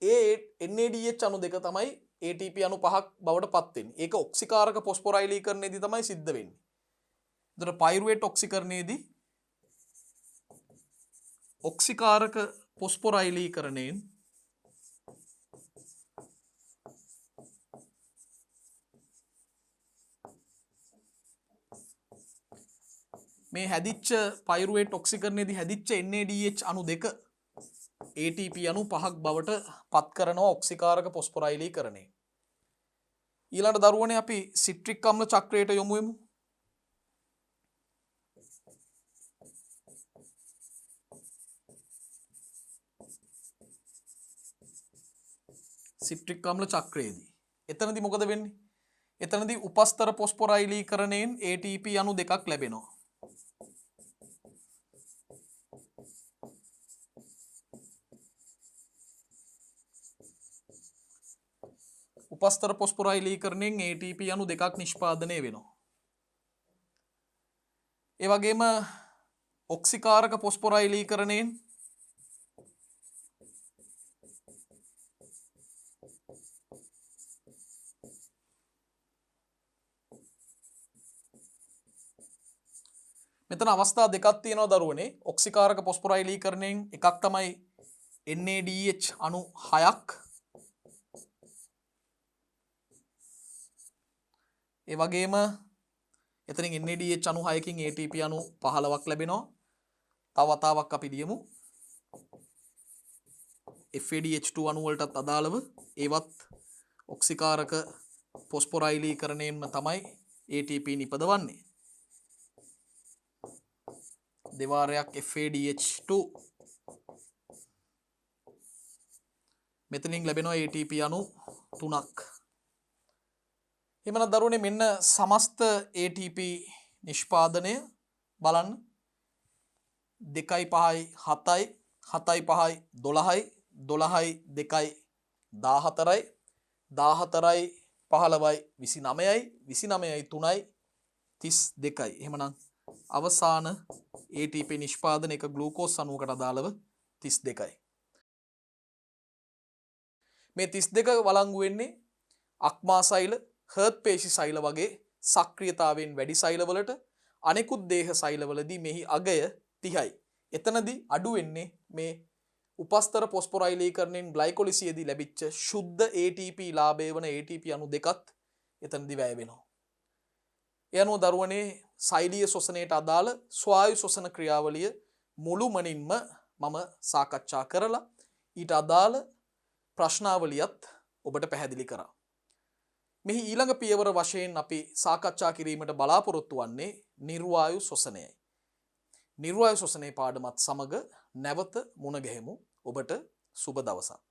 ඒ NADH අණු දෙක තමයි ATP අණු 5ක් බවට පත් වෙන්නේ. ඒක ඔක්සිකාරක පොස්පොරයිලීකරණයේදී තමයි සිද්ධ වෙන්නේ. එතකොට පයිරුවේට් ඔක්සිකරණයේදී ඔක්සිකාරක පොස්පොරයිලීකරණයෙන් මේ හැදිච්ච පයිරුවේට් ඔක්සිකරණයේදී හැදිච්ච NADH අණු දෙක ATP අණු 5ක් බවට පත් කරනවා ඔක්සිකාරක පොස්පොරයිලීකරණය. ඊළඟ දරුවනේ අපි සිට්‍රික් අම්ල චක්‍රයට යොමු වෙමු. සිට්‍රික් අම්ල චක්‍රයේදී එතනදී මොකද වෙන්නේ? එතනදී උපස්තර පොස්පොරයිලීකරණයෙන් ATP අණු දෙකක් ලැබෙනවා. උපස්තර පොස්පොරයිලීකරණයෙන් ATP අණු දෙකක් නිෂ්පාදනය වෙනවා. ඒ වගේම ඔක්සිකාරක පොස්පොරයිලීකරණයෙන් මෙතන අවස්ථා දෙකක් තියෙනවා දරුවනේ. ඔක්සිකාරක පොස්පොරයිලීකරණයෙන් එකක් තමයි NADH අණු 6ක්. ඒ වගේම එතනින් NADH අණු 6කින් ATP අණු 15ක් ලැබෙනවා. තව වතාවක් අපි ලියමු. FADH2 අණු වලටත් අදාළව ඒවත් ඔක්සිකාරක පොස්පොරයිලීකරණයෙන්ම තමයි ATP නිපදවන්නේ. දෙවාරයක් FADH2 මෙතනින් ලැබෙනවා ATP අණු 3ක්. එමනම් දරුවනේ මෙන්න සමස්ත ATP නිෂ්පාදනය බලන්න 2යි 5යි 7යි 7යි 5යි 12යි 12යි 2යි 14යි 14යි 15යි 29යි 29යි 3යි 32යි. එහෙමනම් අවසාන ATP නිෂ්පාදන එක ග්ලූකෝස් අණුවකට අදාළව 32යි. මේ 32 වළංගු වෙන්නේ අක්මා සෛල, හර්ට් පේශි සෛල වගේ සක්‍රියතාවයෙන් වැඩි සෛලවලට. අනෙකුත් දේහ සෛලවලදී මෙහි අගය 30යි. එතනදී අඩු වෙන්නේ මේ උපස්තර පොස්පොරයිලීකරණයෙන් ග්ලයිකොලිසිසයේදී ලැබිච්ච ශුද්ධ ATP ලාභය වන ATP අණු දෙකත් එතනදී වැය වෙනවා. ඒ අනුව දරුවනේ සෛලීය ශ්වසනයට අදාළ ස්වායු ශ්වසන ක්‍රියාවලිය මුළුමනින්ම මම සාකච්ඡා කරලා ඊට අදාළ ප්‍රශ්නාවලියත් ඔබට පැහැදිලි කරා. මෙහි ඊළඟ පියවර වශයෙන් අපි සාකච්ඡා කිරීමට බලාපොරොත්තු වන්නේ නිර්වායු ශ්වසනයයි. නිර්වායු ශ්වසනයේ පාඩමත් සමග නැවත මුණ ගැහෙමු. ඔබට සුබ දවසක්.